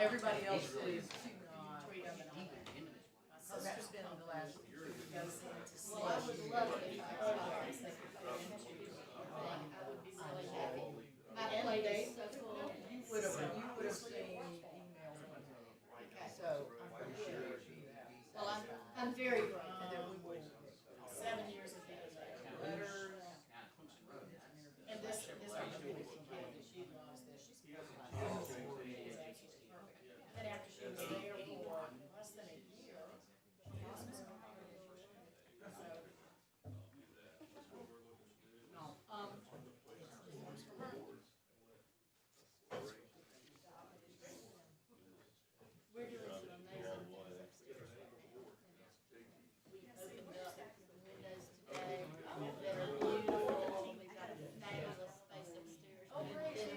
everybody else is not. My sister's been the last few years goes in to see. Well, I would love it if I could they could go into thing. I would be really happy. My plate is so full. You would have seen emails from me. Okay. So I'm pretty sure you do that. Well, I'm very grateful. And then we will 7 years of being there. letters. And this beautiful kid, she loves this. She's perfect. And after she was there for less than a year, she asked me to come over. No. We're doing some amazing things upstairs. We opened up the windows today that are beautiful. We've got a fabulous space upstairs. Oh, great. You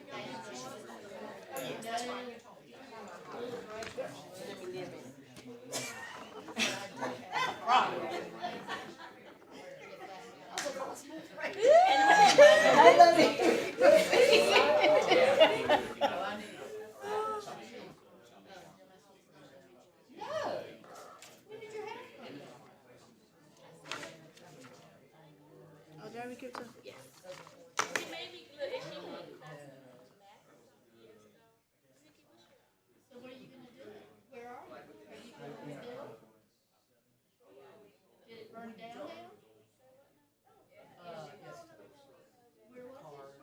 I love it. No. When did your hair come? Oh, Jeremy gives her. Yes. It may be good if she would. So what are you gonna do? Where are you? Are you gonna rebuild? Did it burn down now? Yes. Where was Cars.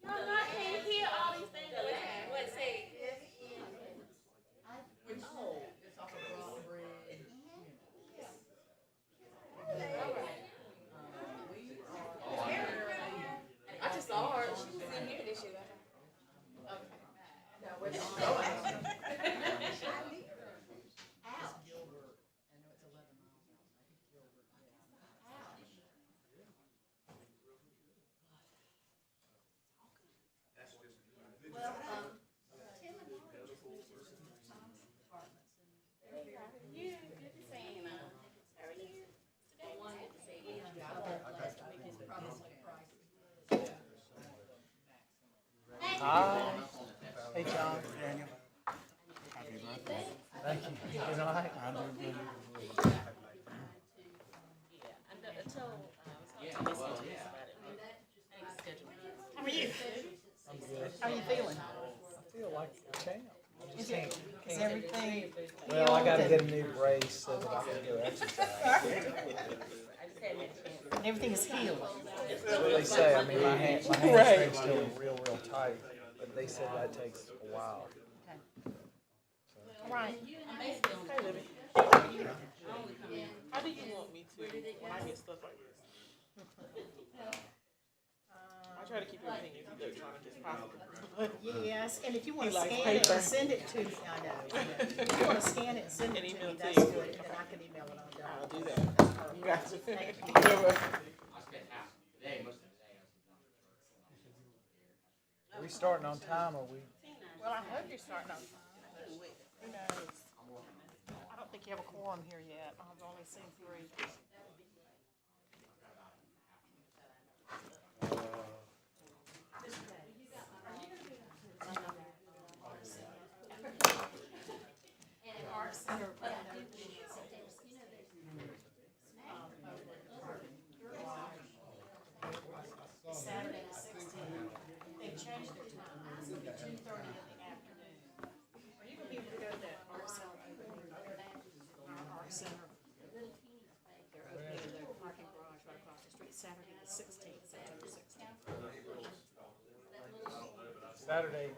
Y'all know I can't hear all these things. What say? It's off of Broad Bridge. I just saw her. She was in here this year. No, we're not going. Ouch. Gilbert, I know it's 11 miles out. I think Gilbert, yeah. Ouch. Well, Tim and Laura just moved into some Tom's apartments and they're here. Yeah, good to see you. How are you? Today, One good to see you. last week is probably pricey. Hi. Hey, John. Daniel. Happy birthday. Thank you. You doing all right? I'm doing good. Yeah, I told Miss about it. I need to schedule it. How are you? I'm good. How are you feeling? I feel like a champ. I just can't. Is everything? Well, I gotta get a new brace so that I can go exercise. I just hadn't had a chance. And everything is healed. That's what they say. I mean, my hamstring's still real tight, but they said that takes a while. All right. I'm basically on. Hey, Libby. How do you want me to when I get stuff like this? I try to keep everything as electronic as possible. Yes, and if you want He to likes scan it paper. and send it to me, I know. If you want to scan it and send it And to email me, it to that's you. good, and then I can email it on down. I'll do that. You got to. Thank you. Are we starting on time or we? Well, I hope you're starting on. Who knows? I don't think you have a quorum here yet. I've only seen 3. And Art Center, but I do believe it's September 16th. Saturday the 16th. They changed their time. It's gonna be 2:30 in the afternoon. Are you going to be able to go to that art center? Our art center. Little teeny space. They're opening their parking garage right across the street, Saturday the 16th, September 16th. Saturday,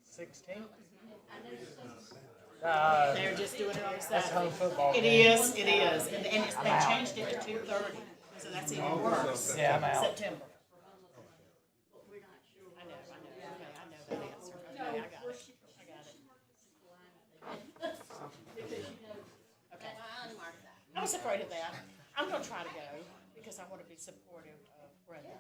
16th? They're just doing it on That's home Saturday. football It game. is, and they changed it to 2:30, so that's even worse. Yeah, I'm out. September. We're not sure. I know, okay, I know that answer. Okay, I got it. I got it. Because you know, Okay. I'll mark that. I was afraid of that. I'm gonna try to go, because I wanna be supportive of Brenda.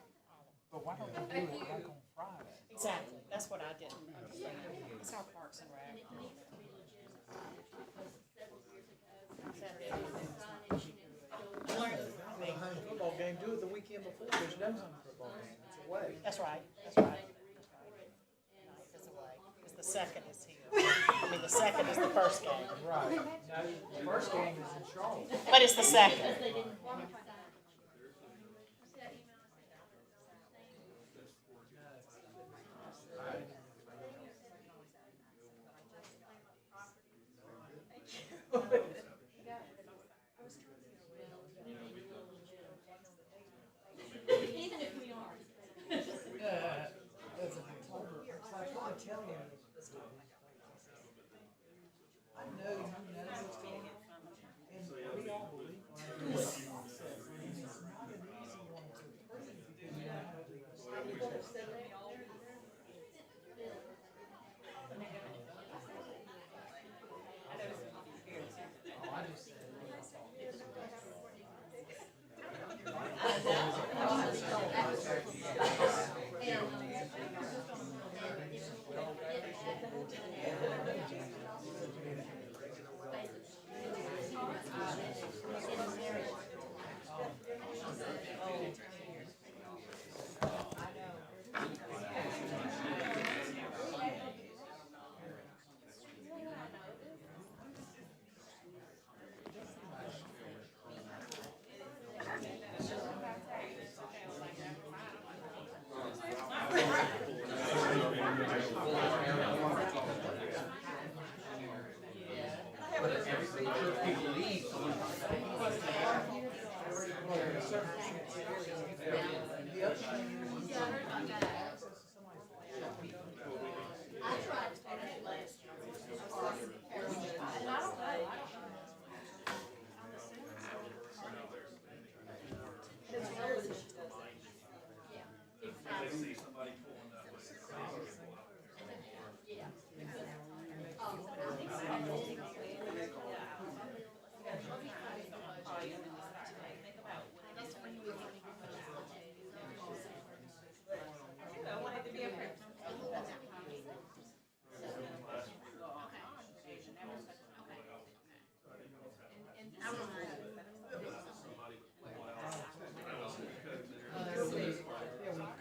But why don't we do it like on Friday? Exactly, that's what I didn't understand. It's our Parks and Rec. And it needs to be legitimate because several years ago, Saturday. signage, you know, Home football game, do it the weekend before, there's no home football game, it's away. That's right, that's right. the second is here. I mean, the second is the first game, Right. No, the first game is in Charlotte. but it's the second. Even if we aren't. It's like I tell you. I know you know what's going on, and we all believe it's a process, and it's not an easy one to prove because you don't have the. Oh, I just said.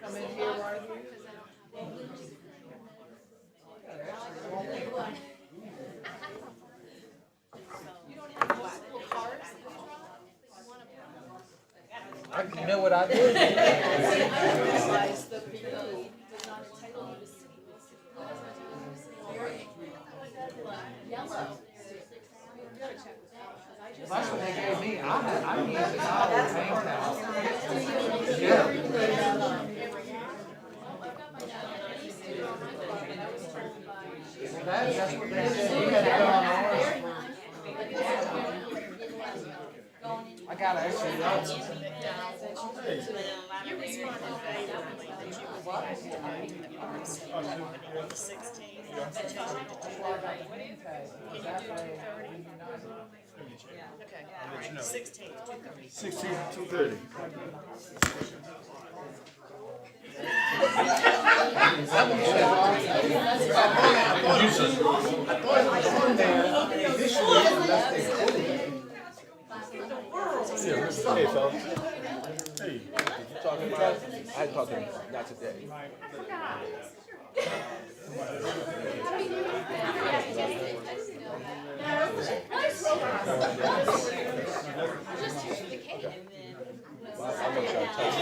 Come in here right here. You know what I do? Yellow. That's what they gave me. I used it all the same time. Yeah. That's what they said. You had to go on ours. I got actually. You responded favorably that you would like to go to the RC on the 16th. Can you do 2:30? Okay, all right, 16th, 2:30. 16, 2:30. Hey, fellas. Hey, did you talk to him? I had to talk to him, not today. I'm gonna try to talk to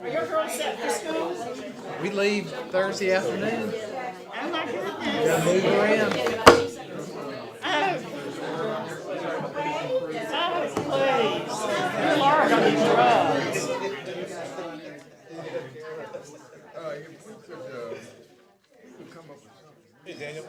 Are your girls set for school? We leave Thursday afternoon. Oh my goodness. Gotta move around. Oh, please. You are gonna be drugs. Hey, Daniel.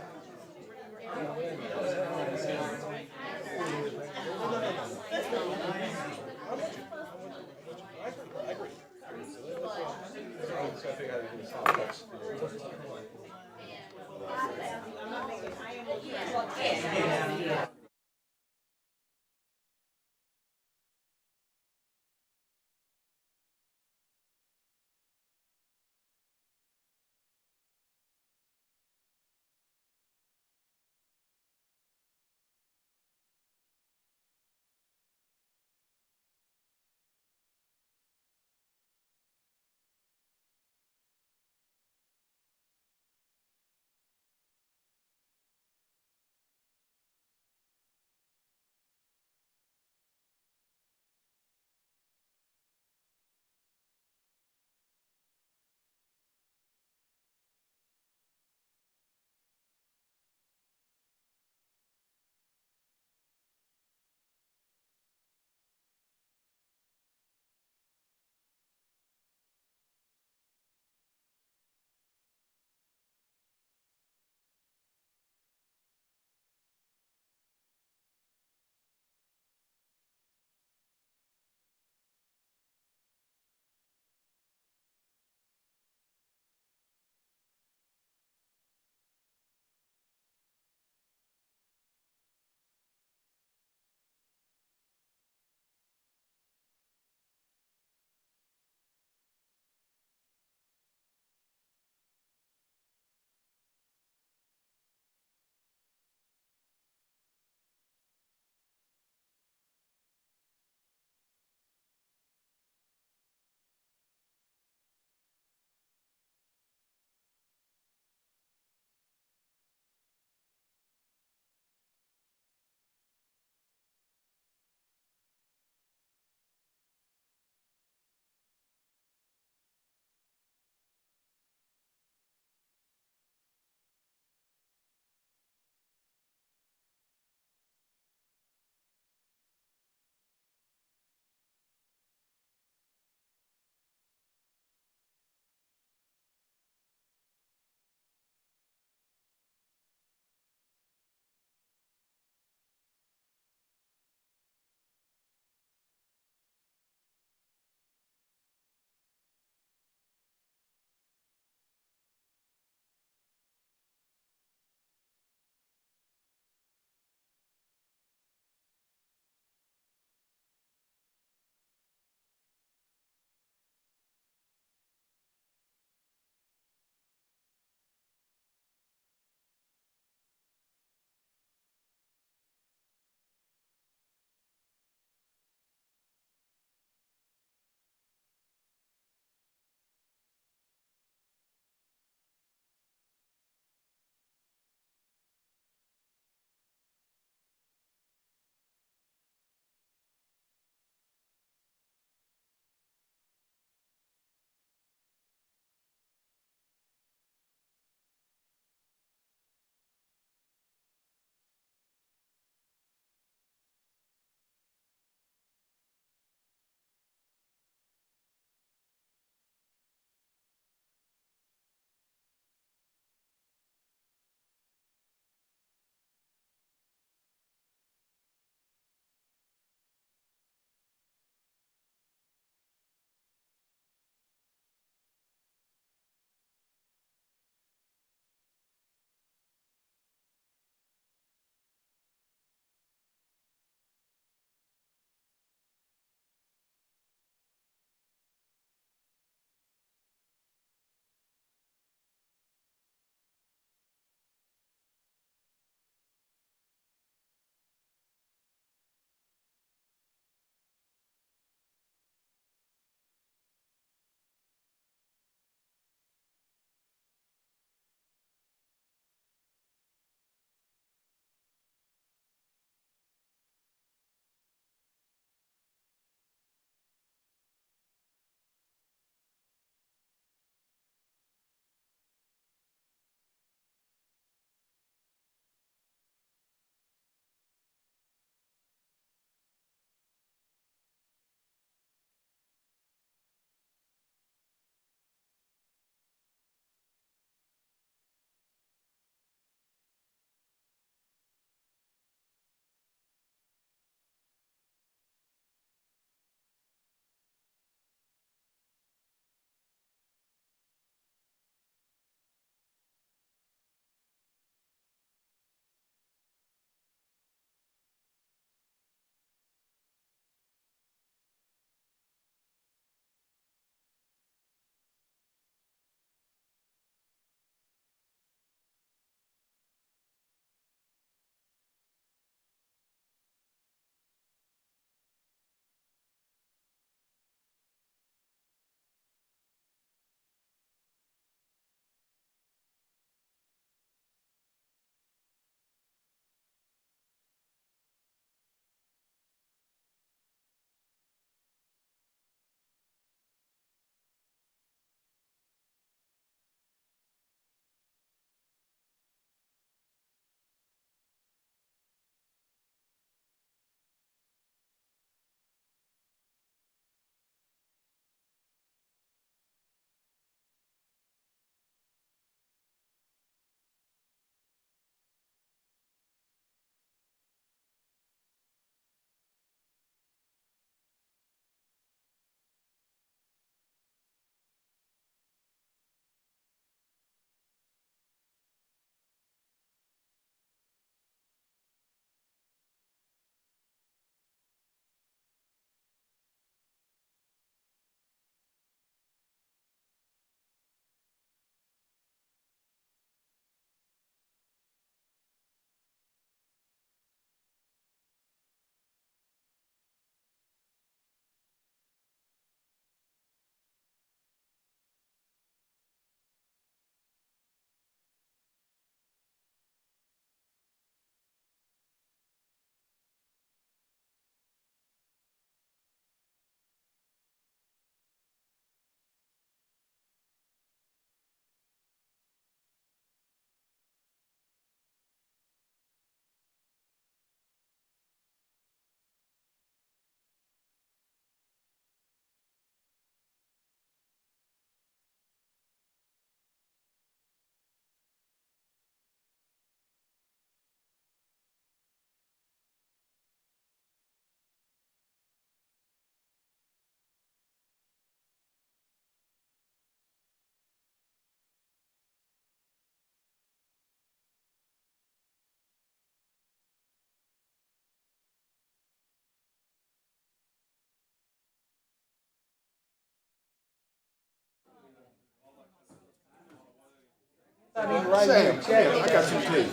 Sam, come here. I got some tea.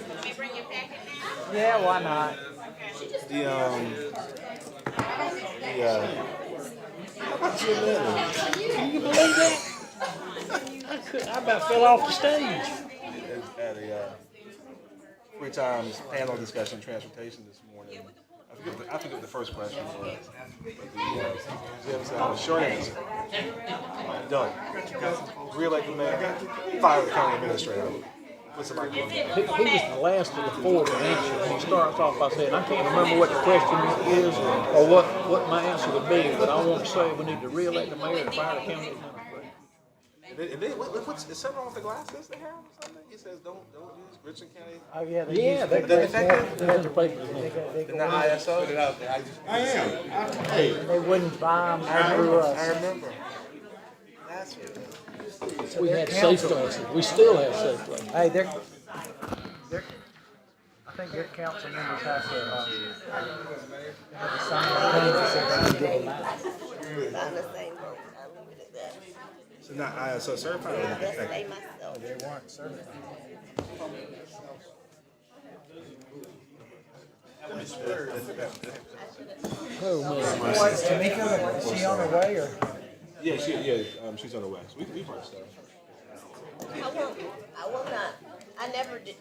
Let me bring your packet now. Yeah, why not? How about your letter? Can you believe that? I about fell off the stage. At a three times panel discussion transportation this morning. I forget what the first question was. But the short answer. Done. Re-elect the mayor. Fire the county administrator. Put somebody on there. He was the last of the four to answer. He starts off by saying, I can't remember what the question is or what my answer would be, but I want to say we need to re-elect the mayor and fire the county administrator. And then what's is something off the glasses they have or something? He says don't use Richland County. Oh, yeah, they had the papers. Then the ISO. Put it out there. I am. They wouldn't buy them through I us. remember. That's what it is. We had safe places. We still have safe places. Hey, they're, I think their council members have to, sign a thing that says they can get them out. Not the same boat. I'll leave it at that. So not ISO certified. Or That's anything. they myself. They weren't certified. Oh, man. Tamika, is she on her way or? Yeah, she's on the west. We've heard stuff. I will not. I never do.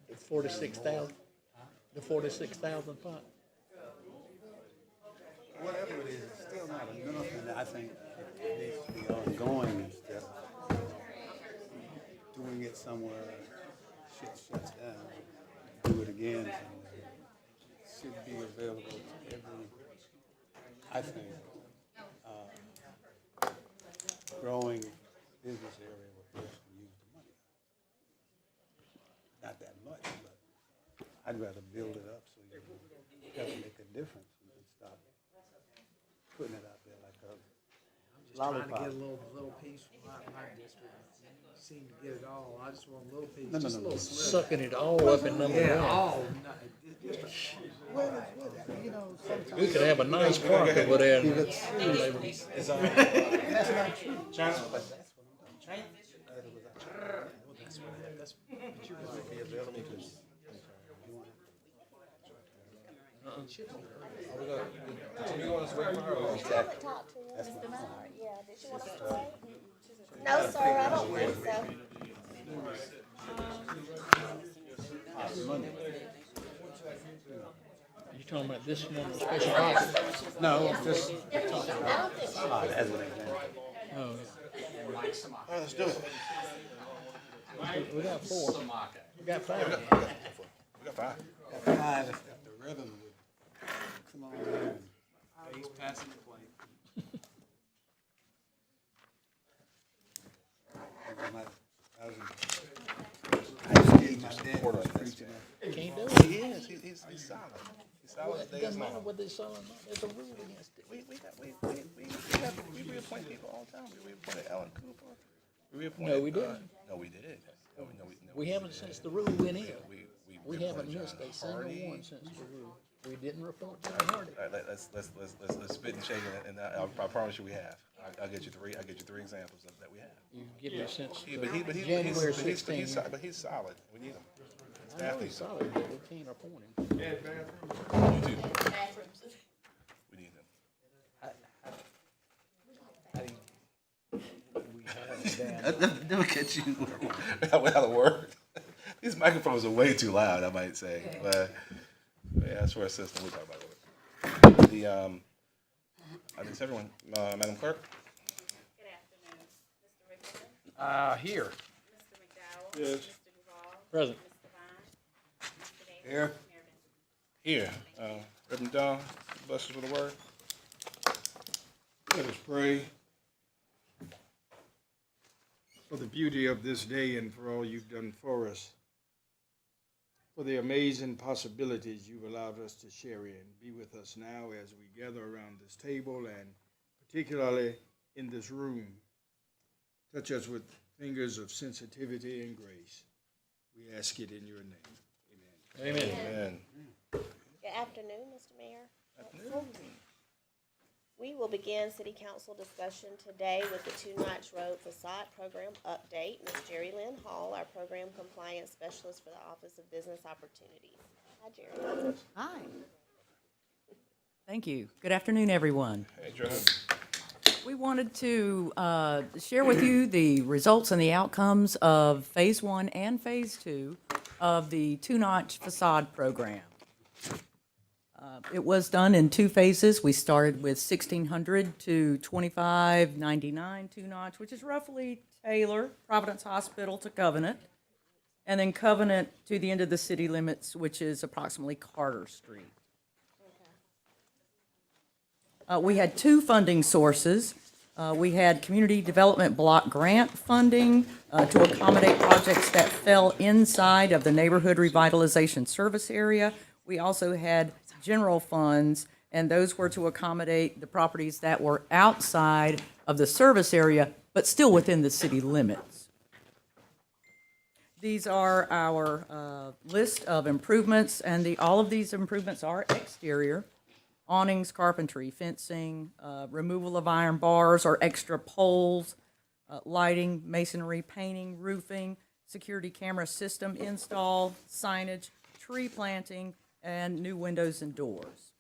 The 46,000. The 46,000 fund. Whatever it is, it's still not enough, and I think it needs to be ongoing instead of doing it somewhere, shit shuts down, do it again somewhere. It should be available to every, I think, growing business area where people can use the money. Not that much, but I'd rather build it up so you can definitely make a difference and stop putting it out there like a Trying to lollipop. get a little piece from my district. Seem to get it all. I just want a little piece. No, Just a no. little sliver. Sucking it all up in number one. Yeah, all. You know, sometimes. We could have a nice park over there. And That's not true. China. Be available because. You want us to wait for her? Or Talk to her. Yeah, did she want to stay? No, sir, I don't think so. You talking about this one special offer? No, just I don't think so. as an example. Oh, All right, let's do it. yeah. We got four. We got five. We got five. Five, if the rhythm would come on in. He's passing the plane. Can't do it. He is. He's solid. He's solid. It doesn't matter what they sell or not. There's a rule against it. We reappoint people all the time. We reappointed Alan Cooper. No, we didn't. No, we did. No, We haven't since the rule went in. We haven't reappointed missed John a single Hardy. one since the rule. We didn't report John Hardy. All right, let's spit and shake it, and I promise you we have. I'll get you three examples of that we have. You give me since January January 16th. But he's solid. We need him. I know he's solid, but we can't appoint him. You too. We need him. Never catch you without a word. These microphones are way too loud, I might say. But yeah, that's for a system. We'll talk about it. I think everyone, Madam Clerk. Good afternoon, Mr. Rickman, Here. Mr. McDowell. Yes. Mr. Duval. Present. Mr. Vine. Mr. Davis. Here. Mayor Benson. Here. Reverend Dahl, bless us with a word. Let us pray for the beauty of this day and for all you've done for us. for the amazing possibilities you've allowed us to share in. Be with us now as we gather around this table and particularly in this room. Touch us with fingers of sensitivity and grace. We ask it in your name. Amen. Amen. Good afternoon, Mr. Mayor. We will begin city council discussion today with the Two Notch Road facade program update. Ms. Jerry Lynn Hall, our program compliance specialist for the Office of Business Opportunities. Hi, Jerry. Hi. Thank you. Good afternoon, everyone. Hey, Drew. We wanted to share with you the results and the outcomes of Phase 1 and Phase 2 of the Two Notch facade program. It was done in two phases. We started with 1,600 to 2,599 Two Notch, which is roughly Taylor, Providence Hospital to Covenant, and then Covenant to the end of the city limits, which is approximately Carter Street. We had two funding sources. We had Community Development Block Grant funding to accommodate projects that fell inside of the Neighborhood Revitalization Service Area. We also had general funds, and those were to accommodate the properties that were outside of the service area, but still within the city limits. These are our list of improvements, and all of these improvements are exterior. Awnings, carpentry, fencing, removal of iron bars or extra poles, lighting, masonry, painting, roofing, security camera system install, signage, tree planting, and new windows and doors.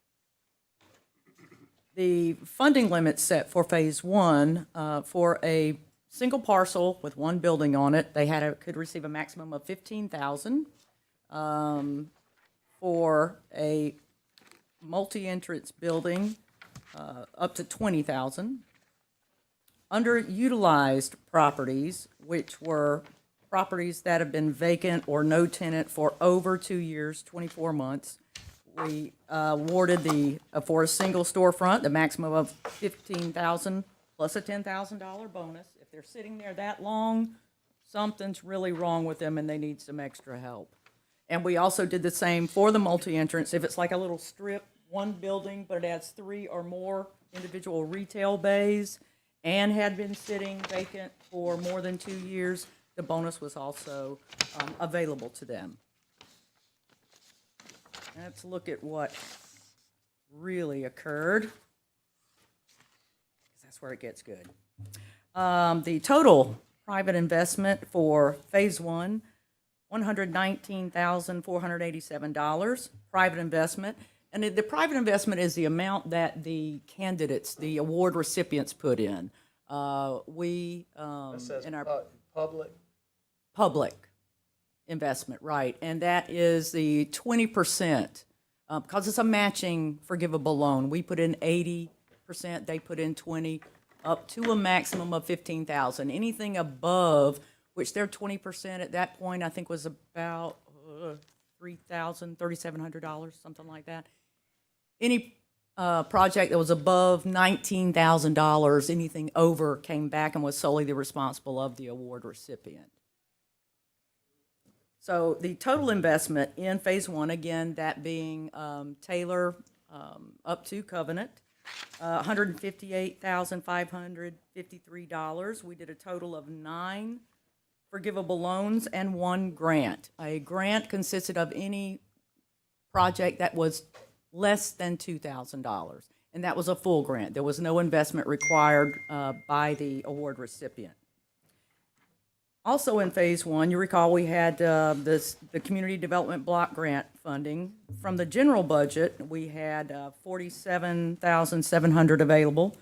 The funding limit set for Phase 1 for a single parcel with one building on it, they could receive a maximum of $15,000. For a multi-entrance building, up to $20,000. Underutilized properties, which were properties that have been vacant or no tenant for over 2 years, 24 months, we awarded for a single storefront, the maximum of $15,000 plus a $10,000 bonus. If they're sitting there that long, something's really wrong with them and they need some extra help. And we also did the same for the multi-entrance. If it's like a little strip, one building, but it has 3 or more individual retail bays and had been sitting vacant for more than 2 years, the bonus was also available to them. Let's look at what really occurred. That's where it gets good. The total private investment for Phase 1, $119,487, private investment. And the private investment is the amount that the candidates, the award recipients put in. In our public investment, right. And that is the 20%, because it's a matching forgivable loan. We put in 80%, they put in 20%, up to a maximum of $15,000. Anything above, which their 20% at that point, I think was about $3,700, something like that. Any project that was above $19,000, anything over came back and was solely the responsible of the award recipient. So the total investment in Phase 1, again, that being Taylor up to Covenant, $158,553. We did a total of 9 forgivable loans and 1 grant. A grant consisted of any project that was less than $2,000, and that was a full grant. There was no investment required by the award recipient. Also in Phase 1, you recall we had the Community Development Block Grant funding. From the general budget, we had $47,700 available.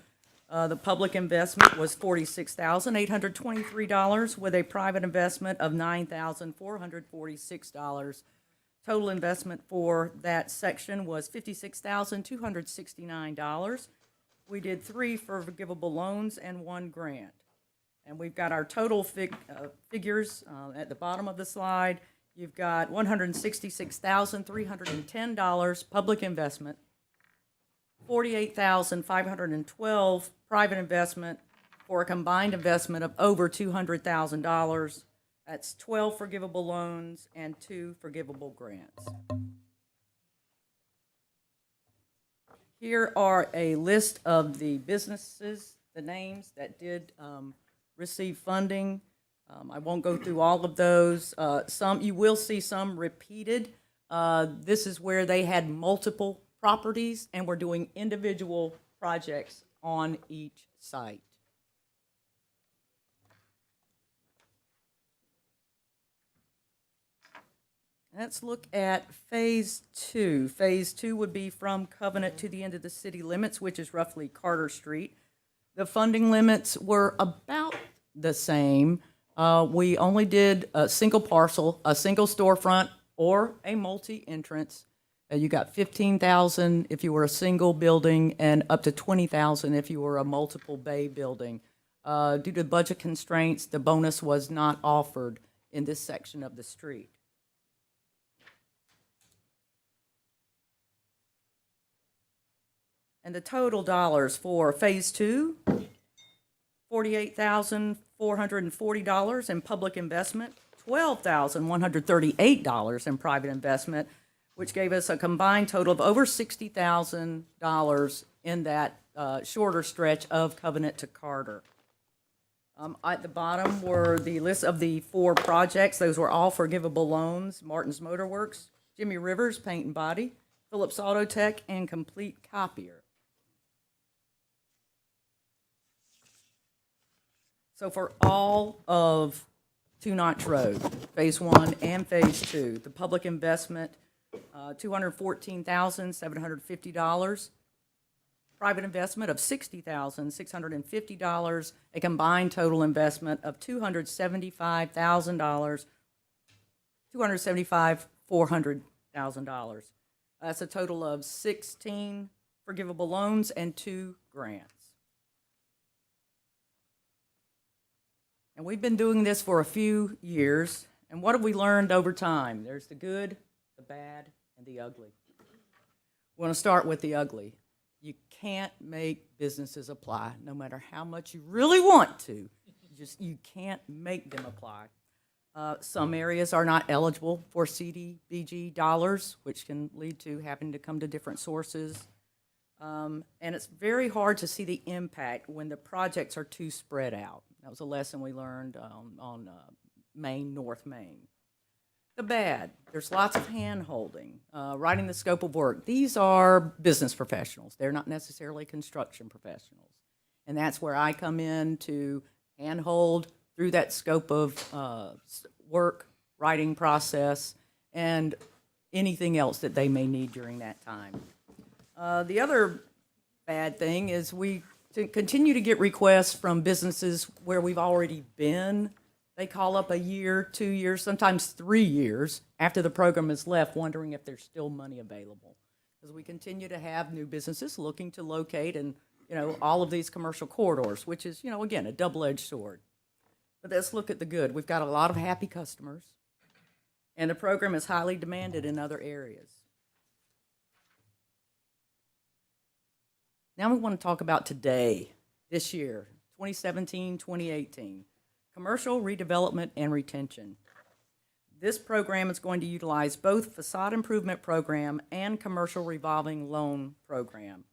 The public investment was $46,823 with a private investment of $9,446. Total investment for that section was $56,269. We did 3 forgivable loans and 1 grant. And we've got our total figures at the bottom of the slide. You've got $166,310 public investment, $48,512 private investment for a combined investment of over $200,000, That's 12 forgivable loans and 2 forgivable grants. Here are a list of the businesses, the names that did receive funding. I won't go through all of those. You will see some repeated. This is where they had multiple properties and were doing individual projects on each site. Let's look at Phase 2. Phase 2 would be from Covenant to the end of the city limits, which is roughly Carter Street. The funding limits were about the same. We only did a single parcel, a single storefront, or a multi-entrance. You got $15,000 if you were a single building and up to $20,000 if you were a multiple bay building. Due to budget constraints, the bonus was not offered in this section of the street. And the total dollars for Phase 2, $48,440 in public investment, $12,138 in private investment, which gave us a combined total of over $60,000 in that shorter stretch of Covenant to Carter. At the bottom were the list of the 4 projects. Those were all forgivable loans: Martin's Motor Works, Jimmy Rivers Paint and Body, Phillips Auto Tech, and Complete Copier. So for all of Two Notch Road, Phase 1 and Phase 2, the public investment, $214,750, private investment of $60,650, a combined total investment of $275,000, $400,000. That's a total of 16 forgivable loans and 2 grants. And we've been doing this for a few years, and what have we learned over time? There's the good, the bad, and the ugly. We want to start with the ugly. You can't make businesses apply, no matter how much you really want to. You can't make them apply. Some areas are not eligible for CDBG dollars, which can lead to having to come to different sources. And it's very hard to see the impact when the projects are too spread out. That was a lesson we learned on Maine, North Maine. The bad, there's lots of hand-holding, writing the scope of work. These are business professionals. They're not necessarily construction professionals. And that's where I come in to hand-hold through that scope of work, writing process, and anything else that they may need during that time. The other bad thing is we continue to get requests from businesses where we've already been. They call up a year, 2 years, sometimes 3 years after the program is left, wondering if there's still money available. Because we continue to have new businesses looking to locate in, all of these commercial corridors, which is, again, a double-edged sword. But let's look at the good. We've got a lot of happy customers, and the program is highly demanded in other areas. Now we want to talk about today, this year, 2017, 2018, commercial redevelopment and retention. This program is going to utilize both facade improvement program and commercial revolving loan program.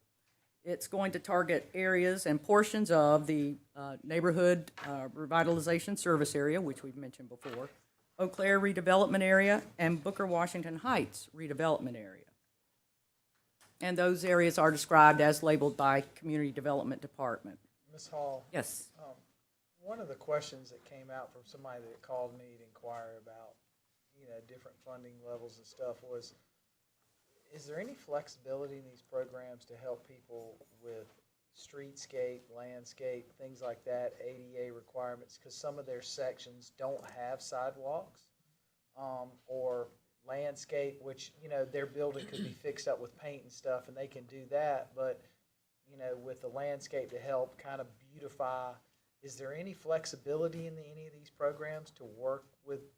It's going to target areas and portions of the neighborhood revitalization service area, which we've mentioned before, Eau Claire redevelopment area, and Booker Washington Heights redevelopment area. And those areas are described as labeled by Community Development Department. Ms. Hall? Yes. One of the questions that came out from somebody that called me to inquire about, different funding levels and stuff was, is there any flexibility in these programs to help people with streetscape, landscape, things like that, ADA requirements? Because some of their sections don't have sidewalks or landscape, which, their building could be fixed up with paint and stuff, and they can do that, but, with the landscape to help kind of beautify, is there any flexibility in any of these programs to work with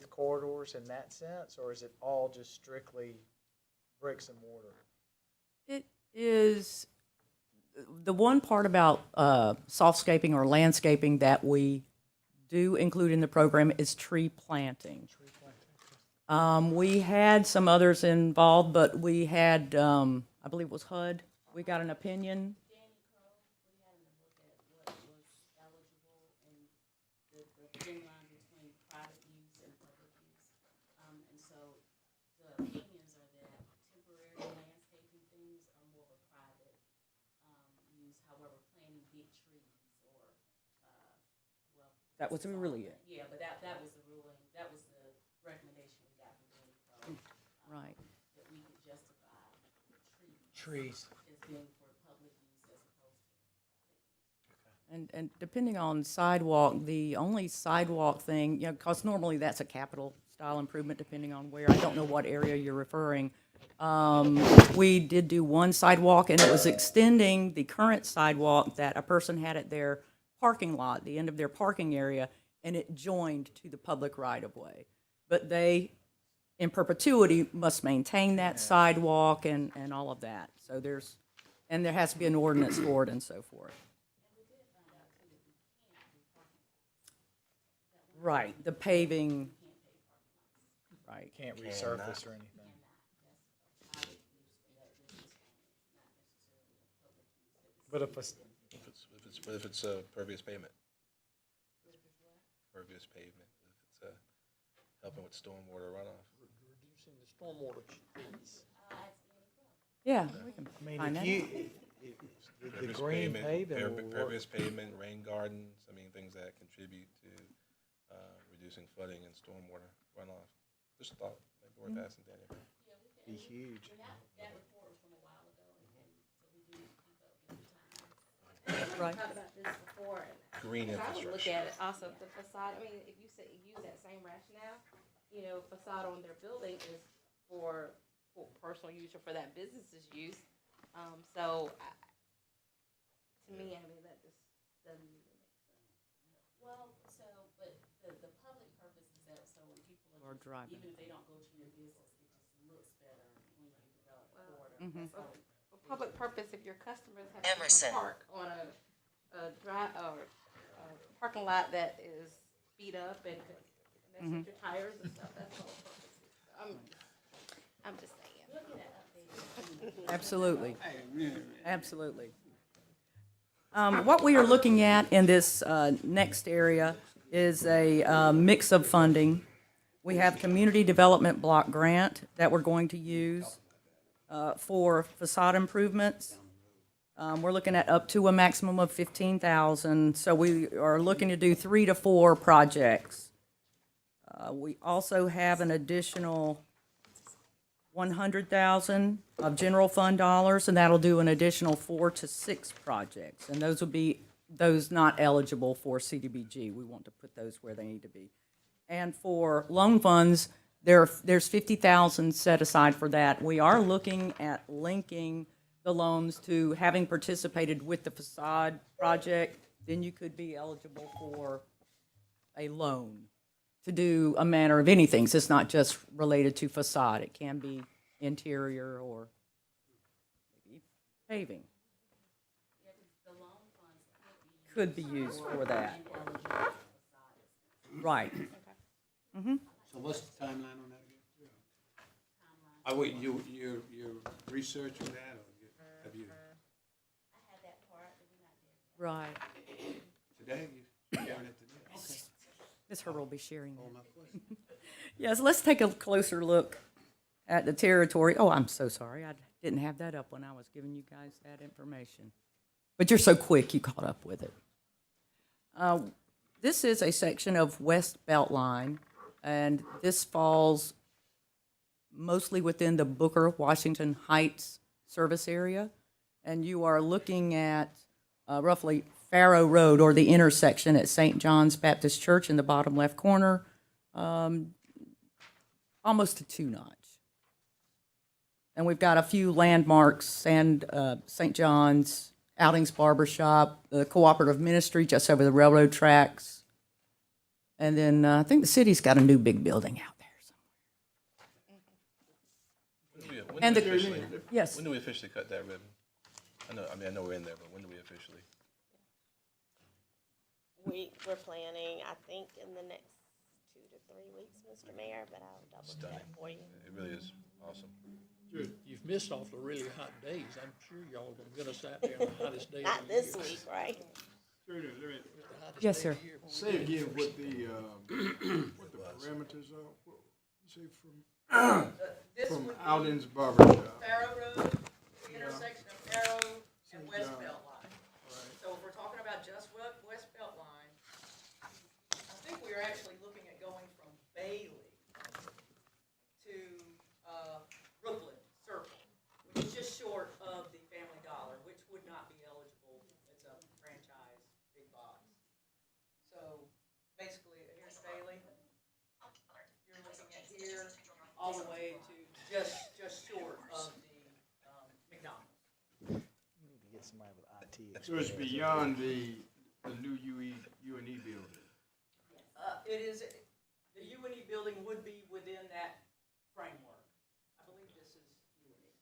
corridors in that sense, or is it all just strictly bricks and mortar? It is the one part about softscaping or landscaping that we do include in the program is tree planting. We had some others involved, but we had, I believe it was HUD, we got an opinion. The thin line between private use and public use. And so the opinions are that temporary landscaping things are more of a private, use, however, planting big trees or, well. That was really it. Yeah, but that was the ruling, that was the recommendation we got from Danny Crowe. Right. That we could justify Trees. as being for public use as opposed to. And depending on sidewalk, the only sidewalk thing, because normally that's a capital style improvement depending on where, I don't know what area you're referring. We did do one sidewalk and it was extending the current sidewalk that a person had at their parking lot, the end of their parking area, and it joined to the public right-of-way. But they, in perpetuity, must maintain that sidewalk and all of that. So there has to be an ordinance for it and so forth. Right, the paving, right. Can't resurface or anything. But if If it's pervious pavement. Pervious pavement, if it's helping with stormwater runoff. Reducing the stormwater trees. Yeah, we can I mean, find if that. the Pervious green pavement, paving will work. pervious pavement, rain gardens, I mean, things that contribute to reducing flooding and stormwater runoff. Just a thought, maybe worth asking Daniel. Be huge. Right. Talked about this before, and Green I would look infrastructure. at it also, the facade, I mean, if you say, use that same rationale, facade on their building is for personal use or for that business's use. To me, I mean, that just doesn't even make sense. Well, so, but the public purpose is that, so when people Or driving. even if they don't go to your business, it just looks better when you develop a corridor. Mhm. So, For public purpose, if your customers have Emerson. to park on a drive, or a parking lot that is beat up and mess with your tires and stuff, that's the whole purpose. I'm just saying. Absolutely. Absolutely. What we are looking at in this next area is a mix of funding. We have Community Development Block Grant that we're going to use for facade improvements. We're looking at up to a maximum of $15,000, so we are looking to do 3 to 4 projects. We also have an additional $100,000 of general fund dollars, and that'll do an additional 4 to 6 projects. And those would be those not eligible for CDBG. We want to put those where they need to be. And for loan funds, there's $50,000 set aside for that. We are looking at linking the loans to having participated with the facade project, then you could be eligible for a loan to do a manner of anything. So it's not just related to facade. It can be interior or maybe paving. Could be used for that. Right. So what's the timeline on that again? Are we, you're researching that, or have you, Right. today, you sharing it today? Okay. Ms. Hurd will be sharing that. Hold my question. Yes, let's take a closer look at the territory. Oh, I'm so sorry. I didn't have that up when I was giving you guys that information. But you're so quick, you caught up with it. This is a section of West Beltline, and this falls mostly within the Booker Washington Heights service area. And you are looking at roughly Farrow Road, or the intersection at St. John's Baptist Church in the bottom left corner, almost to two-notch. And we've got a few landmarks, and St. John's, Outings Barber Shop, the Cooperative Ministry just over the railroad tracks. And then I think the city's got a new big building out there. When do we officially, Yes. when do we officially cut that ribbon? I know we're in there, but when do we officially? we're planning, I think, in the next 2 to 3 weeks, Mr. Mayor, but I'll double check for you. It really is awesome. You've missed off the really hot days. I'm sure y'all are gonna get us out there on the hottest day of Not the year. this week, right? The hottest Yes, day sir. of the year. Say again what the parameters are, you say This from would be Alden's Barber Shop. Farrow Road, the intersection of Farrow and West Beltline. So if we're talking about just West Beltline, I think we are actually looking at going from Bailey to, Brooklyn Circle, which is just short of the Family Dollar, which would not be eligible. It's a franchise, big box. So basically, here's Bailey. You're looking at here, all the way to just short of the, McDonald's. You need to get somebody with IT. So it's beyond the new UNE building. It is, the UNE building would be within that framework. I believe this is UNE.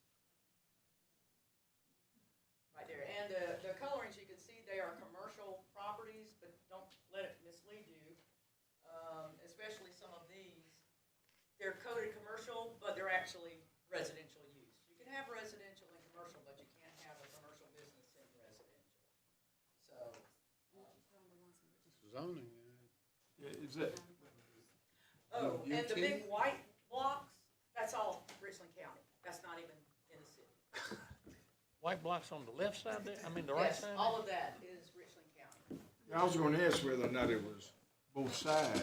Right there, and the colorings, you can see they are commercial properties, but don't let it mislead you. Especially some of these, they're coded commercial, but they're actually residential use. You can have residential and commercial, but you can't have a commercial business in residential. So, Zoning, Yeah, is that, oh, and the big white blocks, that's all Richland County. That's not even in the city. White blocks on the left side there, I mean, the right Yes, side? all of that is Richland County. I was gonna ask whether or not it was both sides.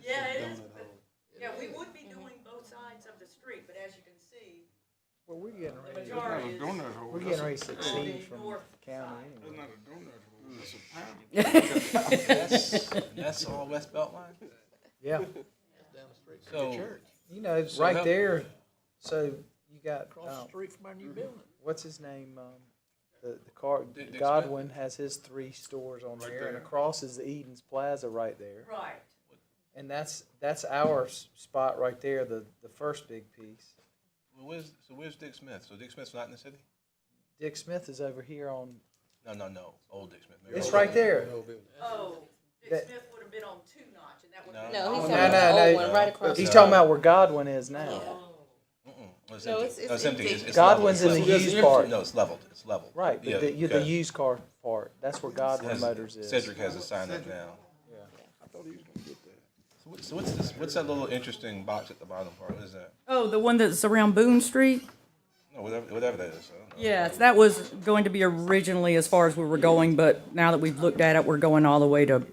Yeah, it is, but, yeah, we would be doing both sides of the street, but as you can see, Well, we're getting the ready, majority is. Donut hole. we're getting ready to on succeed the from north the county side. That's anyway. not a donut hole, it's a pound. That's all West Beltline? Yeah, Down the street from So- the church, you know, So right help- there, so you got, across the street from our new building. what's his name, the car, Dick Godwin has his 3 stores on Right there, and there. across is the Eden's Plaza right there. Right. And that's our spot right there, the first big piece. Well, where's Dick Smith? So Dick Smith's not in the city? Dick Smith is over here on, No, old Dick Smith. Maybe it's old right Dick there. Oh, Dick That- Smith would have been on 2 Notch, and that would No. have been. No, he's No, talking about the no, old no. one, right across. He's No. talking about where Godwin is now. Mm-mm. Well, it's No, empty. it's No, it's empty. empty. It's Godwin's in leveled. the It's used leveled. part. No, it's leveled. It's leveled. Right, Yeah, but the okay. used car part, that's where Godwin Has- Motors is. Cedric has a sign up now. I thought he was gonna get that. So what's this? What's that little interesting box at the bottom part? What is that? Oh, the one that's around Boone Street? No, whatever that is. I don't know. Yes, that was going to be originally as far as we were going, but now that we've looked at it, we're going all the way to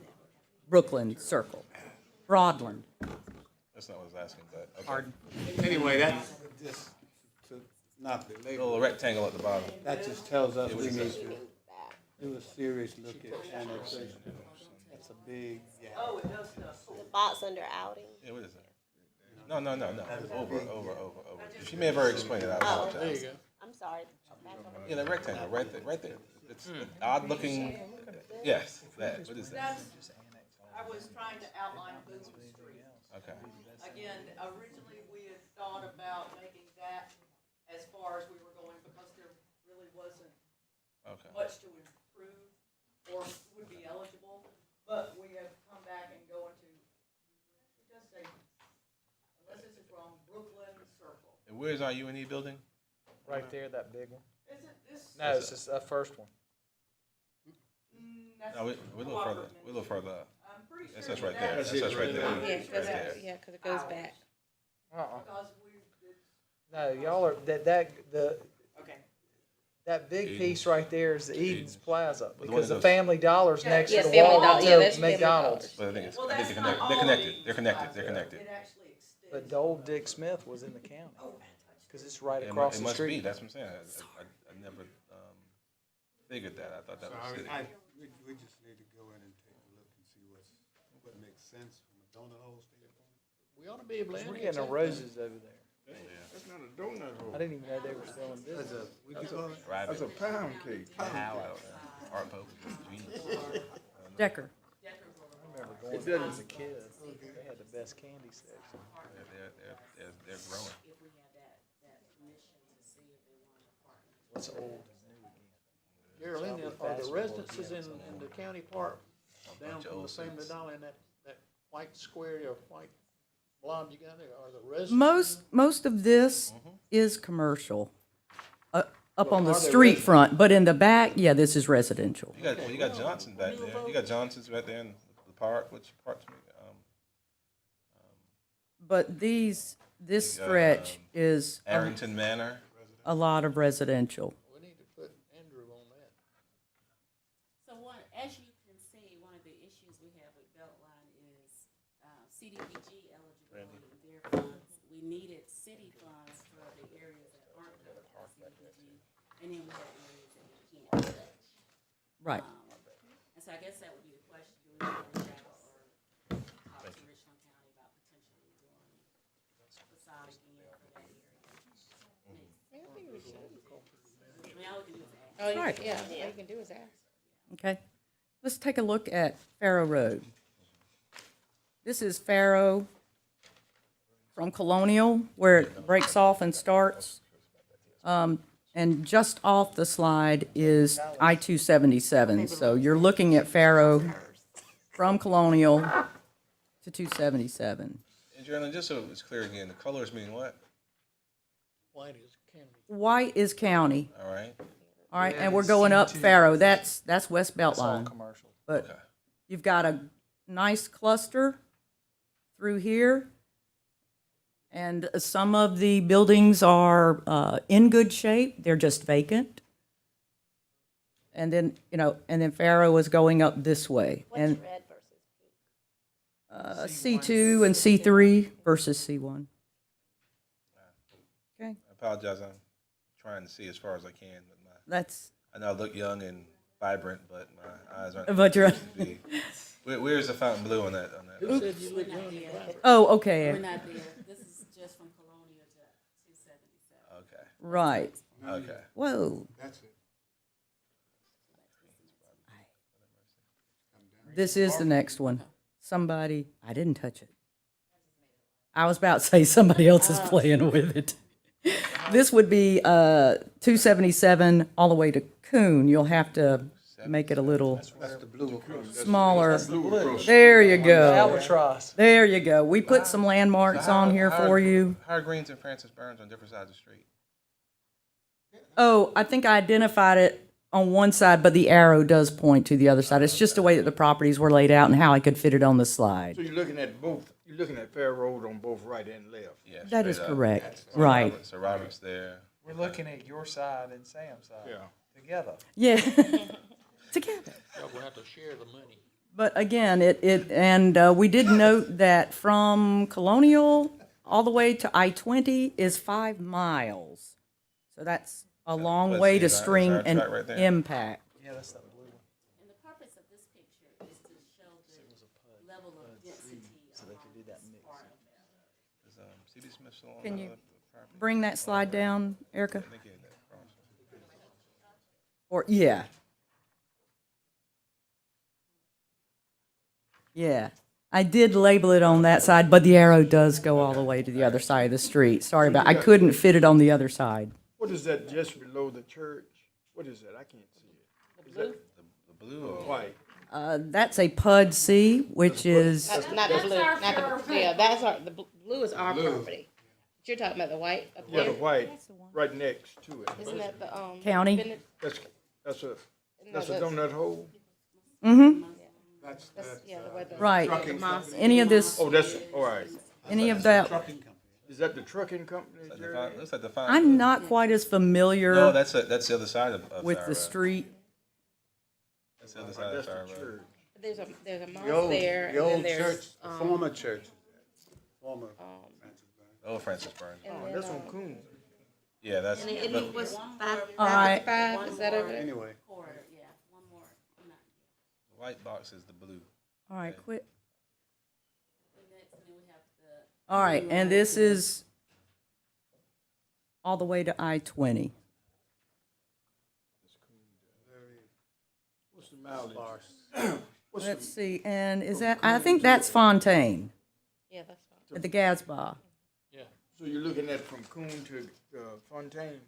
Brooklyn Circle. Broadland. That's not what I was asking, but okay. Pardon. Anyway, that just to not A belabor, little rectangle at the bottom. that just tells us Yeah, what we is need that? to do a serious look at annexation. That's a big gap. Oh, it does stuff. The box under outing. Yeah, what is that? No. Over. She may have already explained it. I Oh, apologize. There you go. I'm sorry. Back over. Yeah, that rectangle right there. It's odd looking. Yes, that. What is that? That's, I was trying to outline Boone Street. Okay. Again, originally, we had thought about making that as far as we were going, because there really wasn't Okay. much to improve or would be eligible, but we have come back and going to, it does say, unless this is wrong, Brooklyn Circle. And where's our UNE building? Right there, that big one. Is it this? No, it's just the first one. That's No, we're a little further. We're a little further up. I'm pretty sure. That's right that there. that's That's right there. Yeah, Right there. because it goes back. Because we, it's, No, y'all are, okay. that big Eden's. piece right there is the Eden's Plaza, But the one because that the goes- Family Dollar's next Yeah, to the Family wall Dollar, yeah, that's to Family McDonald's. But I think it's. Well, I think that's they're not all connected. these They're connected. They're plazas. connected. It actually extends. But the old Dick Smith was in the county, because it's right It across it the must be. street. That's what I'm saying. I never figured that. I thought that was city. We just need to go in and take a look and see what makes sense from a donut hole standpoint. We ought to be able to. We're annex getting a everything. Roses over there. That's not a donut hole. I didn't even know they were still in That's business. a, what you call it? That's a pound cake. How? I don't know. Art Pope. Genius. Decker. I remember going there as a kid. They had the best candy section. They're growing. If we have that permission to see if they want a partner. What's old and new again? Geraldine, are the residences in the county park down Bunch of from the old Family suits. Dollar in that white square or white blonde you got there, are the residents? Most of this is commercial, up on the are there street residents? front, but in the back, yeah, this is residential. You got Johnson back there. You got Johnson's right there in the park. Which park's But this stretch is Arrington Manor. a lot of residential. We need to put Andrew on that. So as you can see, one of the issues we have with Beltline is CDBG eligibility and their funds. We needed city funds for the areas that aren't covered by CDBG, and then we have areas that we can't touch. Right. And so I guess that would be the question, do we want to reach out or talk to Richland County about potentially doing facade again for that area? I mean, all we can do is ask. Oh, Right. yeah, all you can do is ask. Okay, let's take a look at Farrow Road. This is Farrow from Colonial, where it breaks off and starts. And just off the slide is I-277. So you're looking at Farrow from Colonial to 277. And Geraldine, just so it's clear again, the colors mean what? White is county. White is county, All right. all right, and we're going up Farrow. That's West It's all Beltline. commercial. But Okay. you've got a nice cluster through here. And some of the buildings are in good shape, they're just vacant. And then, and then Farrow is going up this way. What's And red versus pink? C2 and C3 versus C1. Okay, I apologize. I'm trying to see as far as I can, but that's, I know I look young and vibrant, but my eyes aren't. But you're- supposed to be. Where's the fountain blue on that? Who said you look young and vibrant? oh, We're okay, not there. This is just from Colonial to 277. Okay. right. Okay. Whoa, That's it. this is the next one. Somebody, I didn't touch it. I was about to say somebody else is playing with it. This would be 277 all the way to Coon. You'll have to make it a little That's the blue across. smaller. There you go. Albatross. There you go. We put some landmarks on here for you. How are Greens and Francis Burns on different sides of the street? Oh, I think I identified it on one side, but the arrow does point to the other side. It's just the way that the properties were laid out and how I could fit it on the slide. So you're looking at Fair Road on both right and left. Yeah. That is straight up. correct. So Right. So Robert's there. We're looking at your side and Sam's side. Yeah. Together. Yeah. Together. Y'all gonna have to share the money. But again, we did note that from Colonial all the way to I-20 is 5 miles. So that's a long Let's way see, to is our string an track right there? impact. Yeah, that's the blue one. And the purpose of this picture is to show the level of density along this part of that. Is C.B. Smith still on Can the you property? bring that slide down, Erica? I think he had that cross. Or, yeah. Yeah. I did label it on that side, but the arrow does go all the way to the other side of the street. Sorry about, I couldn't fit it on the other side. What is that just below the church? What is that? I can't see it. Is that The blue or white? That's a PUD C, which is, Not the blue, not the, yeah, that's our, the blue is our property. But you're talking about the white up Yeah, the there? white, right next to it. Isn't that the, County? Bennett- That's a isn't that's a that donut hole. That's, That's, yeah, the way the. right. trucking Mosque. company. Any of this, Oh, that's all right. any of that, Trucking company. Is that the trucking company? Looks like Jerry? the looks like the fine. I'm not quite as No, familiar that's the other side of with Farrow the Road. street. That's the other side of That's Farrow the Road. church. There's a The mosque old, there, the and then old there's, church, the former church. Former Francis Burns. Oh, Francis Burns. and Oh, then, that's on Coon. Yeah, that's. And it but- was five, All right. five, is that over there? Anyway, Quarter, yeah, one more. I'm not- The white box is the blue. All right, quit. And then we have the. All right, and this is all the way to I-20. What's the mileage? Let's see, and is that, I think that's Fontaine, Yeah, that's fine. at the Gadsby. Yeah. So you're looking at from Coon to Fontaine?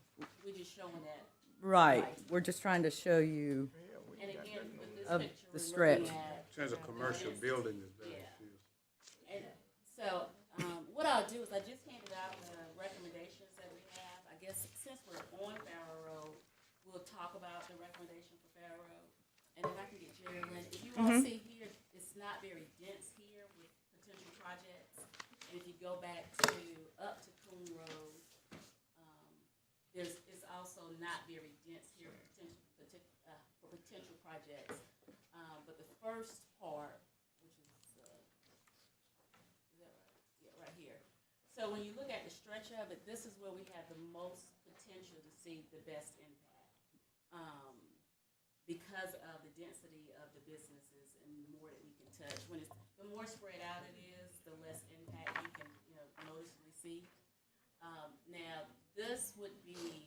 We're just showing that. Right, we're just trying to show you And again, with this of picture, the we're stretch. looking at sense of commercial building is better. Yeah. And so, what I'll do is I just handed out the recommendations that we have. I guess since we're on Farrow Road, we'll talk about the recommendation for Farrow Road. And if I can get Jerry Lynn, if you all see here, it's not very dense here with potential projects. And if you go back to, up to Coon Road, it's also not very dense here for potential projects. But the first part, which is that right? Yeah, right here. So when you look at the stretch of it, this is where we have the most potential to see the best impact. Because of the density of the businesses and the more that we can touch. The more spread out it is, the less impact you can, noticeably see. Now, this would be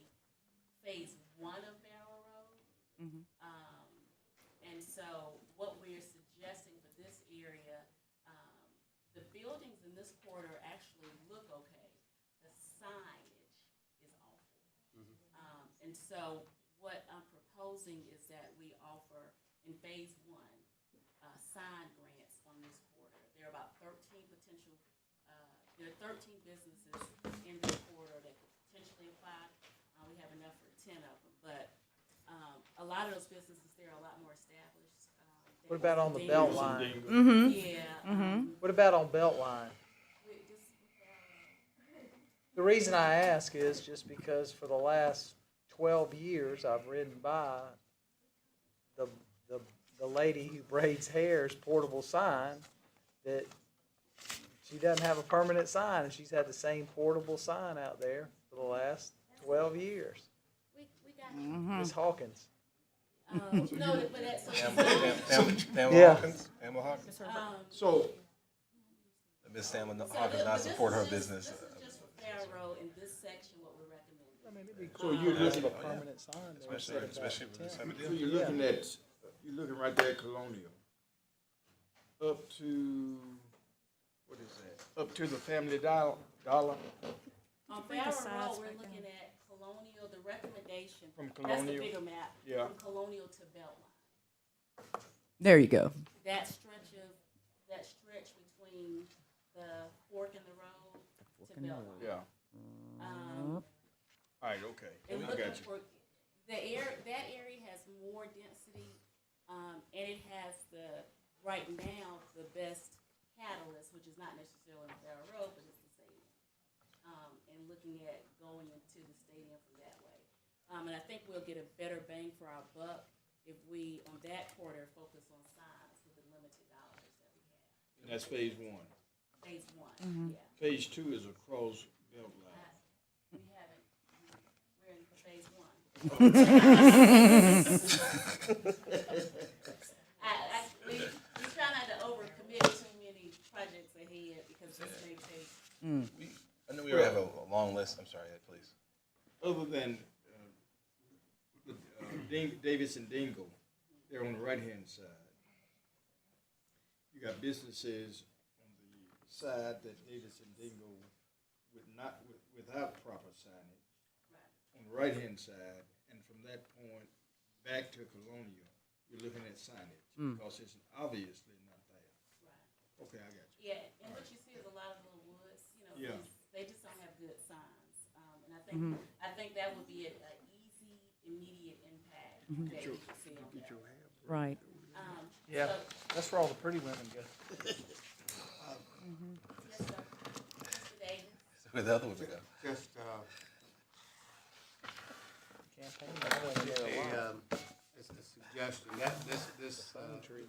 phase 1 of Farrow Road. And so what we're suggesting for this area, the buildings in this corridor actually look okay. The signage is awful. And so what I'm proposing is that we offer in phase 1 sign grants on this corridor. There are about 13 potential. There are 13 businesses in this corridor that could potentially apply. We have enough for 10 of them, but a lot of those businesses there are a lot more established. What about on the belt line? Yeah. What about on Beltline? The reason I ask is just because for the last 12 years I've ridden by the lady who braids hair's portable sign that she doesn't have a permanent sign, and she's had the same portable sign out there for the last 12 years. We got Ms. Hawkins. no, but that's Yeah. Pamela Hawkins? So, Miss Pamela Hawkins not support her business. This is just for Farrow in this section, what we're recommending. I mean, it'd be So cool you're to have looking a at- permanent sign there instead of Especially that with this type of tent. so deal. you're looking right there at Colonial. Up to, what is that? Up to the Family Dollar? On bring the Farrow sides Road, we're back looking at Colonial, the recommendation. From That's the Colonial? bigger map. Yeah. From Colonial to Beltline. There you go. That stretch between the fork in the road to Beltline. Yeah. All right, okay. And I looking got you. for, that area has more density, and it has right now, the best catalyst, which is not necessarily on Farrow Road, but it's the stadium. And looking at going into the stadium from that way. And I think we'll get a better bang for our buck if we, on that quarter, focus on signs with the limited dollars that we have. And that's phase 1. Phase 1, yeah. Phase 2 is across Beltline. We haven't, we're in phase 1. We try not to overcommit too many projects ahead because this may take. I know we already have a long list. I'm sorry, please. Other than Davis and Dingle, they're on the right-hand side. You got businesses on the side that Davis and Dingle without proper signage. On the right-hand side, and from that point back to Colonial, you're looking at signage because it's obviously not there. Right. Okay, I got you. Yeah, and what you see is a lot of little woods, Yeah. they just don't have good signs. And I think that would be an easy, immediate impact that you can see on that. Right. Yeah, So, that's where all the pretty women go. yes, sir. Mr. Davis? Where the other ones go? Just, Campaign, I wouldn't get a lot. it's a suggestion,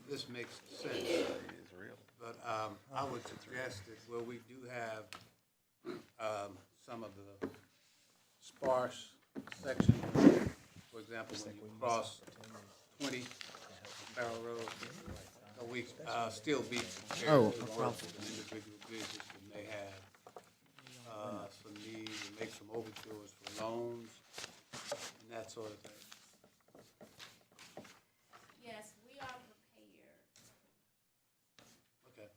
this makes sense. It's real. But I would suggest that where we do have some of the sparse sections, for example, when you cross 20 Barrel Road, we still be prepared to work with an individual business that may have some need and make some overtures for loans and that sort of thing. Yes, we are prepared. Okay.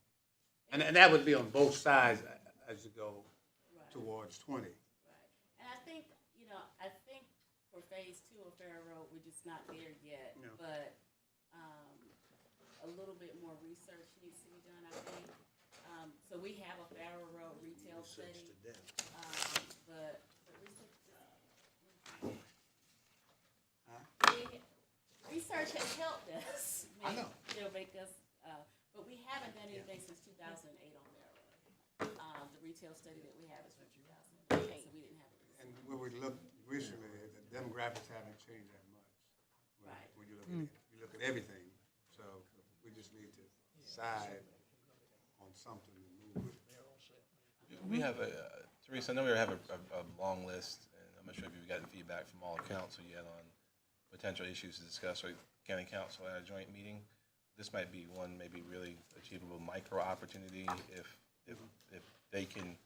And that would be on both sides as you go Right. towards 20. Right. And I think, I think for phase 2 of Farrow Road, we're just not there yet. Yeah. But a little bit more research needs to be done, I think. So we have a Farrow Road retail study, but research has helped us. I know. It'll make us, but we haven't done anything since 2008 on Farrow Road. The retail study that we have is from 2008, so we didn't have it. And when we looked recently, the demographics haven't changed that much. Right. When you look at everything, so we just need to decide on something and move it. We have Teresa, I know we have a long list, and I'm not sure if you've gotten feedback from all council yet on potential issues to discuss with county council at a joint meeting. This might be one maybe really achievable micro opportunity if they can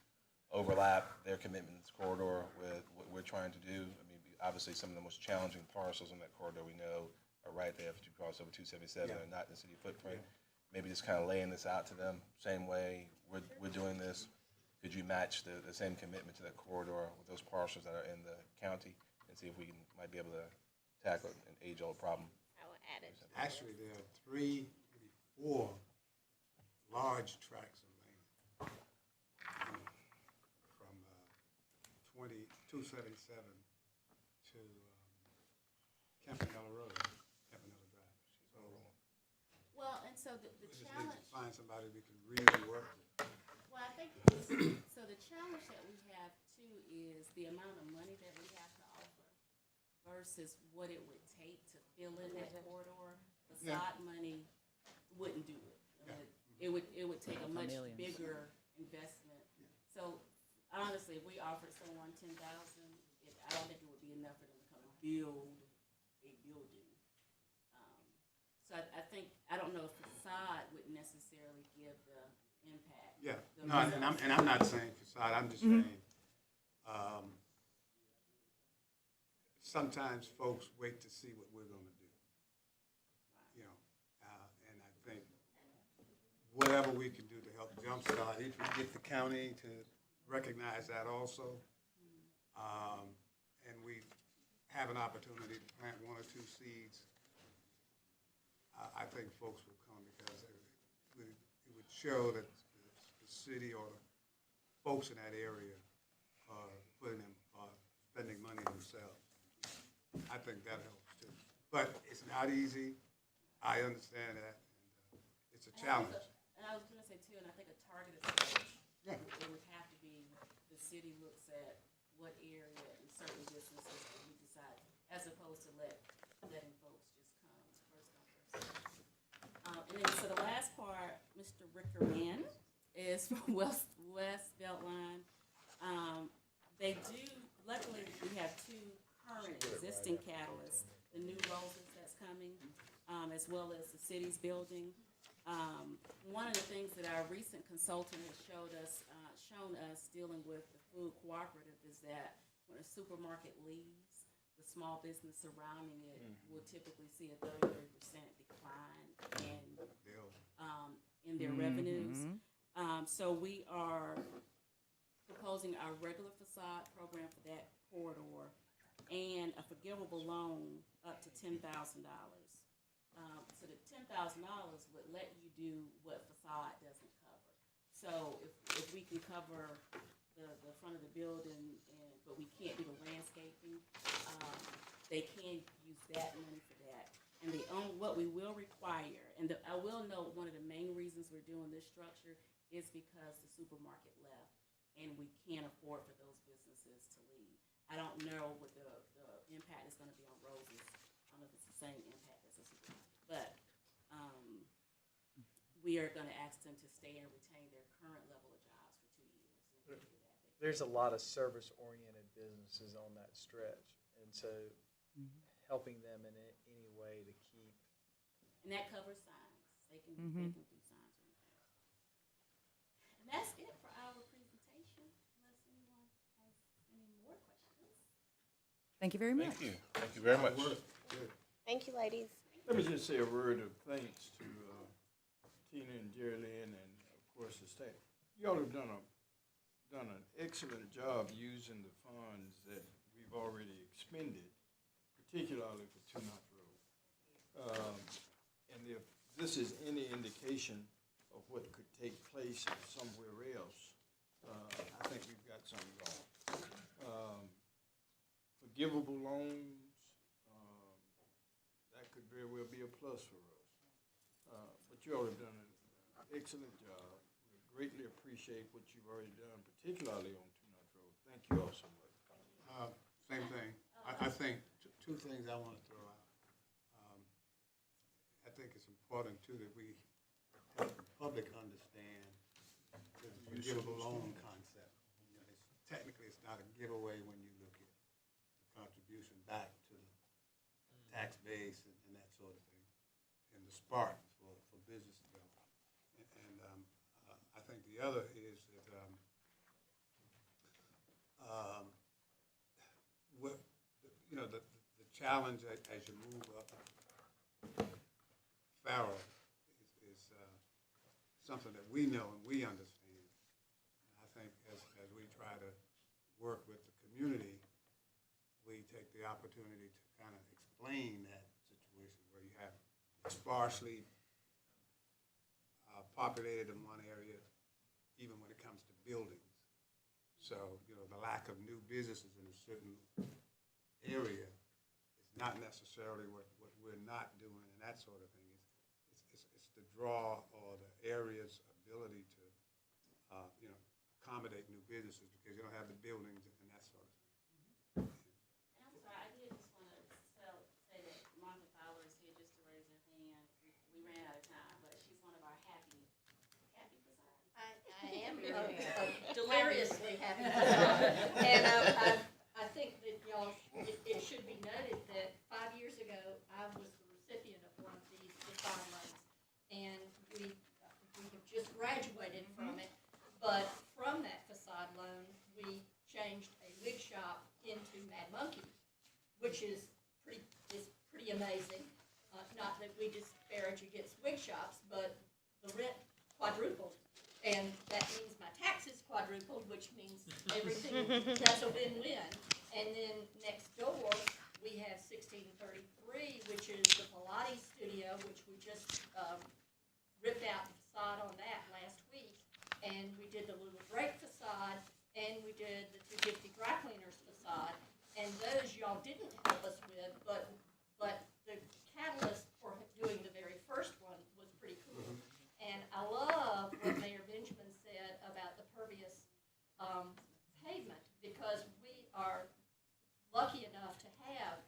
overlap their commitment in this corridor with what we're trying to do. I mean, obviously, some of the most challenging parcels in that corridor we know are right there if you cross over 277 and not in the city footprint. Maybe just kind of laying this out to them, same way we're doing this. Could you match the same commitment to that corridor with those parcels that are in the county and see if we might be able to tackle an age-old problem? I will add it. Actually, there are 3, maybe 4 large tracts of land from 277 to Campanella Road, Campanella Drive. So Well, and so the we just need challenge. to find somebody we can really work with. Well, I think, so the challenge that we have too is the amount of money that we have to offer versus what it would take to fill in that corridor. Facade money wouldn't do it. It would take a much bigger investment. So honestly, if we offered someone 10,000, I don't think it would be enough for them to come and build a building. So I think, I don't know if facade would necessarily give the impact. Yeah, the no, and I'm not saying facade, I'm just saying, sometimes folks wait to see what we're gonna do. You know, and I think whatever we can do to help jumpstart, if we get the county to recognize that also, and we have an opportunity to plant 1 or 2 seeds, I think folks will come because it would show that the city or the folks in that area are spending money themselves. I think that helps too. But it's not easy. I understand that. And, it's a challenge. And I was gonna say too, and I think a targeted approach, Yeah. it would have to be, the city looks at what area and certain businesses that we decide, as opposed to letting folks just come first come, first served. And then, so the last part, Mr. Ricker Mann is from West Beltline. They do, luckily, we have 2 current existing catalysts, the new roses that's coming, as well as the city's building. One of the things that our recent consultant has shown us dealing with the food cooperative is that when a supermarket leaves, the small business surrounding it will typically see a 33% decline in their revenues. So we are proposing our regular facade program for that corridor and a forgivable loan up to $10,000. So the $10,000 would let you do what facade doesn't cover. So if we can cover the front of the building, but we can't do the landscaping, they can use that money for that. And what we will require, and I will note one of the main reasons we're doing this structure is because the supermarket left, and we can't afford for those businesses to leave. I don't know what the impact is gonna be on Roses. I don't know if it's the same impact as a supermarket, but we are gonna ask them to stay and retain their current level of jobs for 2 years. And if they do that, There's a lot of service-oriented businesses on that stretch, and so helping them in any way to keep. And that covers signs. They can do signs or anything. And that's it for our presentation, unless anyone has any more questions. Thank you very much. Thank you. Thank you very much. Thank you, ladies. Let me just say a word of thanks to Tina and Jerry Lynn and, of course, the staff. Y'all have done an excellent job using the funds that we've already expended, particularly for Two Notch Road. And if this is any indication of what could take place somewhere else, I think we've got something wrong. Forgivable loans, that could very well be a plus for us. But you all have done an excellent job. We greatly appreciate what you've already done, particularly on Two Notch Road. Thank you all so much. Same thing. I think two things I want to throw out. I think it's important too that we help the public understand the forgivable loan concept. You know, technically, it's not a giveaway when you look at the contribution back to the tax base and that sort of thing, and the spark for business development. And I think the other is that what you know the challenge as you move up Farrell is something that we know and we understand. And I think as we try to work with the community, we take the opportunity to kind of explain that situation where you have sparsely populated in one area, even when it comes to buildings. So, you know, the lack of new businesses in a certain area is not necessarily what we're not doing and that sort of thing. It's the draw or the area's ability to, you know, accommodate new businesses because you don't have the buildings and that sort of thing. And I'm sorry, I did just want to say that Martha Fowler is here just to raise her hand. We ran out of time, but she's one of our happy facades. I am Deliriously happy. And I think that y'all, it should be noted that 5 years ago, I was the recipient of one of these facade loans. And we have just graduated from it, but from that facade loan, we changed a wig shop into Mad Monkey, which is pretty amazing. Not that we disparage against wig shops, but the rent quadrupled. And that means my taxes quadrupled, which means everything, that's a win-win. And then next door, we have 1633, which is the Pilates studio, which we just ripped out the facade on that last week. And we did the Little Drake facade, and we did the 250 Dry Cleaners facade. And those y'all didn't help us with, but the catalyst for doing the very first one was pretty cool. And I love what Mayor Benjamin said about the pervious pavement, because we are lucky enough to have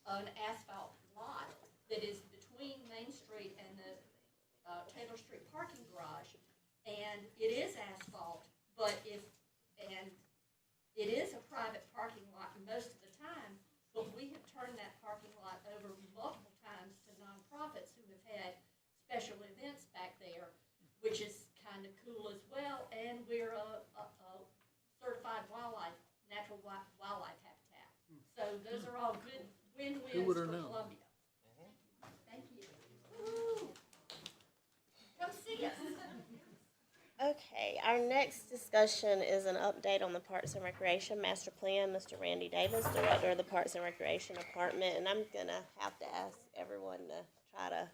an asphalt lot that is between Main Street and the Taylor Street parking garage. And it is asphalt, but it is a private parking lot most of the time, but we have turned that parking lot over multiple times to nonprofits who have had special events back there, which is kind of cool as well. And we're a certified natural wildlife habitat. So those are all good win-wins for Columbia. Thank you. Woo. Come see us. Okay, our next discussion is an update on the Parks and Recreation Master Plan. Mr. Randy Davis, Director of the Parks and Recreation Department, and I'm gonna have to ask everyone to try to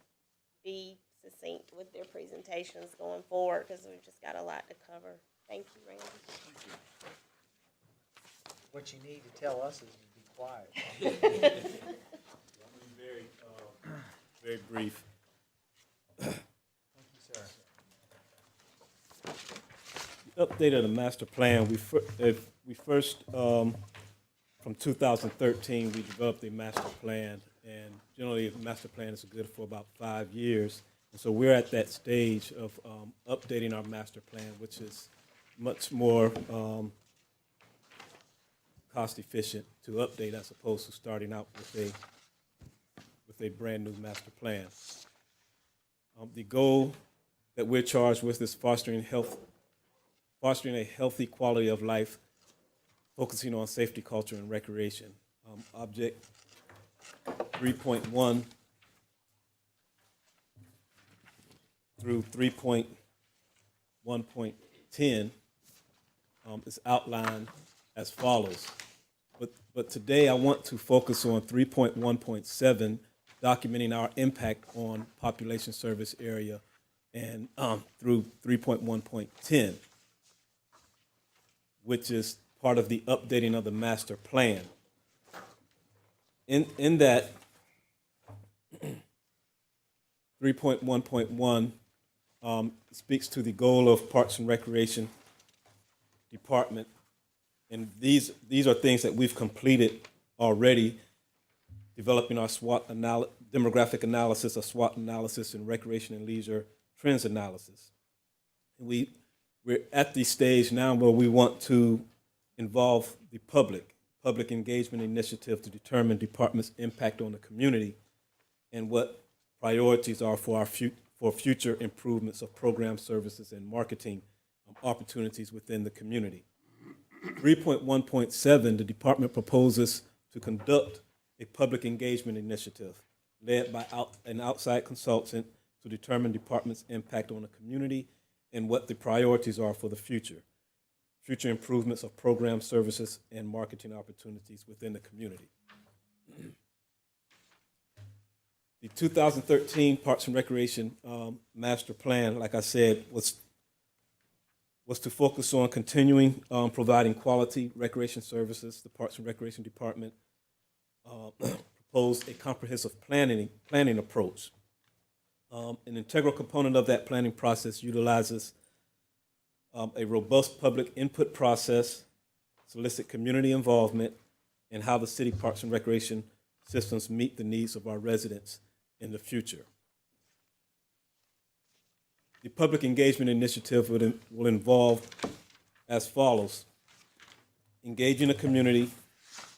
be succinct with their presentations going forward, because we've just got a lot to cover. Thank you, Randy. What you need to tell us is to be quiet. Very brief. Thank you, sir. The update of the master plan, we first, from 2013, we developed a master plan, and generally, the master plan is good for about 5 years. And so we're at that stage of updating our master plan, which is much more cost efficient to update as opposed to starting out with a brand new master plan. The goal that we're charged with is fostering a healthy quality of life, focusing on safety, culture, and recreation. Object 3.1 through 3.1.10 is outlined as follows. But today I want to focus on 3.1.7, documenting our impact on population service area and through 3.1.10, which is part of the updating of the master plan. In that 3.1.1 speaks to the goal of Parks and Recreation Department, and these are things that we've completed already, developing our demographic analysis, a SWOT analysis, and recreation and leisure trends analysis. And we're at the stage now where we want to involve the public engagement initiative to determine department's impact on the community and what priorities are for future improvements of program services and marketing opportunities within the community. 3.1.7, the department proposes to conduct a public engagement initiative led by an outside consultant to determine department's impact on the community and what the priorities are for the future improvements of program services and marketing opportunities within the community. The 2013 Parks and Recreation Master Plan, like I said, was to focus on continuing providing quality recreation services. The Parks and Recreation Department proposed a comprehensive planning approach. An integral component of that planning process utilizes a robust public input process, solicit community involvement, and how the city parks and recreation systems meet the needs of our residents in the future. The public engagement initiative will involve as follows: engaging the community,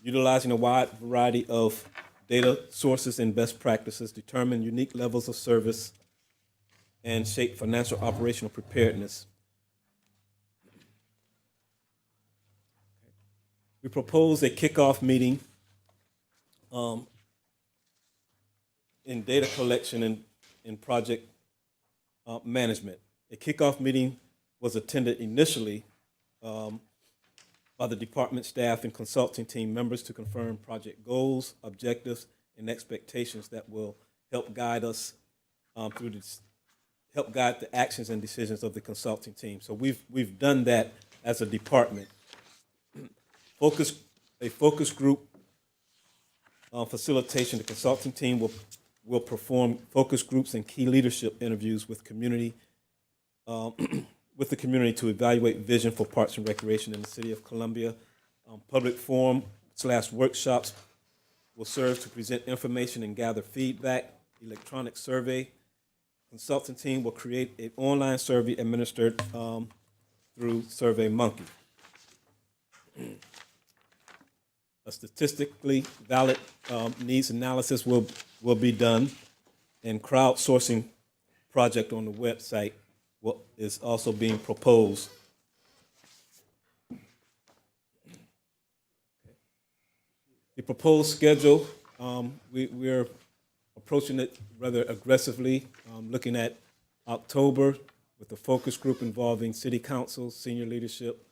utilizing a wide variety of data sources and best practices, determine unique levels of service, and shape financial operational preparedness. We propose a kickoff meeting in data collection and project management. A kickoff meeting was attended initially by the department staff and consulting team members to confirm project goals, objectives, and expectations that will help guide us help guide the actions and decisions of the consulting team. So we've done that as a department. A focus group facilitation. The consulting team will perform focus groups and key leadership interviews with community with the community to evaluate vision for parks and recreation in the city of Columbia. Public forum/workshops will serve to present information and gather feedback. Electronic survey. Consultant team will create an online survey administered through SurveyMonkey. A statistically valid needs analysis will be done, and crowdsourcing project on the website is also being proposed. The proposed schedule, we're approaching it rather aggressively, looking at October with a focus group involving city council, senior leadership,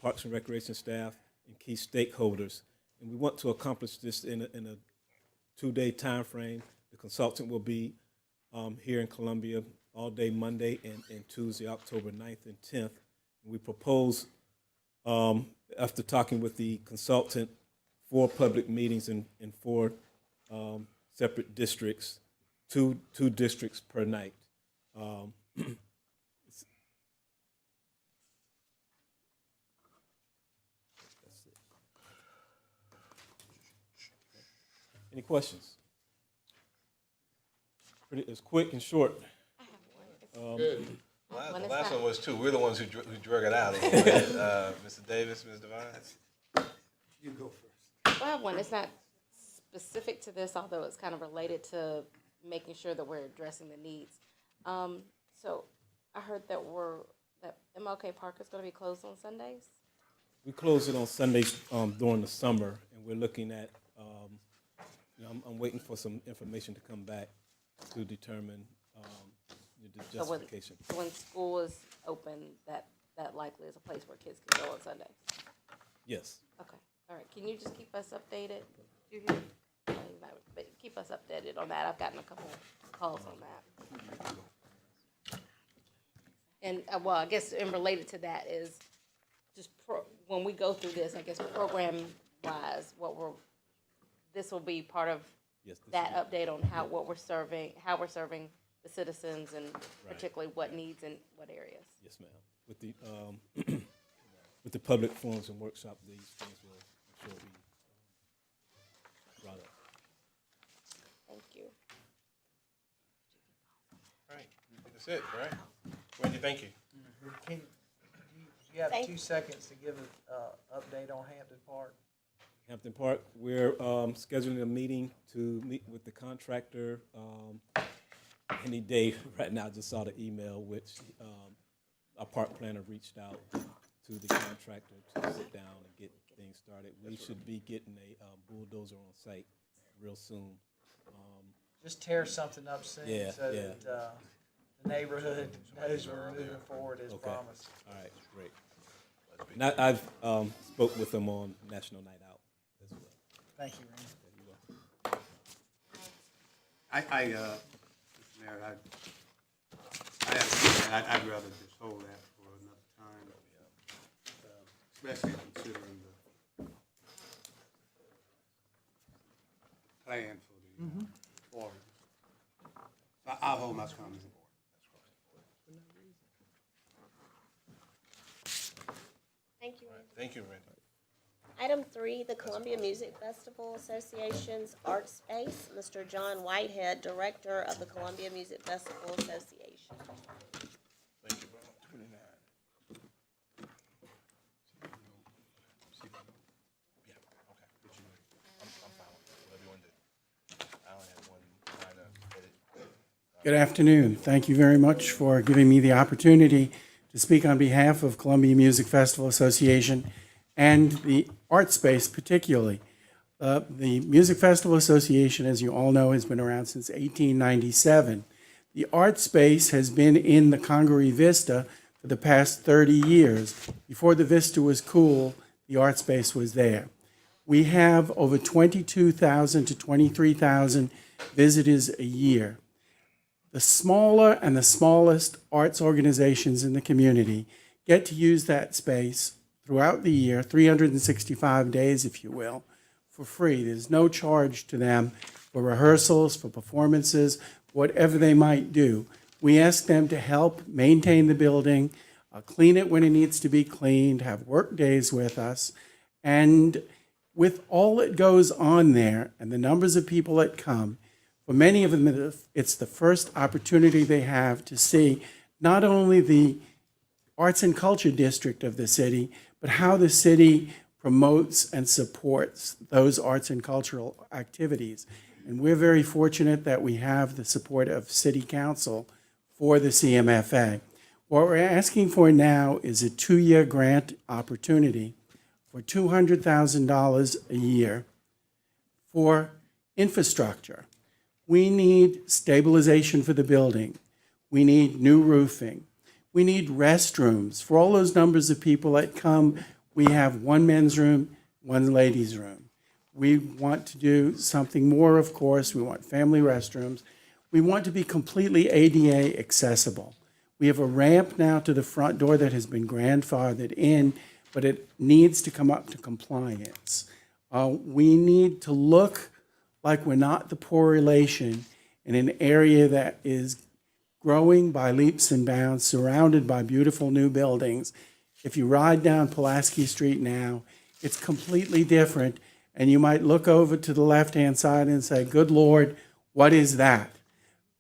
parks and recreation staff, and key stakeholders. And we want to accomplish this in a 2-day time frame. The consultant will be here in Columbia all day Monday and Tuesday, October 9th and 10th. And we propose, after talking with the consultant, 4 public meetings in 4 separate districts, two districts per night. Any questions? It's quick and short. The last one was too. We're the ones who drug it out. Mr. Davis, Ms. Devine. You go first. Well, I have one. It's not specific to this, although it's kind of related to making sure that we're addressing the needs. So I heard that MLK Park is going to be closed on Sundays. We close it on Sundays during the summer, and we're looking at. I'm waiting for some information to come back to determine the justification. So when school is open, that likely is a place where kids can go on Sundays? Yes. Okay, all right. Can you just keep us updated? But keep us updated updated on that. I've gotten a couple calls on that. And, well, I guess, and related to that is just when we go through this, I guess, program-wise, this will be part of Yes, this that will update on how we're serving the citizens and particularly what needs in what areas. Yes, ma'am. With the, with the public forums and workshop, these things will, I'm sure, be brought up. Thank you. All right, that's it, right? Wendy, thank you. Can, you have Thank- 2 seconds to give an update on Hampton Park? Hampton Park, we're scheduling a meeting to meet with the contractor any day. Right now, I just saw the email, which our park planner reached out to the contractor to sit down and get things started. We should be getting a bulldozer on site real soon. Just tear something up soon Yeah, so yeah. that the neighborhood knows we're moving forward as Okay. promised. All right, great. And I've spoke with them on National Night Out as well. Thank you, Randy. You're welcome. Mr. Mayor, I'd rather just hold that for another time, especially considering the plan for the order. So I'll hold my comments. Thank you, Randy. Thank you, Randy. Item 3, the Columbia Music Festival Association's Art Space. Mr. John Whitehead, Director of the Columbia Music Festival Association. Thank you very much. Yeah, okay. I'm fine with it. Whatever you want to do. I only have one minor edit. Good afternoon. Thank you very much for giving me the opportunity to speak on behalf of Columbia Music Festival Association and the Art Space particularly. The Music Festival Association, as you all know, has been around since 1897. The Art Space has been in the Congaree Vista for the past 30 years. Before the Vista was cool, the Art Space was there. We have over 22,000 to 23,000 visitors a year. The smaller and the smallest arts organizations in the community get to use that space throughout the year, 365 days, if you will, for free. There's no charge to them for rehearsals, for performances, whatever they might do. We ask them to help maintain the building, clean it when it needs to be cleaned, have work days with us. And with all that goes on there and the numbers of people that come, for many of them, it's the first opportunity they have to see not only the arts and culture district of the city, but how the city promotes and supports those arts and cultural activities. And we're very fortunate that we have the support of City Council for the CMFA. What we're asking for now is a 2-year grant opportunity for $200,000 a year for infrastructure. We need stabilization for the building. We need new roofing. We need restrooms. For all those numbers of people that come, we have one men's room, one ladies' room. We want to do something more, of course. We want family restrooms. We want to be completely ADA accessible. We have a ramp now to the front door that has been grandfathered in, but it needs to come up to compliance. We need to look like we're not the poor relation in an area that is growing by leaps and bounds, surrounded by beautiful new buildings. If you ride down Pulaski Street now, it's completely different, and you might look over to the left-hand side and say, good Lord, what is that?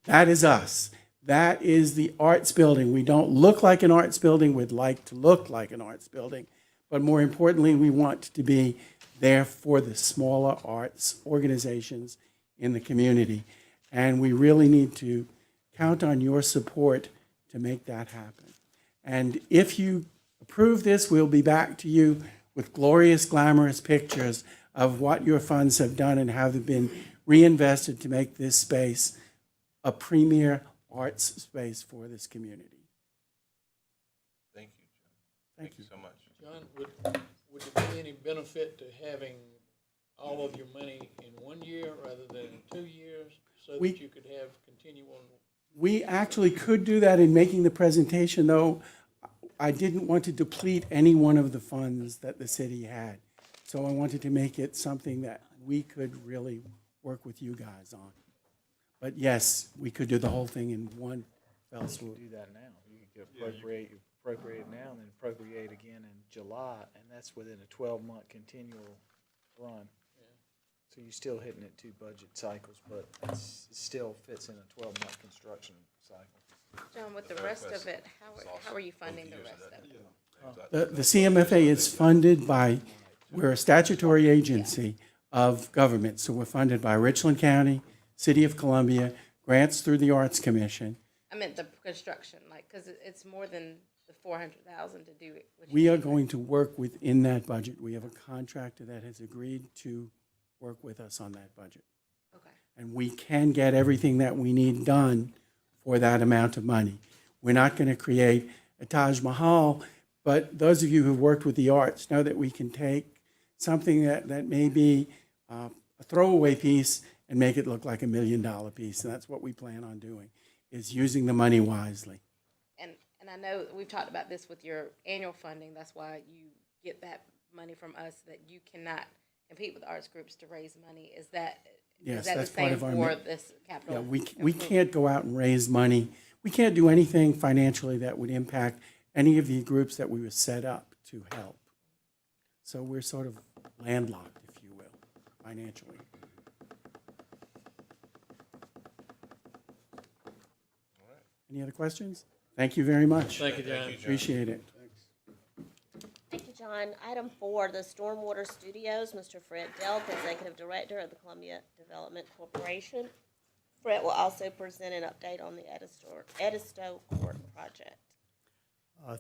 That is us. That is the arts building. We don't look like an arts building. We'd like to look like an arts building. But more importantly, we want to be there for the smaller arts organizations in the community. And we really need to count on your support to make that happen. And if you approve this, we'll be back to you with glorious, glamorous pictures of what your funds have done and how they've been reinvested to make this space a premier arts space for this community. Thank you, John. Thank you so much. John, would there be any benefit to having all of your money in 1 year rather than 2 years, so so We- that you could have continual. We actually could do that in making the presentation, though I didn't want to deplete any one of the funds that the city had. So I wanted to make it something that we could really work with you guys on. But yes, we could do the whole thing in one fell swoop. Do that now. You could appropriate it now and then appropriate again in July, and that's within a 12-month continual run. So you're still hitting it 2 budget cycles, but it still fits in a 12-month construction cycle. John, with the rest of it, how are you funding the rest of it? The CMFA is funded by, we're a statutory agency of government, so we're funded by Richland County, City of Columbia, grants through the Arts Commission. I meant the construction, like, because it's more than the 400,000 to do it. We are going to work within that budget. We have a contractor that has agreed to work with us on that budget. Okay. And we can get everything that we need done for that amount of money. We're not going to create a Taj Mahal, but those of you who've worked with the arts know that we can take something that may be a throwaway piece and make it look like $1 million piece. And that's what we plan on doing, is using the money wisely. And I know we've talked about this with your annual funding. That's why you get that money from us, that you cannot compete with arts groups to raise money. Is that Yes, the that's part same of our for this capital? Yeah, we can't go out and raise money. We can't do anything financially that would impact any of the groups that we were set up to help. So we're sort of landlocked, if you will, financially. Any other questions? Thank you very much. Thank you, John. Appreciate it. Thank you, John. Item 4, the Stormwater Studios, Mr. Fred Delk, Executive Director of the Columbia Development Corporation. Fred will also present an update on the Edisto Court project.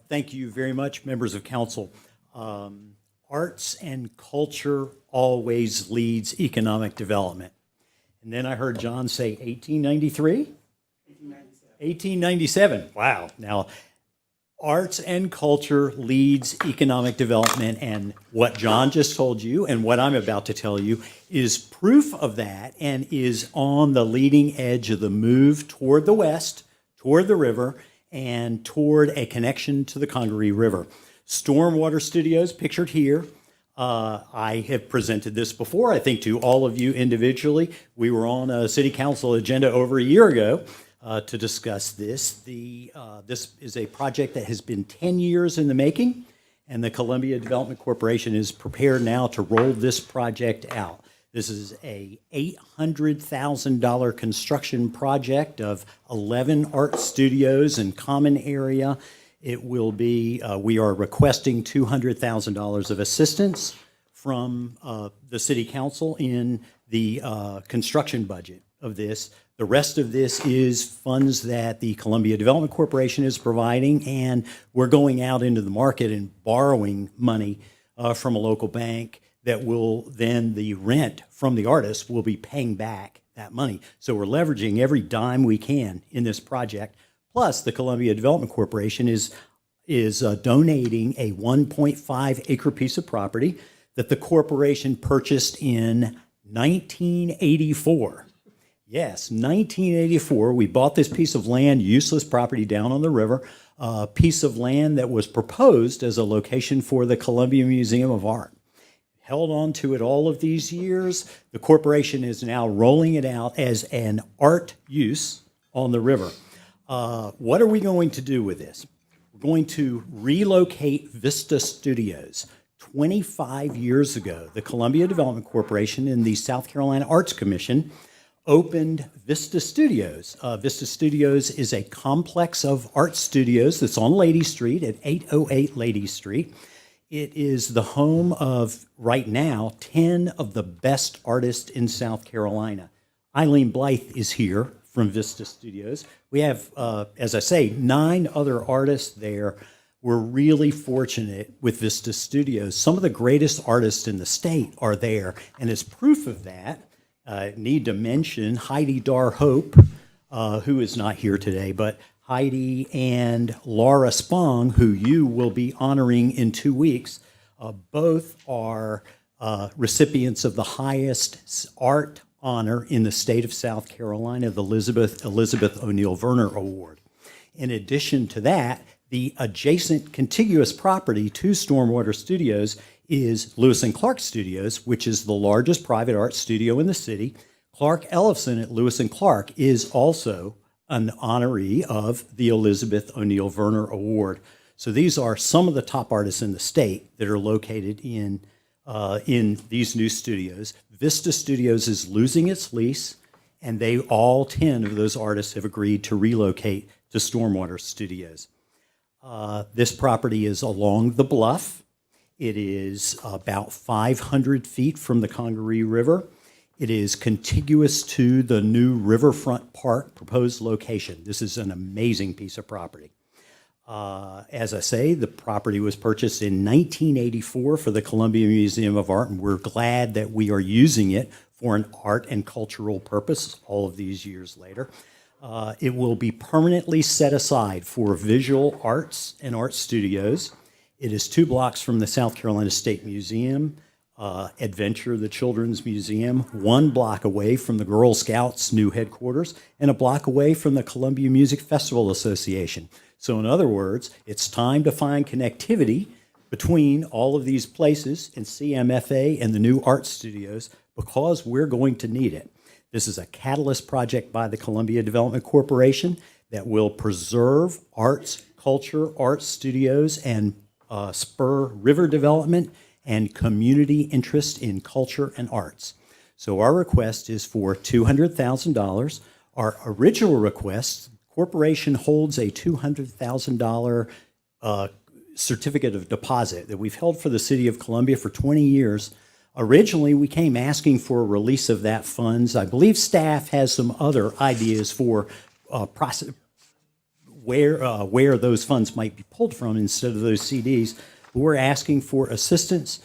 Thank you very much, members of council. Arts and culture always leads economic development. And then I heard John say 1893? 1897. Wow. Now, arts and culture leads economic development, and what John just told you and what I'm about to tell you is proof of that, and is on the leading edge of the move toward the west, toward the river, and toward a connection to the Congaree River. Stormwater Studios, pictured here. I have presented this before, I think, to all of you individually. We were on a city council agenda over a year ago to discuss this. This is a project that has been 10 years in the making, and the Columbia Development Corporation is prepared now to roll this project out. This is a $800,000 construction project of 11 art studios and common area. It will be, we are requesting $200,000 of assistance from the city council in the construction budget of this. The rest of this is funds that the Columbia Development Corporation is providing, and we're going out into the market and borrowing money from a local bank that will then, the rent from the artists will be paying back that money. So we're leveraging every dime we can in this project. Plus, the Columbia Development Corporation is donating a 1.5 acre piece of property that the corporation purchased in 1984. Yes, 1984, we bought this piece of land, useless property down on the river, a piece of land that was proposed as a location for the Columbia Museum of Art. Held on to it all of these years. The corporation is now rolling it out as an art use on the river. What are we going to do with this? We're going to relocate Vista Studios. 25 years ago, the Columbia Development Corporation and the South Carolina Arts Commission opened Vista Studios. Vista Studios is a complex of art studios that's on Lady Street at 808 Lady Street. It is the home of, right now, 10 of the best artists in South Carolina. Eileen Blythe is here from Vista Studios. We have, as I say, 9 other artists there. We're really fortunate with Vista Studios. Some of the greatest artists in the state are there, and as proof of that, I need to mention Heidi Dar Hope, who is not here today, but Heidi and Laura Spong, who you will be honoring in 2 weeks. Both are recipients of the highest art honor in the state of South Carolina, the Elizabeth O'Neill Verner Award. In addition to that, the adjacent contiguous property to Stormwater Studios is Lewis and Clark Studios, which is the largest private art studio in the city. Clark Ellison at Lewis and Clark is also an honoree of the Elizabeth O'Neill Verner Award. So these are some of the top artists in the state that are located in these new studios. Vista Studios is losing its lease, and all 10 of those artists have agreed to relocate to Stormwater Studios. This property is along the bluff. It is about 500 feet from the Congaree River. It is contiguous to the new Riverfront Park proposed location. This is an amazing piece of property. As I say, the property was purchased in 1984 for the Columbia Museum of Art, and we're glad that we are using it for an art and cultural purpose all of these years later. It will be permanently set aside for visual arts and art studios. It is 2 blocks from the South Carolina State Museum, Adventure, the Children's Museum, 1 block away from the Girl Scouts' new headquarters, and a block away from the Columbia Music Festival Association. So in other words, it's time to find connectivity between all of these places and CMFA and the new art studios, because we're going to need it. This is a catalyst project by the Columbia Development Corporation that will preserve arts, culture, art studios, and spur river development and community interest in culture and arts. So our request is for $200,000. Our original request, corporation holds a $200,000 certificate of deposit that we've held for the city of Columbia for 20 years. Originally, we came asking for a release of that funds. I believe staff has some other ideas for where those funds might be pulled from instead of those CDs. But we're asking for assistance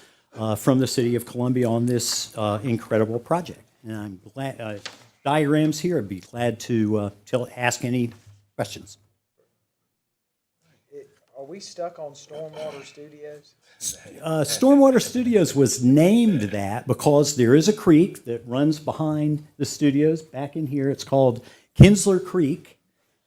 from the city of Columbia on this incredible project. And I'm glad, diagrams here, I'd be glad to ask any questions. Are we stuck on Stormwater Studios? Stormwater Studios was named that because there is a creek that runs behind the studios back in here. It's called Kinsler Creek.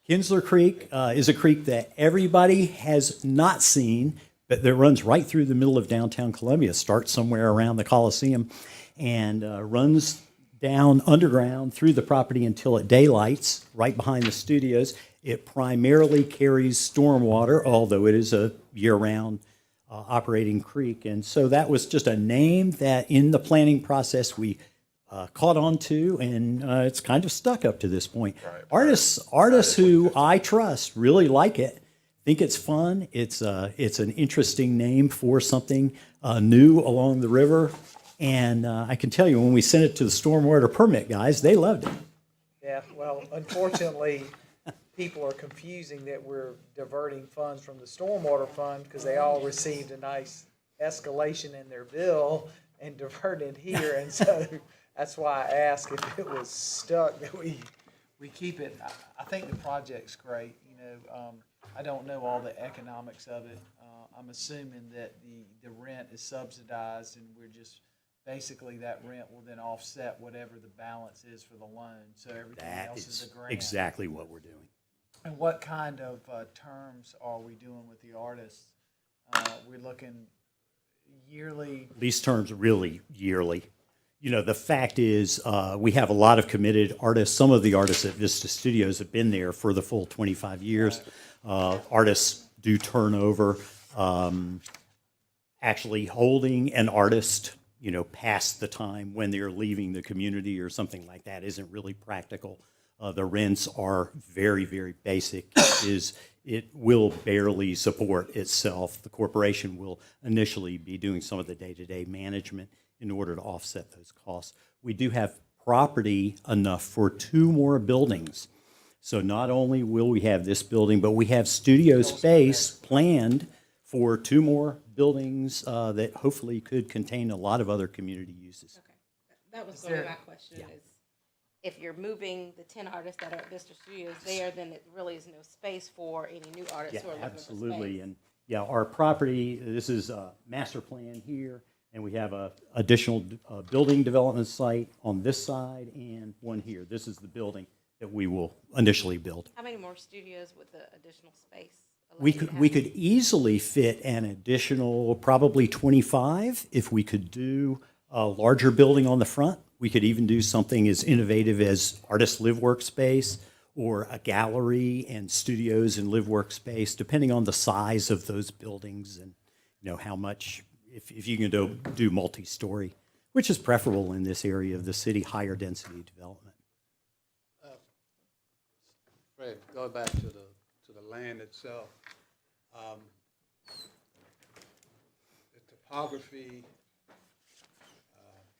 Kinsler Creek is a creek that everybody has not seen, but that runs right through the middle of downtown Columbia, starts somewhere around the Coliseum, and runs down underground through the property until it daylights right behind the studios. It primarily carries stormwater, although it is a year-round operating creek. And so that was just a name that in the planning process we caught on to, and it's kind of stuck up to this point. Right. Artists who I trust really like it, think it's fun. It's an interesting name for something new along the river. And I can tell you, when we sent it to the stormwater permit guys, they loved it. Yeah, well, unfortunately, people are confusing that we're diverting funds from the stormwater fund because they all received a nice escalation in their bill and diverted here. And so that's why I asked if it was stuck, that we keep it. I think the project's great. You know, I don't know all the economics of it. I'm assuming that the rent is subsidized, and we're just basically that rent will then offset whatever the balance is for the loan. So everything else is a grant. Exactly what we're doing. And what kind of terms are we doing with the artists? We're looking yearly. Lease terms really yearly. You know, the fact is we have a lot of committed artists. Some of the artists at Vista Studios have been there for the full 25 years. Artists do turn over. Actually holding an artist, you know, past the time when they're leaving the community or something like that isn't really practical. The rents are very, very basic. It will barely support itself. The corporation will initially be doing some of the day-to-day management in order to offset those costs. We do have property enough for 2 more buildings. So not only will we have this building, but we have studio space planned for 2 more buildings that hopefully could contain a lot of other community uses. Okay, that was going to be my question is, if you're moving the 10 artists that are at Vista Studios there, then it really is no space for any new artists who are looking for space. Absolutely. And yeah, our property, this is a master plan here. And we have a additional building development site on this side and one here. This is the building that we will initially build. How many more studios with the additional space? We could easily fit an additional probably 25 if we could do a larger building on the front. We could even do something as innovative as artist live workspace or a gallery and studios and live workspace, depending on the size of those buildings and how much, if you can do multi-story, which is preferable in this area of the city, higher density development. Fred, going back to the land itself, the topography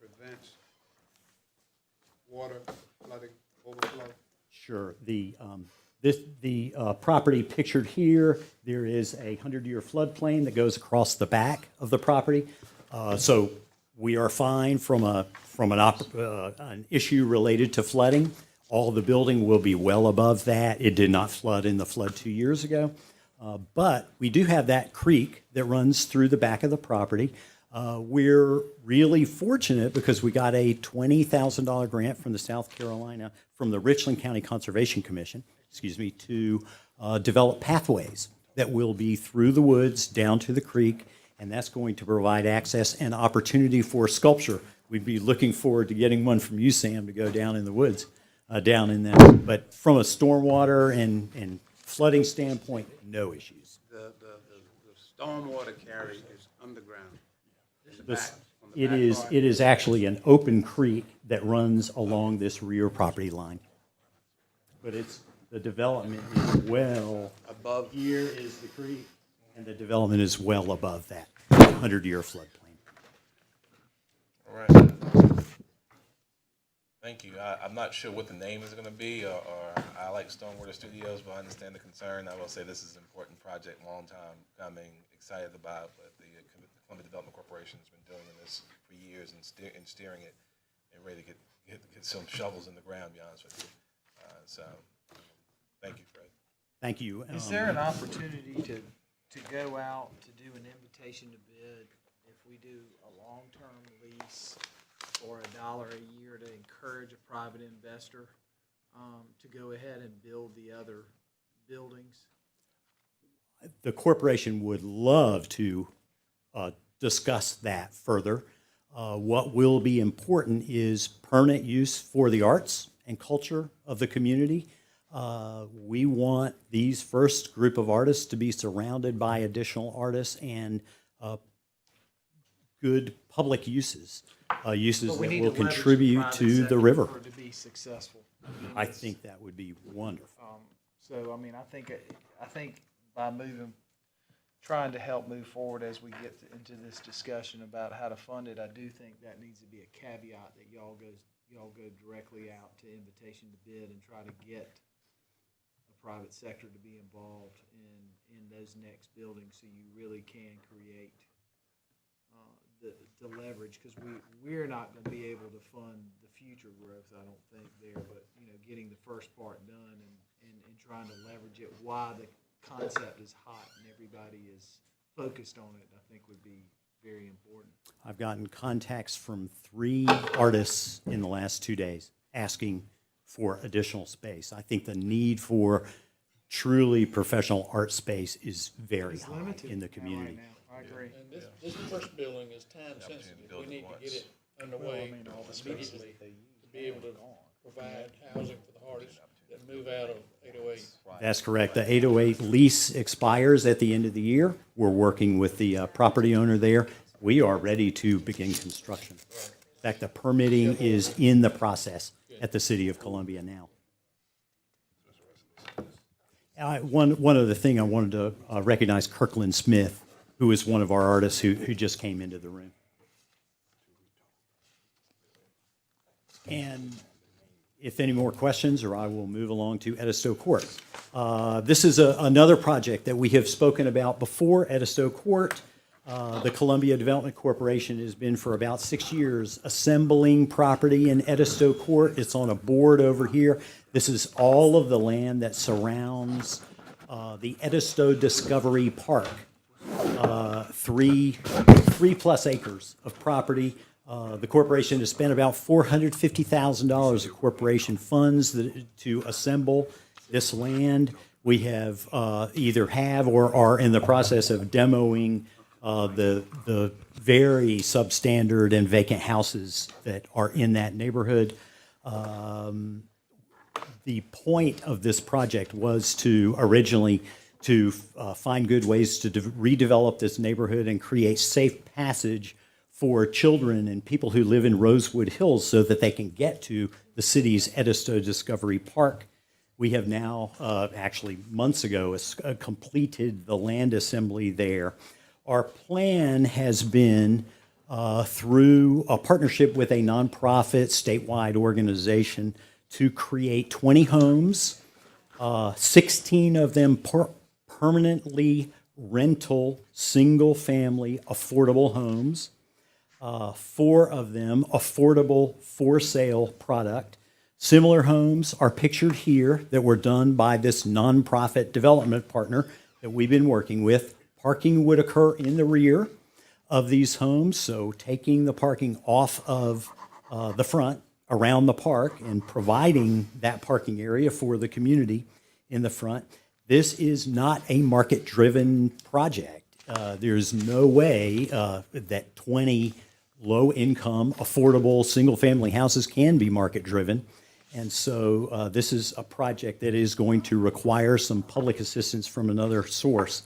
prevents water flooding, overflow. Sure. The property pictured here, there is a 100-year floodplain that goes across the back of the property. So we are fine from an issue related to flooding. All the building will be well above that. It did not flood in the flood 2 years ago. But we do have that creek that runs through the back of the property. We're really fortunate because we got a $20,000 grant from the from the Richland County Conservation Commission, to develop pathways that will be through the woods down to the creek, and that's going to provide access and opportunity for sculpture. We'd be looking forward to getting one from you, Sam, to go down in the woods, down in that. But from a stormwater and flooding standpoint, no issues. The stormwater carry is underground. It is actually an open creek that runs along this rear property line. But the development is well above. Here is the creek, and the development is well above that 100-year floodplain. All right. Thank you. I'm not sure what the name is going to be, or I like Stormwater Studios, but I understand the concern. I will say this is an important project, long time coming, excited about, but the Columbia Development Corporation has been doing this for years and steering it and ready to get some shovels in the ground, to be honest with you. So thank you, Fred. Thank you. Is there an opportunity to go out to do an invitation to bid if we do a long-term lease for $1 a year to encourage a private investor to go ahead and build the other buildings? The corporation would love to discuss that further. What will be important is permanent use for the arts and culture of the community. We want these first group of artists to be surrounded by additional artists and good public uses, uses that will contribute to the river. To be successful. I think that would be wonderful. So, I mean, I think by trying to help move forward as we get into this discussion about how to fund it, I do think that needs to be a caveat that y'all go directly out to invitation to bid and try to get a private sector to be involved in those next buildings, so you really can create the leverage, because we're not going to be able to fund the future growth, I don't think, there, but getting the first part done and trying to leverage it while the concept is hot and everybody is focused on it, I think would be very important. I've gotten contacts from 3 artists in the last 2 days asking for additional space. I think the need for truly professional art space is very high in the community. I agree. And this first building is time sensitive. We need to get it underway immediately to be able to provide housing for the artists that move out of 808. That's correct. The 808 lease expires at the end of the year. We're working with the property owner there. We are ready to begin construction. In fact, the permitting is in the process at the City of Columbia now. One other thing I wanted to recognize Kirkland Smith, who is one of our artists who just came into the room. And if any more questions, or I will move along to Edisto Court. This is another project that we have spoken about before, Edisto Court. The Columbia Development Corporation has been for about 6 years assembling property in Edisto Court. It's on a board over here. This is all of the land that surrounds the Edisto Discovery Park. three-plus acres of property. The corporation has spent about $450,000 of corporation funds to assemble this land. We have either have or are in the process of demoing the very substandard and vacant houses that are in that neighborhood. The point of this project was to originally find good ways to redevelop this neighborhood and create safe passage for children and people who live in Rosewood Hills so that they can get to the city's Edisto Discovery Park. We have now, actually months ago, completed the land assembly there. Our plan has been through a partnership with a nonprofit statewide organization to create 20 homes, 16 of them permanently rental, single-family, affordable homes, 4 of them affordable for-sale product. Similar homes are pictured here that were done by this nonprofit development partner that we've been working with. Parking would occur in the rear of these homes, so taking the parking off of the front around the park and providing that parking area for the community in the front. This is not a market-driven project. There's no way that 20 low-income, affordable, single-family houses can be market-driven. And so this is a project that is going to require some public assistance from another source.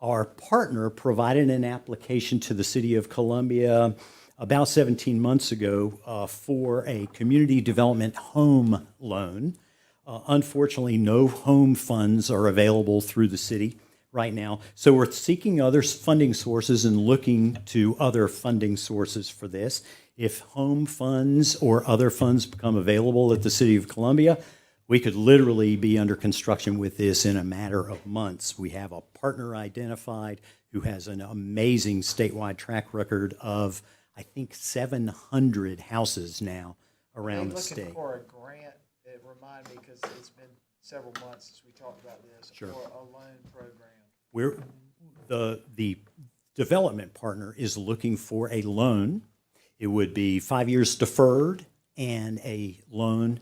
Our partner provided an application to the City of Columbia about 17 months ago for a community development home loan. Unfortunately, no home funds are available through the city right now. So we're seeking other funding sources and looking to other funding sources for this. If home funds or other funds become available at the City of Columbia, we could literally be under construction with this in a matter of months. We have a partner identified who has an amazing statewide track record of, I think, 700 houses now around the state. Looking for a grant, it reminded me, because it's been several months since we talked about this, Sure. for a loan program. The development partner is looking for a loan. It would be 5 years deferred and a loan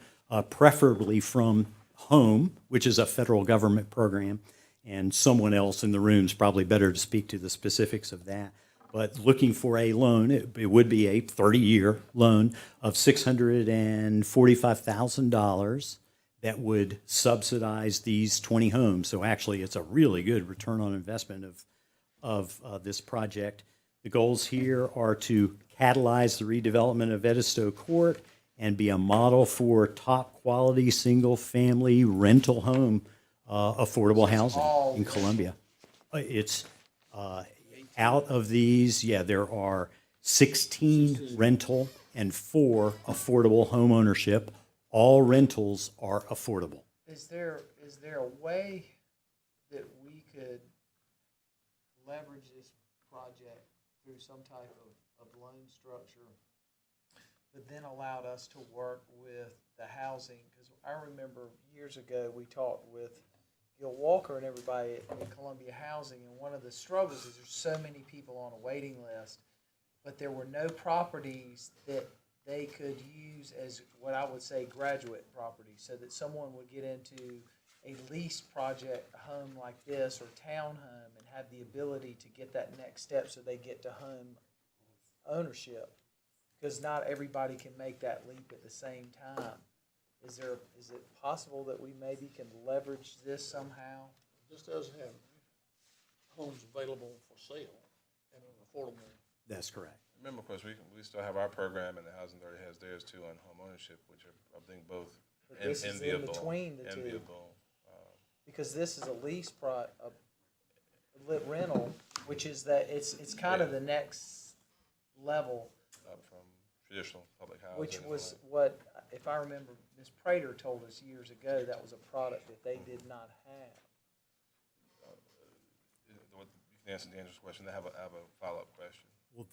preferably from HOME, which is a federal government program, and someone else in the room is probably better to speak to the specifics of that. But looking for a loan, it would be a 30-year loan of $645,000 that would subsidize these 20 homes. So actually, it's a really good return on investment of this project. The goals here are to catalyze the redevelopment of Edisto Court and be a model for top-quality, single-family rental home affordable housing in Columbia. It's out of these, there are 16 rental and 4 affordable home ownership. All rentals are affordable. Is there a way that we could leverage this project through some type of loan structure, but then allowed us to work with the housing? Because I remember years ago, we talked with Gil Walker and everybody at Columbia Housing, and one of the struggles is there's so many people on a waiting list, but there were no properties that they could use as what I would say graduate properties, so that someone would get into a lease project, a home like this or townhome, and have the ability to get that next step so they get to home ownership. Because not everybody can make that leap at the same time. Is it possible that we maybe can leverage this somehow? This does have homes available for sale and an affordable. That's correct. Remember, of course, we still have our program, and the Housing Authority has theirs too on home ownership, which are, I think, both But this is in between the two. enviable. Because this is a lease a lit rental, which is that it's kind of the next level, Up from traditional public housing. which and was all what, if I remember, Ms. Prater told us years ago, that was a product that they did not have. that. You can answer Daniel's question. I have a follow-up question. Well,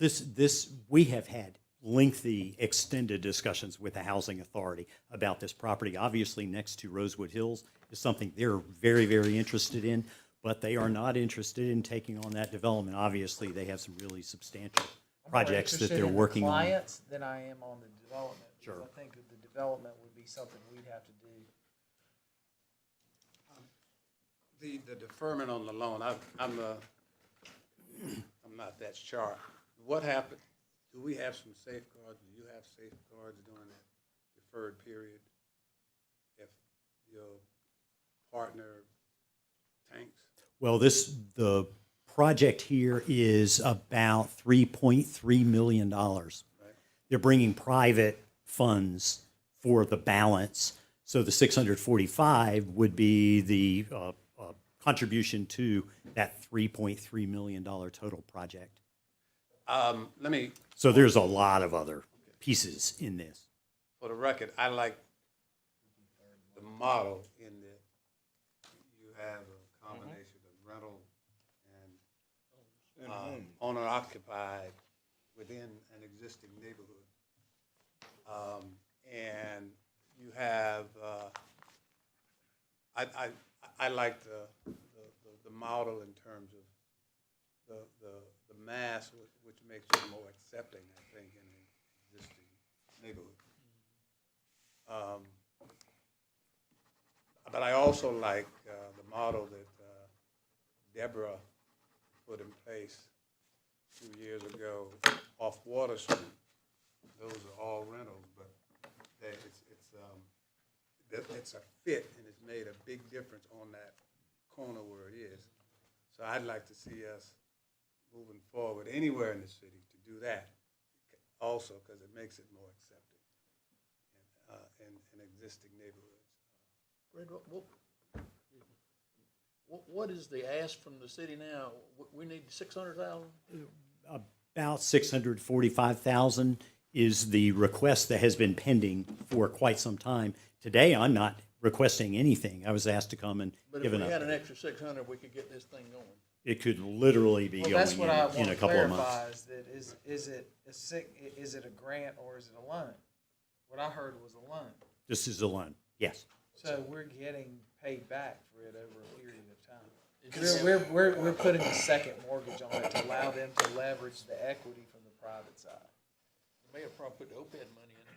we have had lengthy, extended discussions with the Housing Authority about this property. Obviously, next to Rosewood Hills is something they're very, very interested in. but they are not interested in taking on that development. Obviously, they have some really substantial projects that they're working I'm on. more interested in the clients than I am on the development. because Sure. I think that the development would be something we'd have to do. The deferment on the loan, I'm not that sharp. What happened, do we have some safeguards, do you have safeguards during that deferred period? If your partner tanks? Well, the project here is about $3.3 million. They're bringing private funds for the balance. So the 645 would be the contribution to that $3.3 million total project. Let me, So there's a lot of other pieces in this. for the record, I like the model in that you have a combination of rental and owner occupied within an existing neighborhood. And you have, I like the model in terms of the mass, which makes it more accepting, I think, in the existing neighborhood. But I also like the model that Deborah put in place 2 years ago off Water Street. Those are all rentals, but it's a fit, and it's made a big difference on that corner where it is. So I'd like to see us moving forward anywhere in the city to do that also, because it makes it more accepting in existing neighborhoods. Fred, what is the ask from the city now? We need 600,000? About 645,000 is the request that has been pending for quite some time. Today, I'm not requesting anything. I was asked to come and But if give we an had an update. extra 600, we could get this thing going. It could literally be Well, that's going what I in want a to couple of months. clarify, is that is it a grant or is it a loan? What I heard was a loan. This is a loan, yes. So we're getting paid back for it over a period of time. We're putting a second mortgage on it to allow them to leverage the equity from the private side. The mayor probably put the OPEB money in it.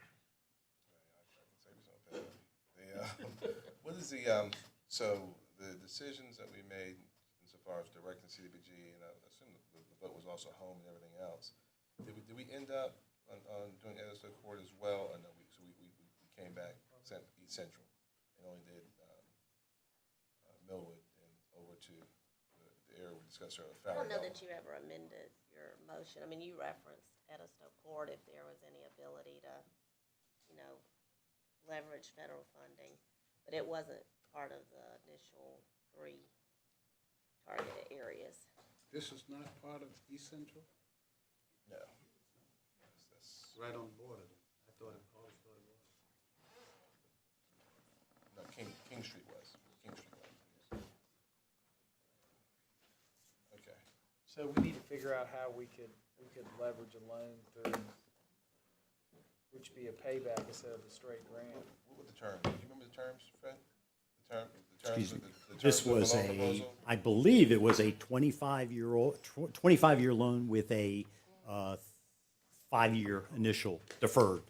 What is the, so the decisions that we made insofar as directing CDBG, and I assume the vote was also home and everything else, did we end up on doing Edison Court as well? Or no, so we came back, sent East Central, and only did Millwood and over to the area we discussed earlier. I don't know that you ever amended your motion. I mean, you referenced Edisto Court if there was any ability to, leverage federal funding, but it wasn't part of the initial 3 targeted areas. This is not part of East Central? No. Right on the border. I thought it always thought it was. No, King Street was. King Street was. Okay. So we need to figure out how we could leverage a loan through, which would be a payback instead of a straight grant. What were the terms? Do you remember the terms, Fred? The terms Excuse me. of the This terms of the was loan a, proposal? I believe it was a 25-year loan with a 5-year initial deferred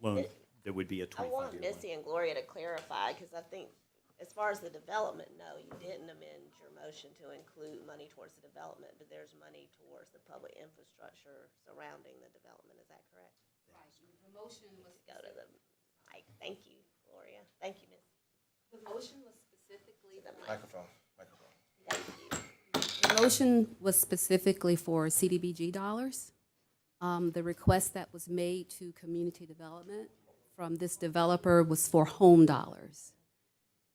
loan that would be a 25-year I want loan. Missy and Gloria to clarify, because I think as far as the development, no, you didn't amend your motion to include money towards the development, but there's money towards the public infrastructure surrounding the development. Is that correct? Right, the motion was, Go to the mic. Thank you, Gloria. Thank you, Missy. the motion was specifically, The mic. Microphone. Thank you. the motion was specifically for CDBG dollars. The request that was made to community development from this developer was for home dollars.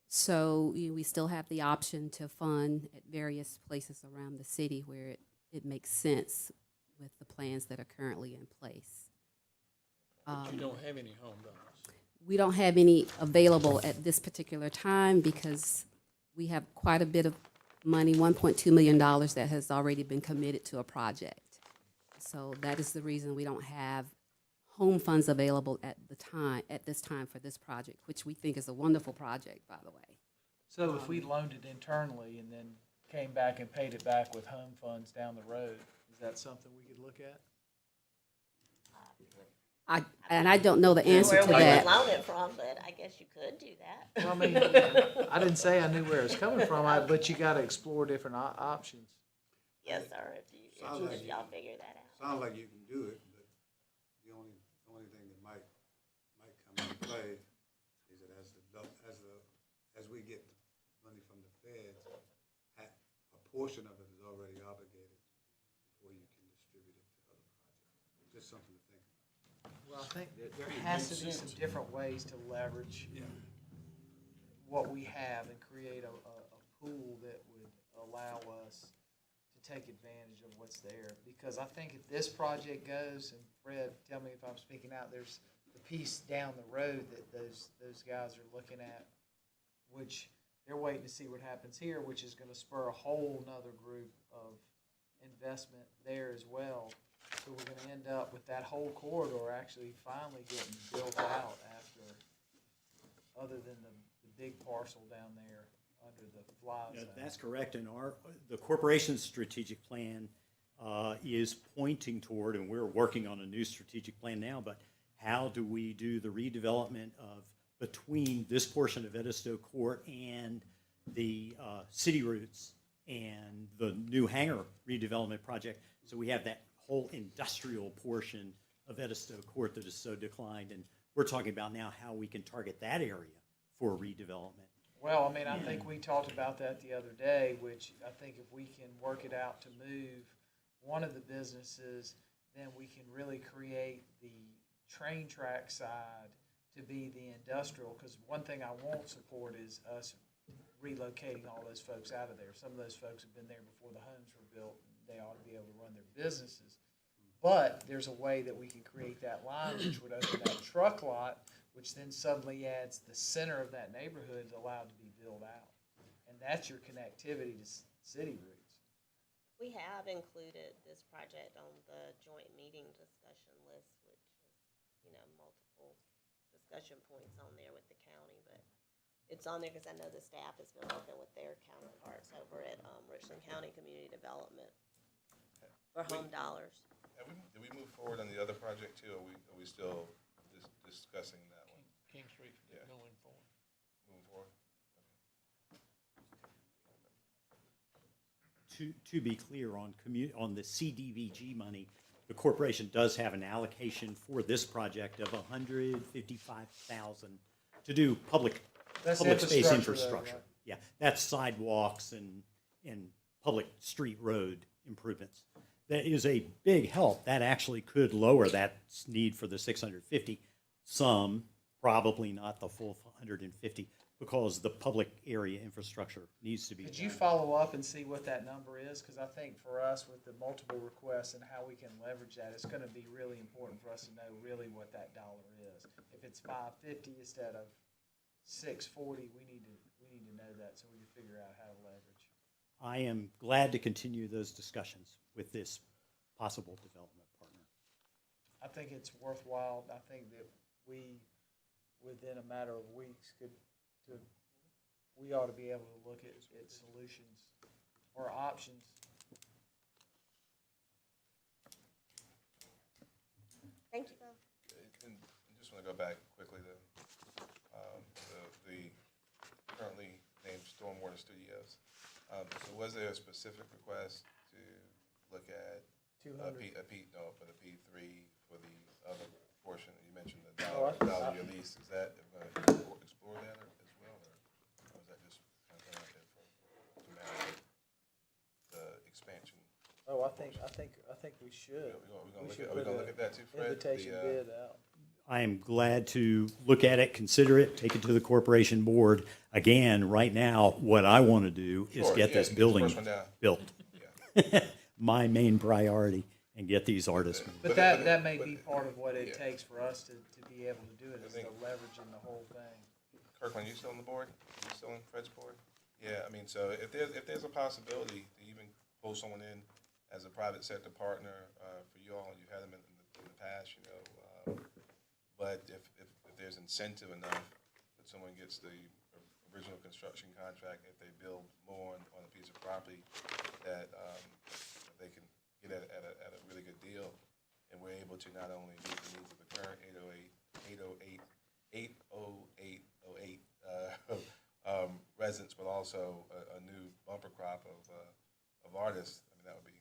So we still have the option to fund at various places around the city where it makes sense with the plans that are currently in place. But you don't have any home dollars. We don't have any available at this particular time because we have quite a bit of money, $1.2 million that has already been committed to a project. So that is the reason we don't have home funds available at this time for this project, which we think is a wonderful project, by the way. So if we loaned it internally and then came back and paid it back with home funds down the road. Is that something we could look at? I don't know the answer to Where we that. would loan it from, but I guess you could do that. Well, I mean, I didn't say I knew where it was coming from, but you gotta explore different options. Yes, sir, if Sounds like y'all figure that out. Sounds like you can do it, but the only thing that might come into play is that as we get money from the feds, a portion of it is already obligated before you can distribute it to other projects. Just something to think about. Well, I think that there has to be some different ways to leverage what we have and create a pool that would allow us to take advantage of what's there. Because I think if this project goes, and Fred, tell me if I'm speaking out, there's the piece down the road that those guys are looking at, which they're waiting to see what happens here, which is gonna spur a whole nother group of investment there as well. So we're gonna end up with that whole corridor actually finally getting built out after, other than the big parcel down there under the fly zone. That's correct, and the corporation's strategic plan is pointing toward, and we're working on a new strategic plan now, but how do we do the redevelopment of between this portion of Edisto Court and the city routes and the new hangar redevelopment project? So we have that whole industrial portion of Edisto Court that is so declined, and we're talking about now how we can target that area for redevelopment. Well, I mean, I think we talked about that the other day, which I think if we can work it out to move one of the businesses, then we can really create the train track side to be the industrial, because one thing I won't support is us relocating all those folks out of there. Some of those folks have been there before the homes were built, and they ought to be able to run their businesses. But there's a way that we can create that line, which would open that truck lot, which then suddenly adds the center of that neighborhood is allowed to be built out. And that's your connectivity to city routes. We have included this project on the joint meeting discussion list, which is, multiple discussion points on there with the county, but it's on there because I know the staff has been working with their counterparts over at Richland County Community Development for Home Dollars. Did we move forward on the other project too, or are we still discussing that one? King Street going forward. Moving forward? To be clear, on the CDVG money, the corporation does have an allocation for this project of $155,000 to do public space infrastructure. Though, right? Yeah, that's sidewalks and public street road improvements. That is a big help. That actually could lower that need for the 650. Some, probably not the full 150, because the public area infrastructure needs to be Could done. you follow up and see what that number is? Because I think for us, with the multiple requests and how we can leverage that, it's gonna be really important for us to know really what that dollar is. If it's $550 instead of $640, we need to know that so we can figure out how to leverage. I am glad to continue those discussions with this possible development partner. I think it's worthwhile. I think that we, within a matter of weeks, we ought to be able to look at solutions or options. Thank you. And just want to go back quickly to the currently named Stormwater Studios. So was there a specific request to look at a P3 for the other portion that you mentioned, the dollar release? Is that going to explore that as well, or is that just kind of out there to manage the expansion? Oh, I think we should. Are we gonna look at that too, Fred? Invitation bid out. I am glad to look at it, consider it, take it to the corporation board. Again, right now, what I want to do is get this building built. My main priority, and get these artists. But that may be part of what it takes for us to be able to do it, is the leveraging the whole thing. Kirkland, you still on the board? You still on Fred's board? Yeah, I mean, so if there's a possibility to even pull someone in as a private sector partner for you all, and you've had them in the past, but if there's incentive enough that someone gets the original construction contract, if they build more on a piece of property, that they can get at a really good deal. And we're able to not only meet the needs of the current 808 residents, but also a new bumper crop of artists. I mean, that would be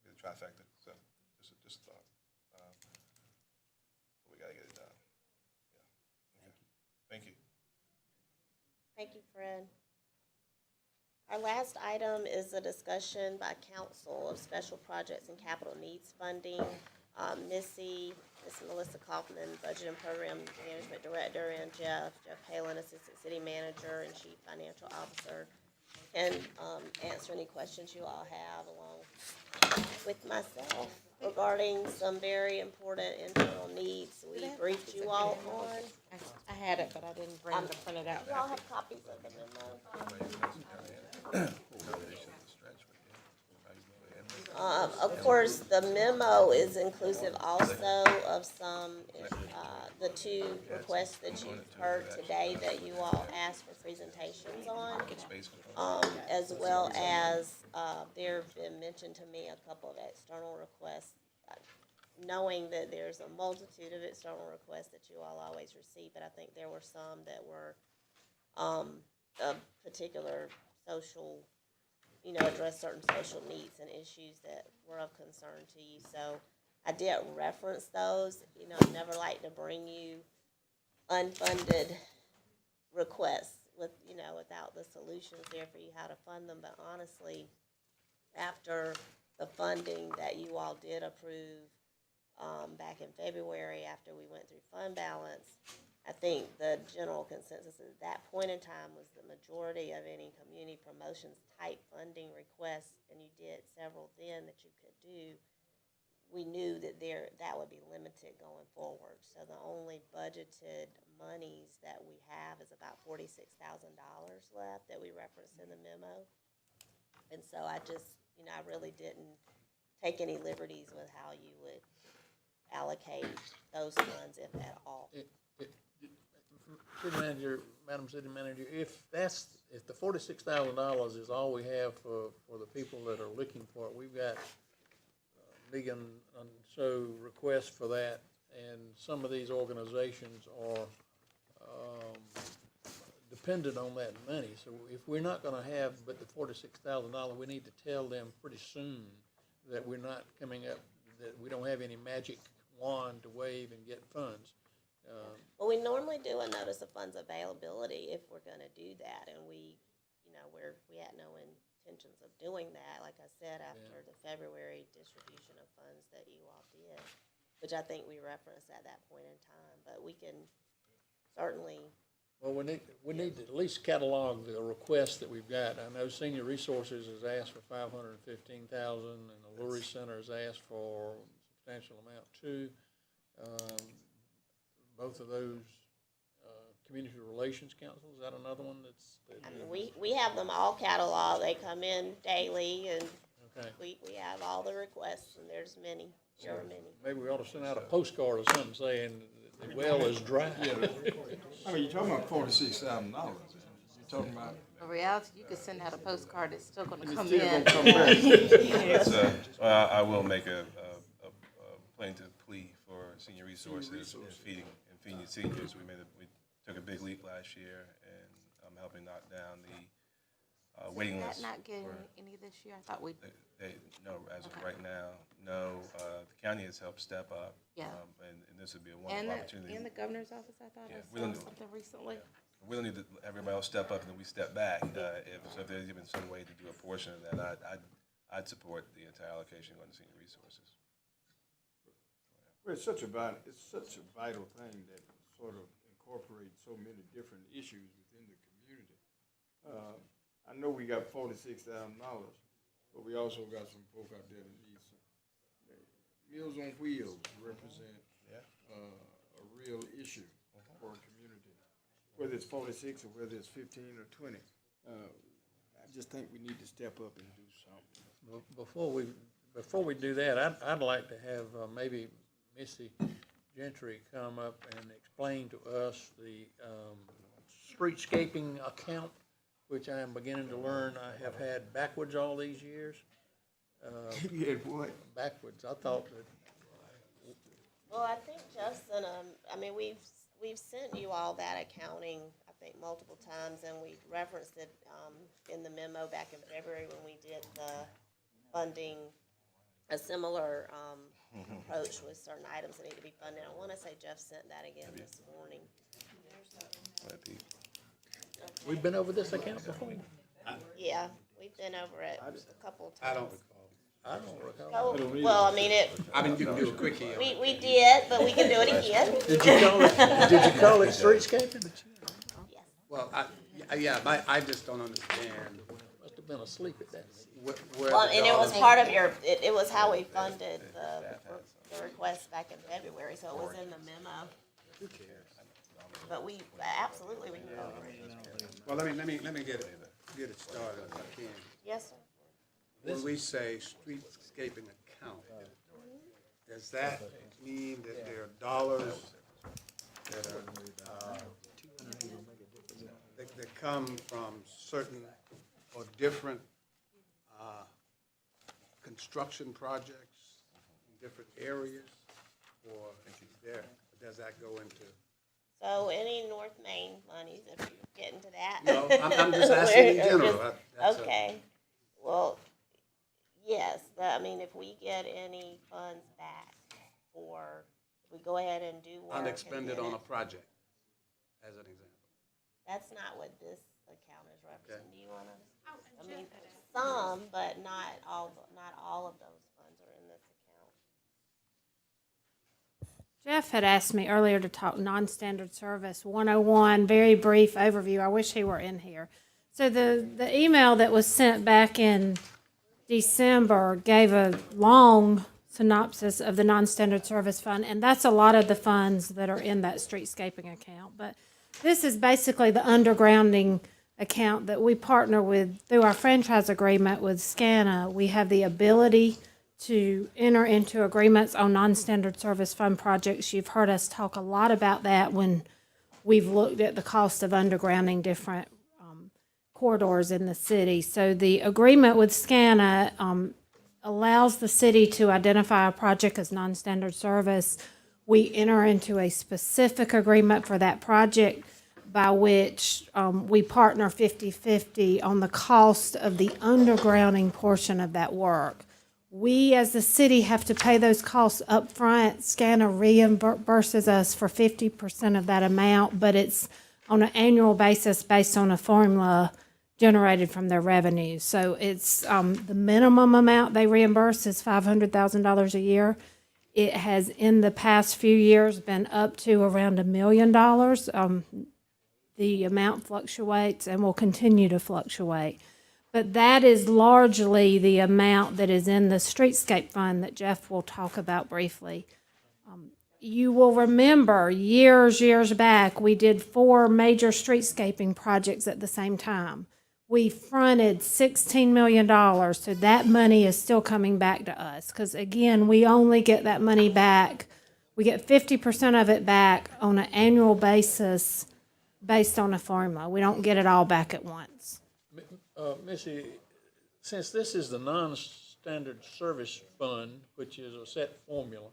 the trifecta. So just a thought. But we got to get it done. Yeah. Okay. Thank you. Thank you, Fred. Our last item is a discussion by council of special projects and capital needs funding. Miss Melissa Kaufman, Budget and Program Management Director, and Jeff Halen, Assistant City Manager and Chief Financial Officer, can answer any questions you all have along with myself regarding some very important internal needs we briefed you all on. I had it, but I didn't bring it to print it out. You all have copies of the memo. Of course, the memo is inclusive also of some, the two requests that you've heard today that you all asked for presentations on, as well as, there have been mentioned to me a couple of external requests, knowing that there's a multitude of external requests that you all always receive, but I think there were some that were, of particular social, address certain social needs and issues that were of concern to you. So I did reference those. I never like to bring you unfunded requests without the solutions there for you how to fund them. But honestly, after the funding that you all did approve back in February, after we went through fund balance, I think the general consensus at that point in time was the majority of any community promotions type funding requests, and you did several then that you could do, we knew that that would be limited going forward. So the only budgeted monies that we have is about $46,000 left that we referenced in the memo. And so I just, I really didn't take any liberties with how you would allocate those funds, if at all. City Manager, Madam City Manager, if the $46,000 is all we have for the people that are looking for it, we've got a million and so requests for that, and some of these organizations are dependent on that money. So if we're not gonna have but the $46,000, we need to tell them pretty soon that we're not coming up, that we don't have any magic wand to wave and get funds. Well, we normally do a notice of funds availability if we're gonna do that, and we had no intentions of doing that, like I said, after the February distribution of funds that you all did, which I think we referenced at that point in time, but we can certainly. Well, we need to at least catalog the requests that we've got. I know Senior Resources has asked for $515,000, and the Lurie Center has asked for a substantial amount too. Both of those, Community Relations Council, is that another one We have them all cataloged. They come in daily, and okay. we have all the requests, and there's many. There are many. Maybe we ought to send out a postcard or something saying the well is dry. I mean, you're talking about $46,000. You're talking about. In reality, you could send out a postcard, it's still gonna It's come still in. gonna come back. I will make a plaintiff plea for Senior Resources and feeding seniors. We took a big leap last year, and I'm helping knock down the waiting list. Is that not getting any this year? I thought we. No, as of right now, no. The county has helped step up. Yeah. And this would be a wonderful opportunity. And the governor's office, I thought Yeah, I saw something recently. We don't need to everybody else step up and then we step back. If there's even some way to do a portion of that, I'd support the entire allocation going to Senior Resources. Well, it's such a vital thing that sort of incorporates so many different issues within the community. I know we got $46,000, but we also got some folk out there that need some. Meals on Wheels represent a real issue for a community, whether it's 46 or whether it's 15 or 20. I just think we need to step up and do something. Before we do that, I'd like to have maybe Missy Gentry come up and explain to us the streetscaping account, which I am beginning to learn I have had backwards all these years. You had what? Backwards. I thought that, Well, I think Justin, I mean, we've sent you all that accounting, I think, multiple times, and we referenced it, in the memo back in February when we did the funding, a similar, approach with certain items that need to be funded. I wanna say Jeff sent that again this morning. we've been over this account before. Yeah, we've been over it a couple of times. I don't recall. I don't recall. Oh, well, I mean, I mean, you can do a quick here. we did, but we can do it again. Did you call it streetscaping? Well, I just don't understand Must have been asleep at that. where Well, the and it was dollars- part of your, it was how we funded the request back in February, so it was in the memo. Who cares? But we, absolutely, we can go over it. Well, let me get it started if I can. Yes, sir. When we say streetscaping account, does that mean that there are dollars that are, that come from certain or different, construction projects in different areas? Or does that go into? So any North Main monies, if you get into that? No, I'm just asking in general. Okay, well, yes, I mean, if we get any funds back, or if we go ahead and do work. and Unexpended then on a it- project, as an example. That's not what this account is representing. Do you wanna, I mean, some, but not all of those funds are in this account. Jeff had asked me earlier to talk non-standard service 101, very brief overview. I wish he were in here. So the email that was sent back in December gave a long synopsis of the non-standard service fund, and that's a lot of the funds that are in that streetscaping account. But this is basically the undergrounding account that we partner with through our franchise agreement with SCANA. We have the ability to enter into agreements on non-standard service fund projects. You've heard us talk a lot about that when we've looked at the cost of undergrounding different corridors in the city. So the agreement with SCANA allows the city to identify a project as non-standard service. We enter into a specific agreement for that project by which we partner 50-50 on the cost of the undergrounding portion of that work. We, as the city, have to pay those costs up front. SCANA reimburses us for 50% of that amount, but it's on an annual basis based on a formula generated from their revenues. So it's the minimum amount they reimburse is $500,000 a year. It has, in the past few years, been up to around $1 million. The amount fluctuates and will continue to fluctuate. But that is largely the amount that is in the streetscape fund that Jeff will talk about briefly. You will remember years back, we did 4 major streetscaping projects at the same time. We fronted $16 million, so that money is still coming back to us. Because again, we only get that money back, we get 50% of it back on an annual basis based on a formula. We don't get it all back at once. Missy, since this is the non-standard service fund, which is a set formula,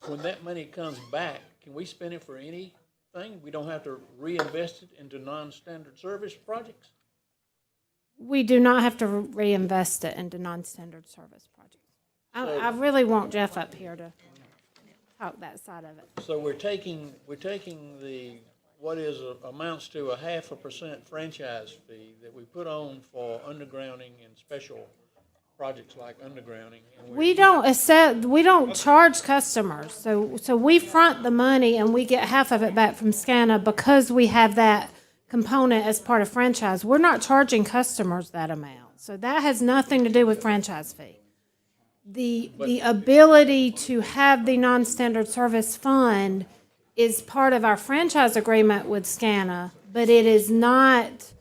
when that money comes back, can we spend it for anything? We don't have to reinvest it into non-standard service projects? We do not have to reinvest it into non-standard service projects. I really want Jeff up here to talk that side of it. So we're taking the, what amounts to a 0.5% franchise fee that we put on for undergrounding and special projects like undergrounding. And We don't charge customers, so we front the money and we get half of it back from SCANA because we have that component as part of franchise. We're not charging customers that amount, so that has nothing to do with franchise fee. The ability to have the non-standard service fund is part of our franchise agreement with SCANA, but it is not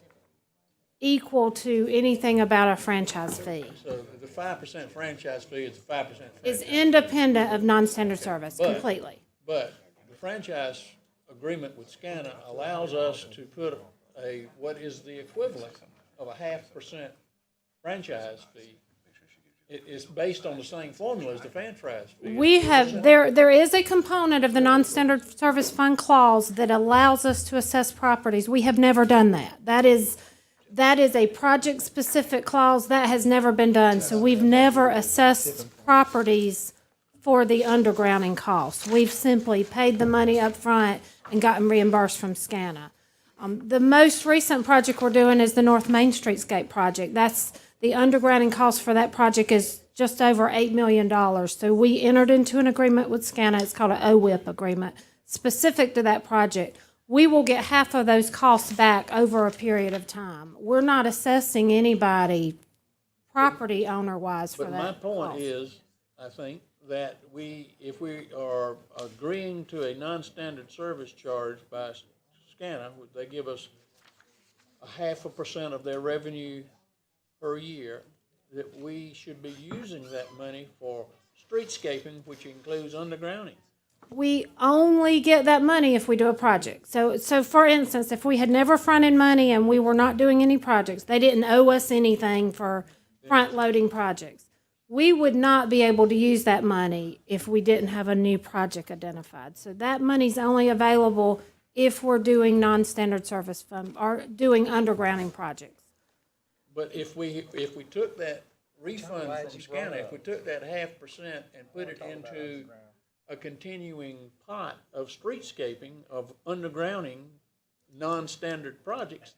equal to anything about a franchise fee. So the 5% franchise fee is 5% franchise. It's independent of non-standard service completely. But the franchise agreement with SCANA allows us to put what is the equivalent of a 0.5% franchise fee. It's based on the same formula as the franchise fee. We have, there is a component of the non-standard service fund clause that allows us to assess properties. We have never done that. That is a project-specific clause. That has never been done. So we've never assessed properties for the undergrounding costs. We've simply paid the money up front and gotten reimbursed from SCANA. The most recent project we're doing is the North Main Streetscape project. The undergrounding cost for that project is just over $8 million. So we entered into an agreement with SCANA. It's called an OWIP agreement, specific to that project. We will get half of those costs back over a period of time. We're not assessing anybody property owner-wise for that But my point cost. is, I think, that if we are agreeing to a non-standard service charge by SCANA, they give us 0.5% of their revenue per year, that we should be using that money for streetscaping, which includes undergrounding. We only get that money if we do a project. So for instance, if we had never fronted money and we were not doing any projects, they didn't owe us anything for front-loading projects, we would not be able to use that money if we didn't have a new project identified. So that money's only available if we're doing non-standard service fund or doing undergrounding projects. But if we took that refund from SCANA, if we took that 0.5% and put it into a continuing pot of streetscaping, of undergrounding, non-standard projects,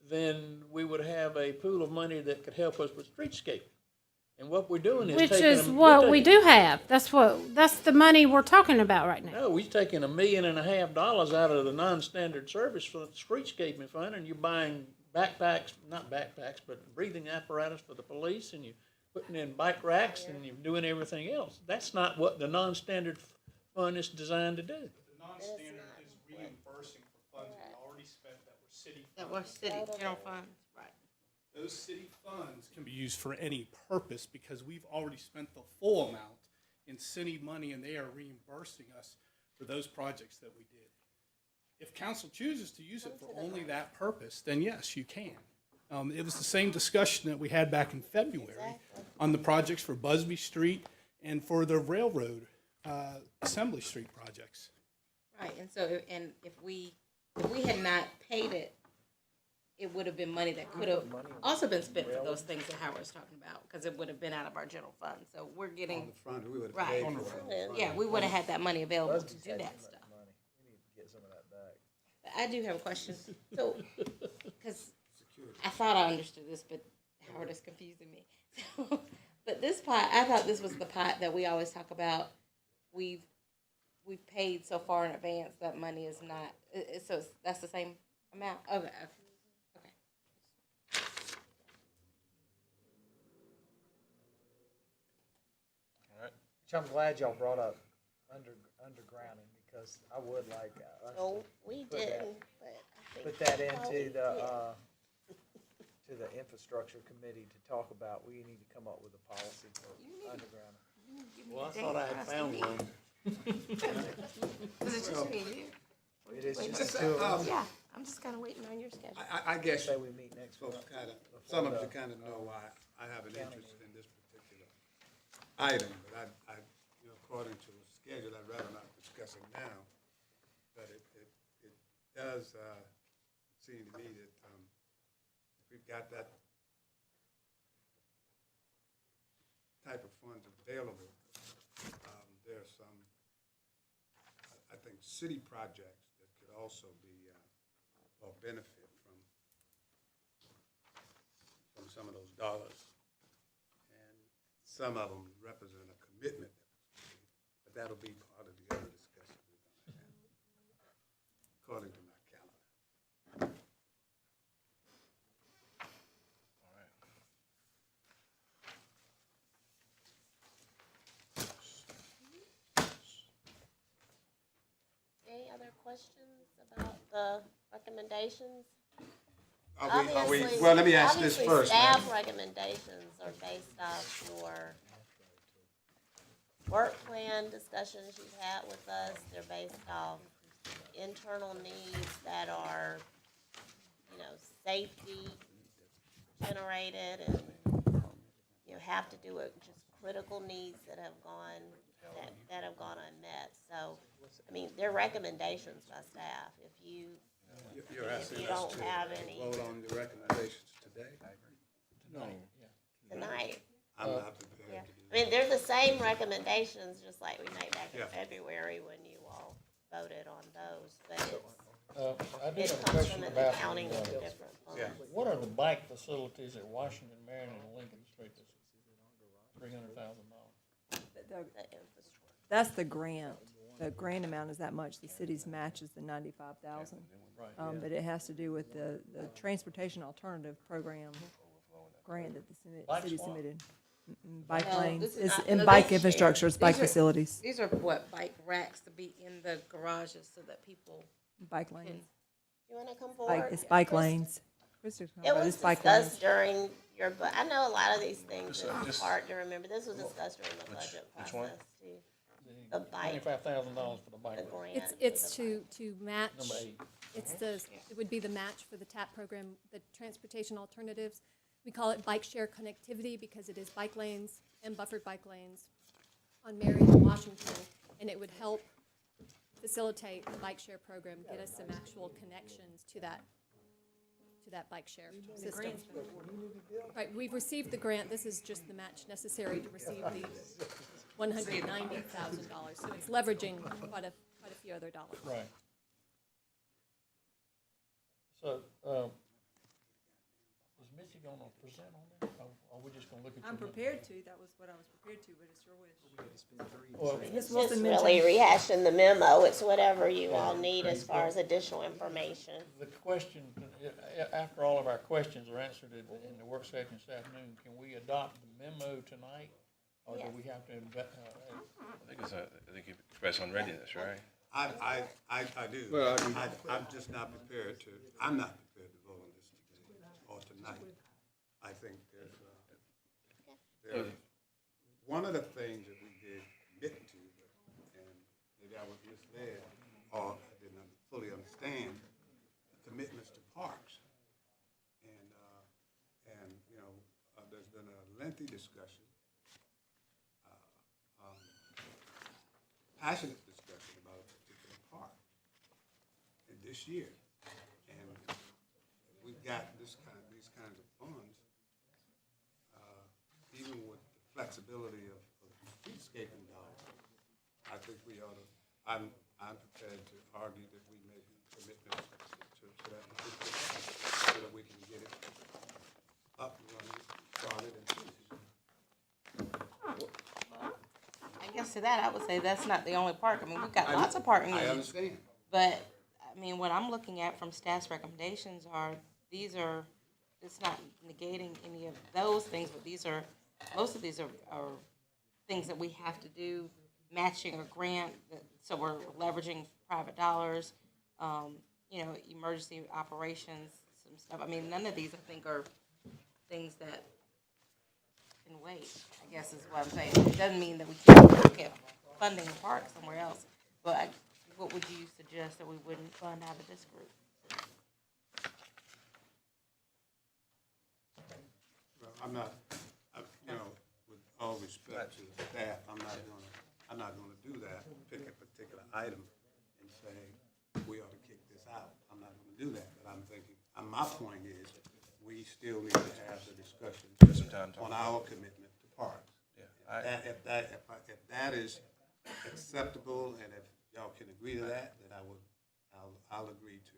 then we would have a pool of money that could help us with streetscaping. And what we're doing is Which is what we do have. That's the money we're talking about right now. No, we're taking $1.5 million out of the non-standard service for the streetscaping fund, and you're buying backpacks, not backpacks, but breathing apparatus for the police, and you're putting in bike racks, and you're doing everything else. That's not what the non-standard fund is designed to do. The non-standard is reimbursing for funds we already spent that were city funds. That was city general funds, right. Those city funds can be used for any purpose because we've already spent the full amount in city money, and they are reimbursing us for those projects that we did. If council chooses to use it for only that purpose, then yes, you can. It was the same discussion that we had back in February on the projects for Busby Street and for the railroad Assembly Street projects. Right, and so, and if we had not paid it, it would have been money that could have also been spent for those things that Howard's talking about, because it would have been out of our general fund. So we're getting, On the front, we would have right, paid for it. yeah, we would have had that money available to do that stuff. We need to get some of that back. But I do have a question. So, because I thought I understood this, but Howard is confusing me. But this pot, I thought this was the pot that we always talk about. We've paid so far in advance that money is not. So that's the same amount. Okay. Which I'm glad y'all brought up undergrounding, because I would like us No, we put that- didn't, but I think. put that into probably the, did. to the infrastructure committee to talk about, we need to come up with a policy for undergrounding. Well, I thought I had found one. Is it just me and you? It is Wait, just two of us. Yeah, I'm just kind of waiting on your schedule. I guess Say we meet next folks month. kind of, some of you kind of know why I have an interest in this particular item, but I, you know, according to the schedule, I'd rather not discuss it now. But it does seem to me that if we've got that type of funds available, there's some, I think, city projects that could also be, or benefit from some of those dollars. And some of them represent a commitment that was made, but that'll be part of the other discussion we're gonna have, according to my calendar. Any other questions about the recommendations? Are we, Obviously- well, let me ask this obviously first. Staff recommendations are based off your work plan discussions you've had with us. They're based off internal needs that are, you know, safety generated and, you have to do it, just critical needs that have gone unmet. So, I mean, they're recommendations by staff. If you don't have any Vote on the recommendations today? tonight. I'm not prepared Yeah, to do I mean, they're the same recommendations, just like we made back in Yeah. February when you all voted on those, but I do it have a comes from question an about accounting the, of the different funds. what are the bike facilities at Washington, Marion, and Lincoln Street that's $300,000? The infrastructure. That's the grant. The grant amount is that much. The city's match is the 95,000. Right. But it has to do with the transportation alternative program grant that the Bike city swap? submitted. Bike No, lanes, this is it's not- in no, bike this- infrastructure, it's bike These are- facilities, These are what, bike racks to be in the garages so that people bike lanes. You wanna come forward? It's bike Chris? lanes. Krista, It was it's bike lanes. discussed during your, I know a lot of these things Just- are just- hard to remember. This was discussed during the budget which one? process too. The bike, $25,000 for the bike. the rack. grant. It's for the to match, Number 8. it's it would be the match for the TAP program, the transportation alternatives. We call it bike share connectivity because it is bike lanes and buffered bike lanes on Marion and Washington. And it would help facilitate the bike share program, get us some actual connections to that bike share system. Right, we've received the grant, this is just the match necessary to receive the $190,000. So it's leveraging quite a few other dollars. Right. So, is Missy gonna present on that, or are we just gonna look at? I'm your- prepared to, that was what I was prepared to, but it's your wish. Well, Ms. Just Wilson really mentioned, rehashing the memo. It's whatever you all need as far as additional information. the question, after all of our questions are answered in the work session this afternoon, can we adopt the memo tonight? Or do Yes. we have to I think you expressed unreadiness, right? I do. Well, I'm just not prepared to, I'm not prepared to vote on this today or tonight. I think there's one of the things that we did commit to, and maybe I was misled or I didn't fully understand, commitments to parks. And, you know, there's been a lengthy discussion, passionate discussion about a particular park in this year. And we've got these kinds of funds, even with the flexibility of streetscaping dollars, I think we ought to, I'm prepared to argue that we make commitments to that particular park so that we can get it up and running, started and finished. I guess to that, I would say that's not the only park. I mean, we've got lots of parking I needs. understand. But, I mean, what I'm looking at from staff's recommendations are, it's not negating any of those things, but most of these are things that we have to do, matching or grant, so we're leveraging private dollars, you know, emergency operations, some stuff. I mean, none of these, I think, are things that can wait, I guess is what I'm saying. It doesn't mean that we can't look at funding the park somewhere else, but what would you suggest that we wouldn't fund out of this group? Well, I'm not, you know, with all respect to the staff, I'm not gonna do that, pick a particular item and say, we ought to kick this out. I'm not gonna do that, but I'm thinking, my point is, we still need to have the discussion Some time to talk. on our commitment to parks. Yeah, If that is acceptable, and if y'all can agree to that, then I'll agree to,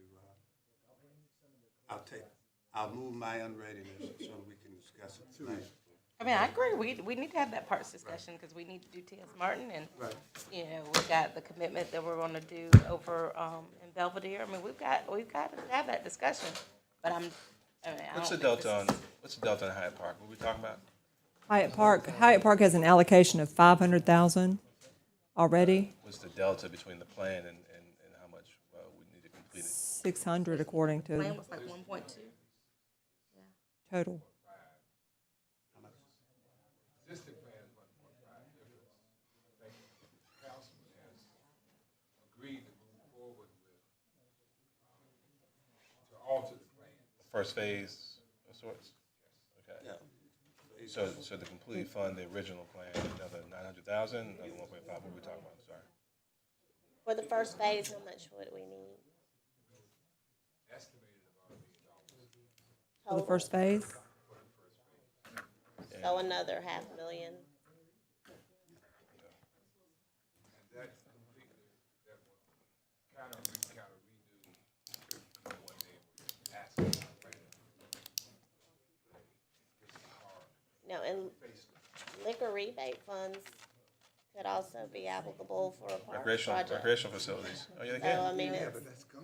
I'll move my unreadiness so that we can discuss it tonight. I mean, I agree, we need to have that parks discussion, because we need to do T.S. Martin, and, Right. you know, we've got the commitment that we're gonna do over, in Belvedere. I mean, we've got to have that discussion, but I What's the don't think delta this on, what's the delta on Hyatt Park? What are we talking about? Hyatt Park has an allocation of 500,000 already, What's the delta between the plan and how much we need to complete it? 600 according plan to was like 1.2. total. Existing plan is 1.5 difference. Councilman has agreed to move forward first phase of sorts? Okay. So to completely fund the original plan, another 900,000, another 1.5, what are we talking about, sorry? For the first phase, how much would we need? For the first phase? So another 500,000. No, and liquor rebate funds could also be applicable for a park project. Recreational facilities. Oh, yeah, they So, can. I mean, Yeah, it's, but that's gone.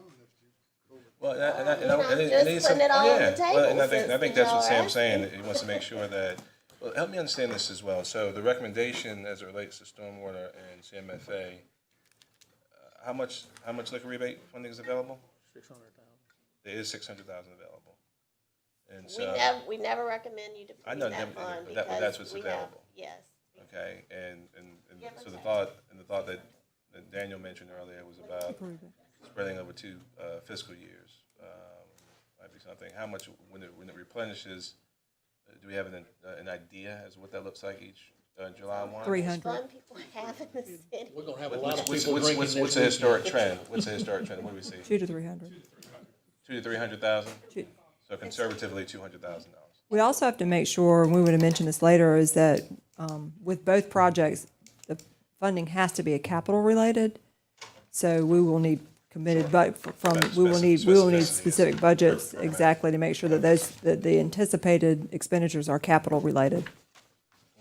Well, just putting it all on the table, Well, and I think since that's what y'all Sam's asked saying, me. that he wants to make sure that, well, help me understand this as well. So the recommendation as it relates to stormwater and CMFA, how much liquor rebate funding is available? 600,000. There is 600,000 available. And we so, never recommend you I deplete know, that fund but that's because what's we have, available. yes. Okay, and Yeah, so but- the thought that Daniel mentioned earlier was about spreading over 2 fiscal years. Might be something. How much, when it replenishes, do we have an idea as to what that looks like each July 1? 300. Fun people have in the city. We're gonna have a lot of What's people drinking what's this a historic weekend. trend? What's a historic trend? What do we see? 200 to 300. 200,000 to 300,000? Two. So conservatively, $200,000. We also have to make sure, and we would have mentioned this later, is that with both projects, the funding has to be a capital related. So we will need committed, we will need specific budgets exactly to make sure that that the anticipated expenditures are capital related.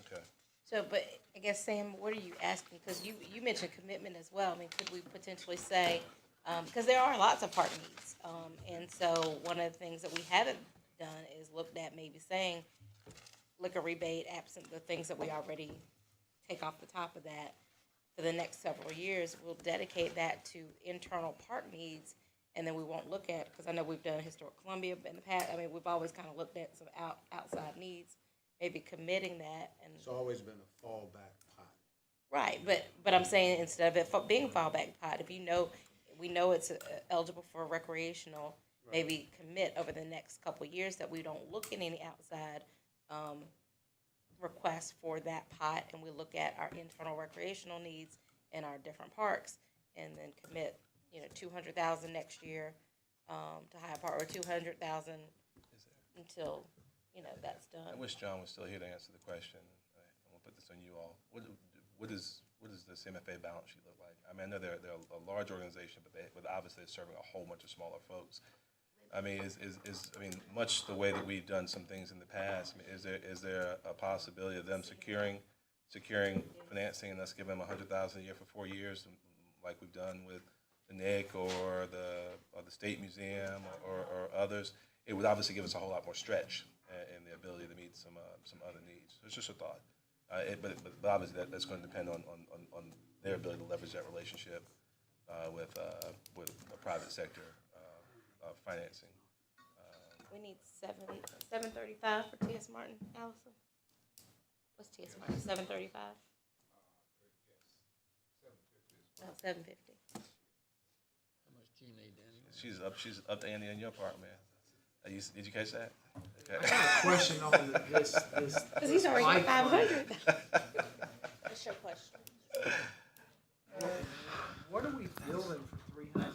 Okay. So, but I guess, Sam, what are you asking? Because you mentioned commitment as well. I mean, could we potentially say, because there are lots of park needs. And so one of the things that we haven't done is looked at maybe saying liquor rebate absent the things that we already take off the top of that for the next several years. We'll dedicate that to internal park needs, and then we won't look at, because I know we've done Historic Columbia in the past. I mean, we've always kind of looked at some outside needs, maybe committing that. And It's always been a fallback pot. right, but I'm saying instead of it being a fallback pot, if we know it's eligible for recreational, maybe commit over the next couple of years that we don't look at any outside requests for that pot, and we look at our internal recreational needs in our different parks, and then commit, 200,000 next year to Hyde Park, or 200,000 until that's done. I wish John was still here to answer the question. I'm gonna put this on you all. What does the CMFA balance sheet look like? I mean, I know they're a large organization, but obviously they're serving a whole bunch of smaller folks. I mean, much the way that we've done some things in the past, I mean, is there a possibility of them securing financing and us giving them $100,000 a year for 4 years, like we've done with the NIC or the State Museum or others? It would obviously give us a whole lot more stretch and the ability to meet some other needs. It's just a thought. But obviously that's going to depend on their ability to leverage that relationship with a private sector financing. We need 735 for T.S. Martin, Allison. What's T.S. Martin? 735. Oh, 750. How much do you need, Danny? She's up to Andy in your part, man. Did you catch that? Okay. I have a question on this. Because he's already got 500. What's your question? What are we building for $300,000?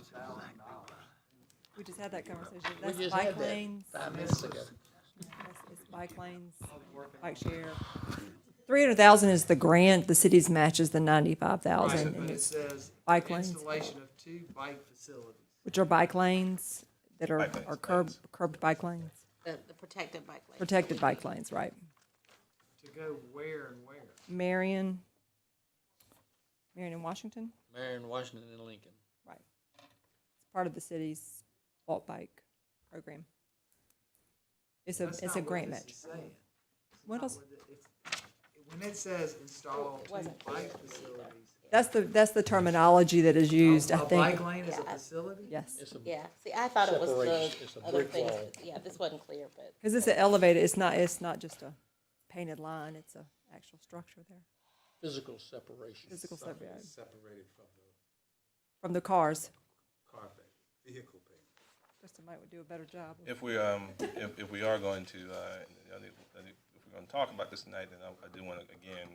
We just had that conversation. We That's just bike had that lanes. 5 minutes ago. It's bike lanes, bike share. 300,000 is the grant. The city's matches the 95,000. Right, but and it it's says bike lanes, installation of 2 bike facilities. which are bike lanes that are curbed bike lanes, The protected bike lane. protected bike lanes, right? To go where and where? Marion and Washington, Marion, Washington, and Lincoln. right? It's part of the city's walk bike program. It's That's a not what grant this match. is saying. What else? When it says install 2 bike facilities. That's the terminology that is used, I A think. bike lane is a facility? Yes. Yeah, see, I thought it was Separation. It's a the other brick things. wall. Yeah, this wasn't clear, but. Because it's an elevated, it's not just a painted line, it's a actual structure there. Physical separation. Physical separation Separated from the from the cars. car pay, vehicle pay. Krista might do a better job. If we are going to, if we're going to talk about this tonight, then I do want to again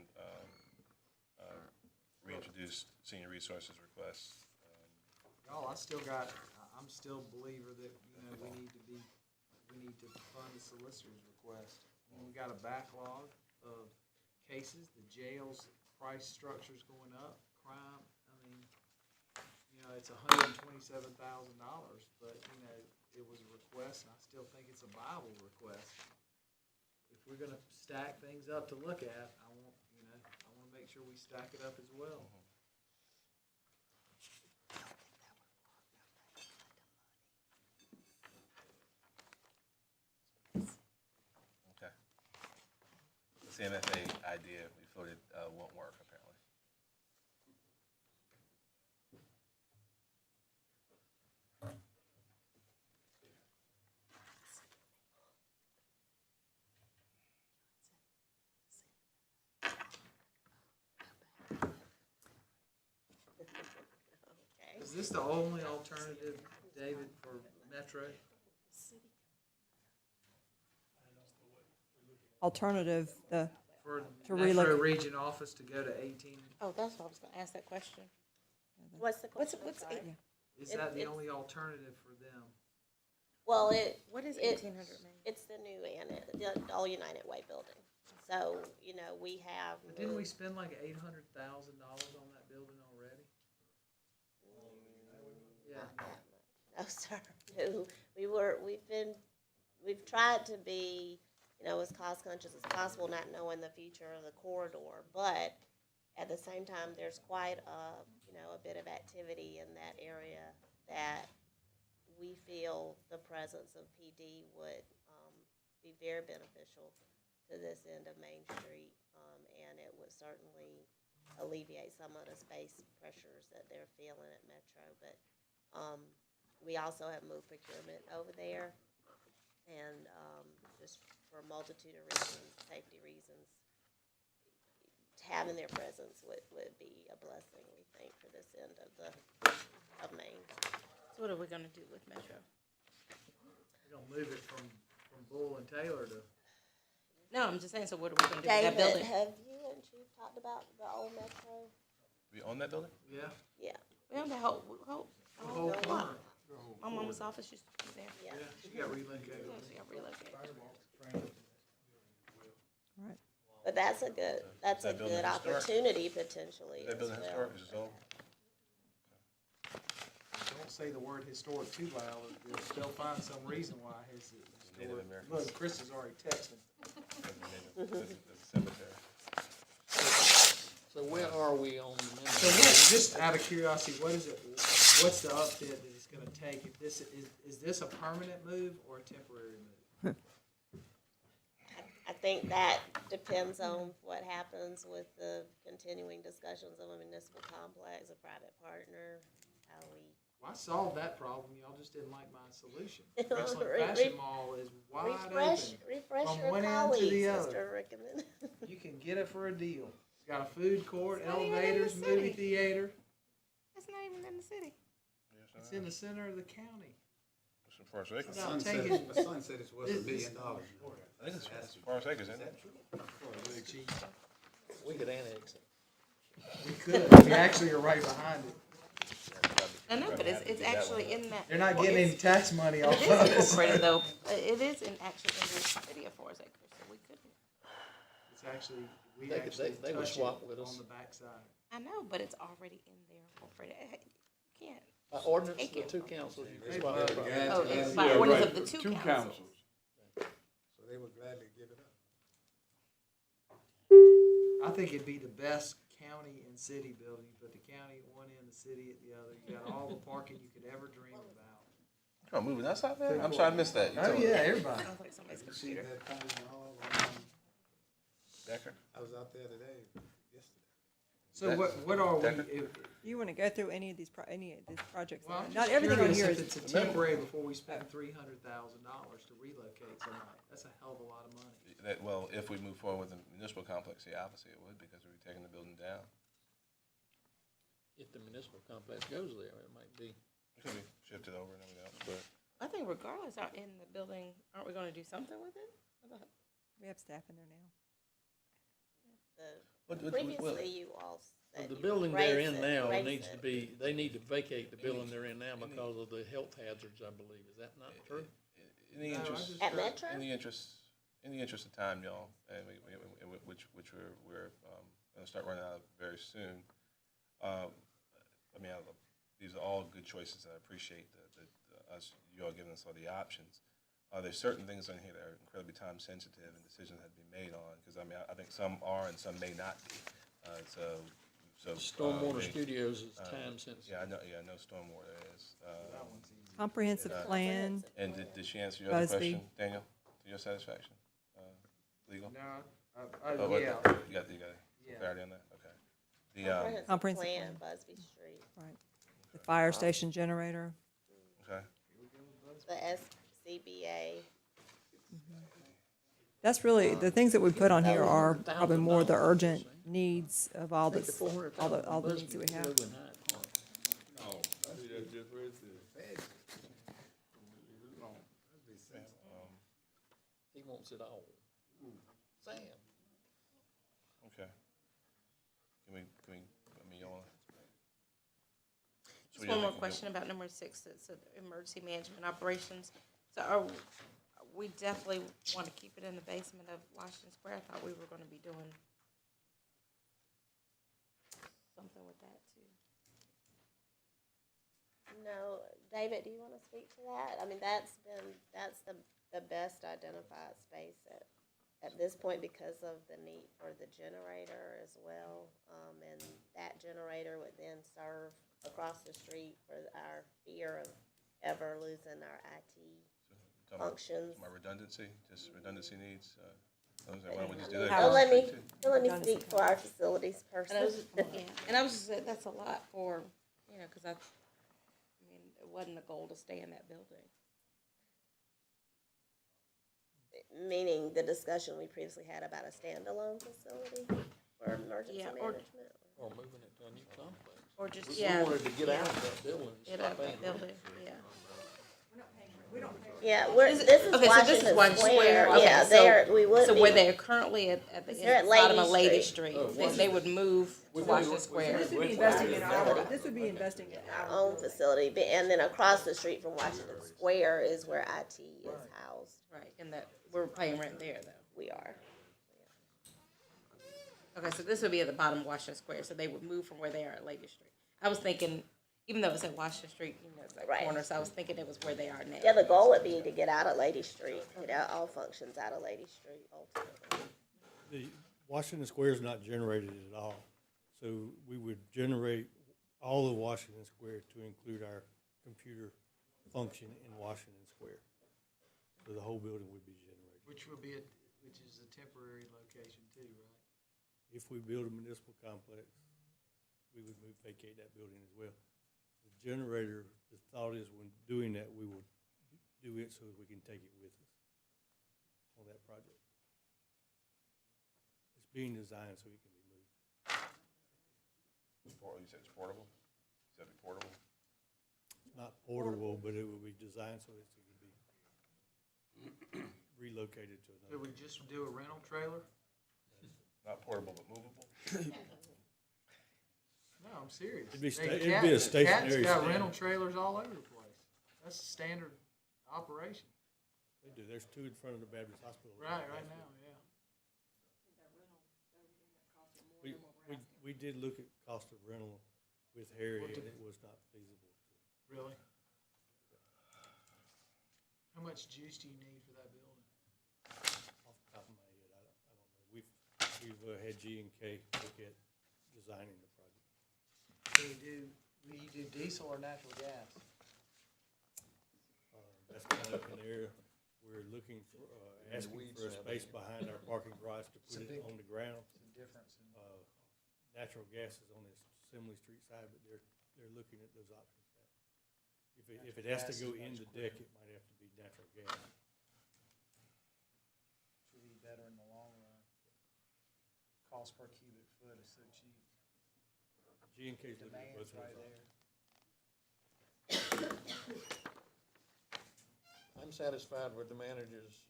reintroduce senior resources requests. Y'all, I'm still a believer that, we need to fund the solicitor's request. We got a backlog of cases, the jail's price structure's going up, crime, it's $127,000, but, it was a request, and I still think it's a viable request. If we're gonna stack things up to look at, I want to make sure we stack it up as well. Okay. The CMFA idea we floated won't work apparently. Is this the only alternative, David, for Metro? Alternative, For to Metro relocate. Region office to go to 18? Oh, that's what I was gonna ask that question. What's the question? What's I'm sorry. Is that the only alternative for them? Well, What is it- 1800 Main? It's the new the All United Way building. So, we have. But didn't we spend like $800,000 on that building already? Yeah. Not that much. No, sir. No, we've tried to be, as cost conscious as possible, not knowing the future of the corridor. But at the same time, there's quite a bit of activity in that area that we feel the presence of PD would be very beneficial to this end of Main Street. And it would certainly alleviate some of the space pressures that they're feeling at Metro. But we also have moved procurement over there, and just for a multitude of reasons, safety reasons, having their presence would be a blessing, we think, for this end of Maine. So what are we gonna do with Metro? We're gonna move it from Bull and Taylor to. No, I'm just saying, so what are we gonna do with that David, building? have you and Chief talked about the old Metro? We own that building? Yeah. Yeah. We own the whole corner. block. My mama's office used to be there. Yeah. Yeah, she got relocated. Yeah, she got relocated. Right. But that's a good That building historic? opportunity potentially That as building well. historic, is it old? Don't say the word historic too loud, they'll find some reason why his Native historic. American. Look, Chris is already texting. The cemetery. So where are we on the minutes? So just out of curiosity, what's the update that it's gonna take? If this, is this a permanent move or a temporary move? I think that depends on what happens with the continuing discussions of a municipal complex, a private partner, how we. Well, I solved that problem, y'all just didn't like my solution. Re- Crestline re- Fashion Mall is wide Refresh from your one end to colleagues, the other. Mr. Rickman. You can get it for a deal. It's got a food court, It's not even in the elevators, movie city. theater. It's not even in the city. It's in the center of the county. Some Forest Acres. It's not Son said taking- it's- my son said it's worth $1 billion. I think it's Forest Acres, isn't it? We could annex it. We could, we actually are right behind it. I know, but it's actually in that. They're not getting any tax money But off it of is it. incorporated though. It is actually in the city of Forest Acres, so we could. It's actually, we They could- actually they would touch swap it with us. on the backside. I know, but it's already in there incorporated. You can't. By ordinance, Take the it. two councils, you can Hey, swap bud. it. Oh, it's by ordinance of the two councils. So they would gladly give it up. I think it'd be the best county and city building. You put the county at one end, the city at the other. You got all the parking you could ever dream about. Oh, moving outside there? I'm sorry, I missed that. You Oh, told me. yeah, everybody. Sounds like somebody's You see computer. that Carnegie Hall? Decker? I was out there today, yesterday. So what are we, Decker? Do you want to go through any of these projects? well, I'm Not just everything on curious here if is. it's a temporary before we spend $300,000 to relocate somebody. That's a hell of a lot of money. Well, if we move forward with the municipal complex, yeah, obviously it would, because we're taking the building down. If the municipal complex goes there, it might be. It could be shifted over and everything else, but I think regardless, out in the building, aren't we gonna do something with it? I thought- We have staff in there now. Previously, you all said The you building raised they're in it, now raised needs to it. be, they need to vacate the building they're in now because of the health hazards, I believe. Is that not true? In the interest, At Metro? in the interest of time, y'all, and which we're gonna start running out of very soon. I mean, these are all good choices, and I appreciate you all giving us all the options. There's certain things on here that are incredibly time sensitive and decisions have to be made on, because I mean, I think some are and some may not be. So Stormwater Studios is time sensitive. Yeah, I know stormwater is. Comprehensive plan. And did she answer your other Busby. question, Daniel, to your satisfaction? Legal? No, You yeah. got Yeah. clarity on that? Okay. Comprehensive plan, Busby Street. Right. The fire station generator. Okay. The SCBA. That's really, the things that we put on here are probably more the urgent needs of all the, all the needs that we have. He wants it all. Sam. Okay. Can we, I mean, y'all. Just one more question about number 6, it's emergency management operations. So we definitely want to keep it in the basement of Washington Square. I thought we were going to be doing something with that too. No, David, do you want to speak to that? I mean, that's the best identified space at this point because of the need for the generator as well. And that generator would then serve across the street for our fear of ever losing our IT functions. My redundancy, just redundancy needs, why don't we just do that? Don't let me speak for our facilities person. And I was just saying, that's a lot for, because I mean, it wasn't the goal to stay in that building. Meaning the discussion we previously had about a standalone facility for emergency management. Or moving it to a new complex. Or just, We wanted to get out of that building. Get out of that building, yeah. Yeah, this is Okay, so this is Washington Square. Okay, Yeah, so- we would So be. where they're currently at the They're at bottom of Lady Lady Street. Street, they would move to Washington Square. This would be investing in our, this would be investing in Our own facility, and then across the street from Washington Square is where IT is housed. Right, and that, we're paying rent there though. We are. Okay, so this would be at the bottom of Washington Square, so they would move from where they are at Lady Street. I was thinking, even though it's at Washington Street, it's that Right. corner, so I was thinking it was where they are now. Yeah, the goal would be to get out of Lady Street, get out all functions out of Lady Street ultimately. The Washington Square is not generated at all, so we would generate all of Washington Square to include our computer function in Washington Square. So the whole building would be generated. Which is a temporary location too, right? If we build a municipal complex, we would vacate that building as well. The generator, the thought is when doing that, we will do it so we can take it with us on that project. It's being designed so it can be moved. You said it's portable? You said it'd be portable? It's not portable, but it will be designed so it can be relocated to Did we another. just do a rental trailer? Not portable, but movable? No, I'm serious. It'd be sta- They- it'd be a Cat's stationary got stand. rental trailers all over the place. That's standard operation. They do, there's two in front of the Baptist Hospital. Right now, yeah. We did look at cost of rental with Harry, and it was not feasible. Really? How much juice do you need for that building? Off the top of my head, I don't know. We've had G&K look at designing the project. Will you do diesel or natural gas? That's kind of an area we're looking for, asking for a space behind our parking garage to put it on the ground. Some difference in. Natural gas is on the Assembly Street side, but they're looking at those options now. If it has to go in the deck, it might have to be natural gas. Should be better in the long run. Cost per cubic foot is so cheap. G&K's looking at both Demand's of right those there. I'm satisfied with the manager's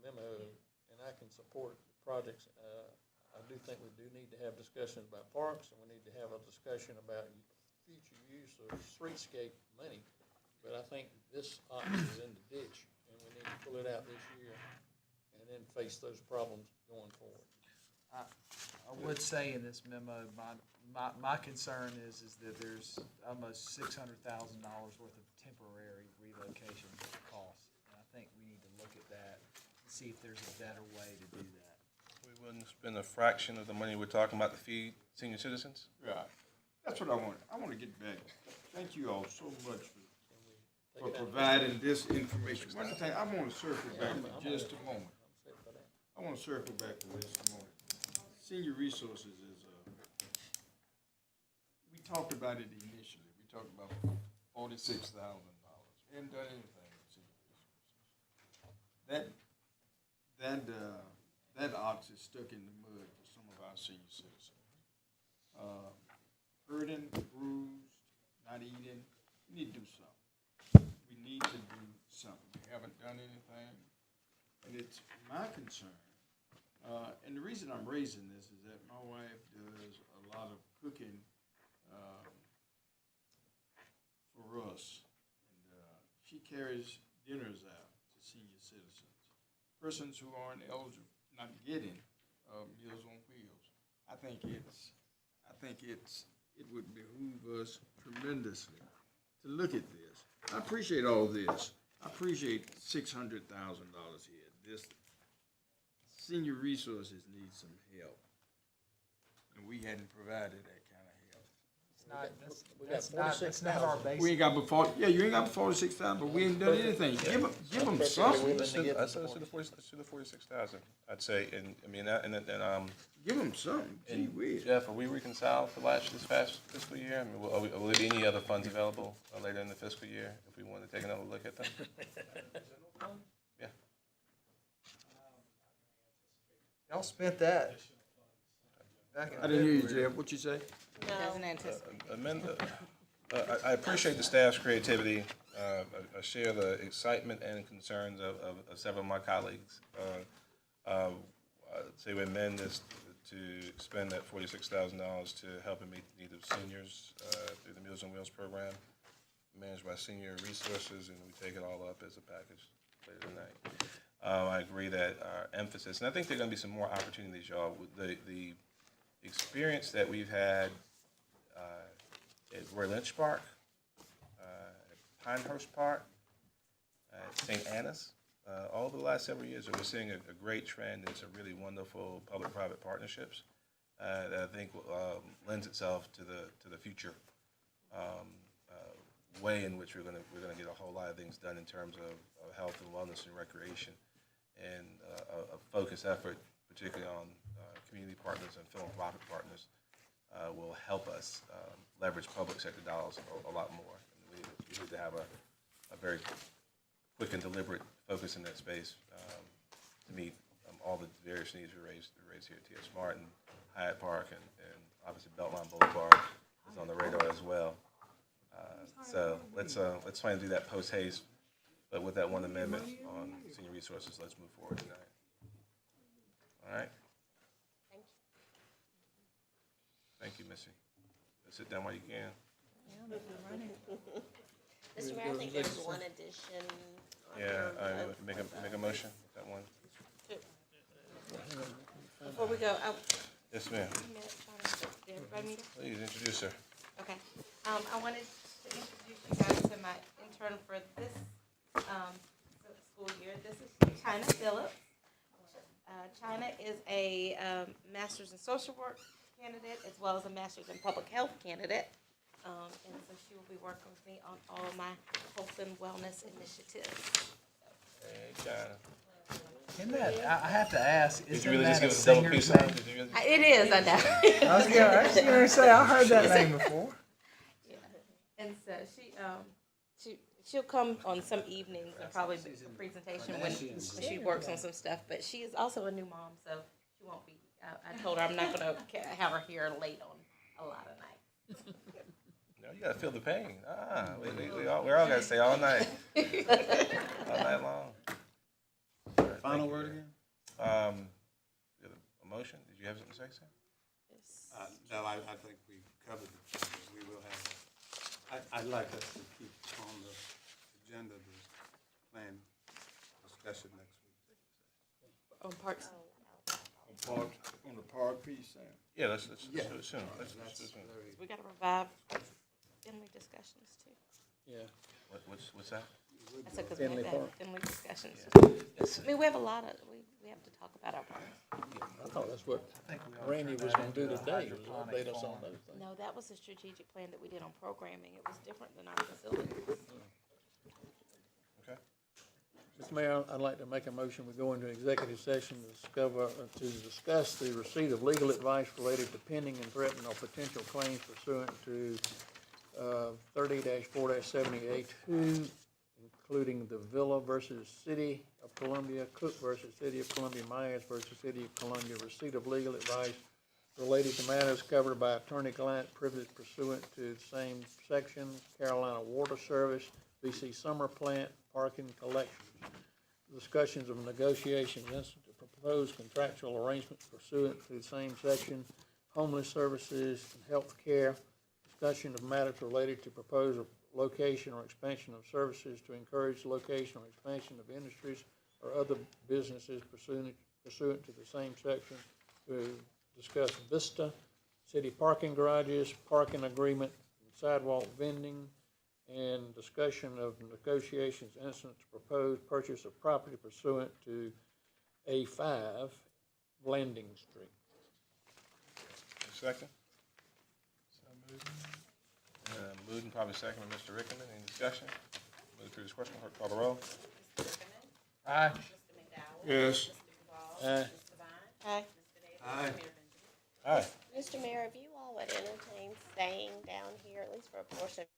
memo, and I can support projects. I do think we do need to have discussions about parks, and we need to have a discussion about future use of streetscape money. But I think this option is in the ditch, and we need to pull it out this year, and then face those problems going forward. I would say in this memo, my concern is that there's almost $600,000 worth of temporary relocation costs. And I think we need to look at that and see if there's a better way to do that. We wouldn't spend a fraction of the money we're talking about to feed senior citizens? Right. That's what I want. I want to get back. Thank you all so much for providing this information. One thing, I want to circle back for just a moment. I want to circle back for just a moment. Senior resources is, we talked about it initially. We talked about $46,000. We haven't done anything with senior resources. That ox is stuck in the mud for some of our senior citizens. Hurting, bruised, not eating. We need to do something. We need to do something. We haven't done anything. And it's my concern. And the reason I'm raising this is that my wife does a lot of cooking for us. And she carries dinners out to senior citizens. Persons who aren't eligible, not getting Meals on Wheels. I think it would behoove us tremendously to look at this. I appreciate all this. I appreciate $600,000 here. This senior resources need some help, and we hadn't provided that kind of help. That's not our basis. We ain't got before. Yeah, you ain't got before 46,000, but we ain't done anything. Give them something. Let's do the 46,000. I'd say, and I mean that, and give them something. Gee whiz. Jeff, are we reconciled for this past fiscal year? I mean, will there be any other funds available later in the fiscal year if we want to take another look at them? Yeah. Y'all spent that. I didn't hear you, Jeff. What you say? Doesn't anticipate. I appreciate the staff's creativity. I share the excitement and concerns of several of my colleagues. I'd say we amend this to spend that $46,000 to help and meet the needs of seniors through the Meals on Wheels program, managed by Senior Resources, and we take it all up as a package later tonight. I agree that our emphasis, and I think there are going to be some more opportunities, y'all. The experience that we've had at Roy Lynch Park, at Pinehurst Park, at St. Anna's, all over the last several years, we're seeing a great trend in some really wonderful public-private partnerships that I think lends itself to the future way in which we're going to get a whole lot of things done in terms of health and wellness and recreation, and a focused effort, particularly on community partners and philanthropic partners, will help us leverage public sector dollars a lot more. And we need to have a very quick and deliberate focus in that space to meet all the various needs we raised here at T.S. Martin, Hyatt Park, and obviously Beltline Boulevard is on the radar as well. So let's try and do that post haste, but with that one amendment on senior resources, let's move forward tonight. All right. Thank you, Missy. Sit down while you can. Mr. Mayor, I think there's one addition. Yeah, make a motion, that one. Before we go, Yes, ma'am. did everybody meet? Please introduce her. Okay. I wanted to introduce you guys to my intern for this school year. This is China Phillips. China is a master's in social work candidate as well as a master's in public health candidate. And so she will be working with me on all my health and wellness initiatives. Hey, China. Isn't that, I have to ask, Did isn't you really just that give a us a double singer's peace sign? name? Did you really? It is, I know. I was gonna say, I heard that name before. Yeah. And so she'll come on some evenings and probably do a presentation when she works on some stuff. But she is also a new mom, so she won't be. I told her I'm not going to have her here late on a lot of nights. All You gotta feel the pain. We're all gotta stay all night. All night long. All right, Final thank you, word Mayor. again? A motion? Did you have something to say, Sam? No, I think we covered it. We will have, I'd like us to keep on the agenda the plan discussion next week. On parks. On the park piece, Sam. Yeah, let's do it soon. Let's do it soon. We gotta revive Finley discussions too. Yeah. What's that? I said, 'cause we have Finley to have Park. Finley discussions. Yes. I mean, we have a lot of, we have to talk about our parks. I thought that's what Randy was gonna do today, was update us on those things. No, that was a strategic plan that we did on programming. It was different than our facilities. Okay. Mr. Mayor, I'd like to make a motion, we go into executive session to discuss the receipt of legal advice related to pending and threatened or potential claims pursuant to 30-4-70A2, including the Villa versus City of Columbia, Cook versus City of Columbia, Myers versus City of Columbia, receipt of legal advice related to matters covered by attorney-client privilege pursuant to the same section, Carolina Water Service, BC Summer Plant, Parking Collections. Discussions of negotiations, incident to proposed contractual arrangements pursuant to the same section, homeless services and health care. Discussion of matters related to proposed location or expansion of services to encourage location or expansion of industries or other businesses pursuant to the same section. To discuss Vista, city parking garages, parking agreement, sidewalk vending, and discussion of negotiations incident to proposed purchase of property pursuant to A5 Landing Street. Second? Moved and probably second by Mr. Rickman. Any discussion? Move through this question, clerk call the roll. Aye. Yes. Aye. Aye. Aye. Aye. Mr. Mayor, if you all would entertain staying down here, at least for a portion of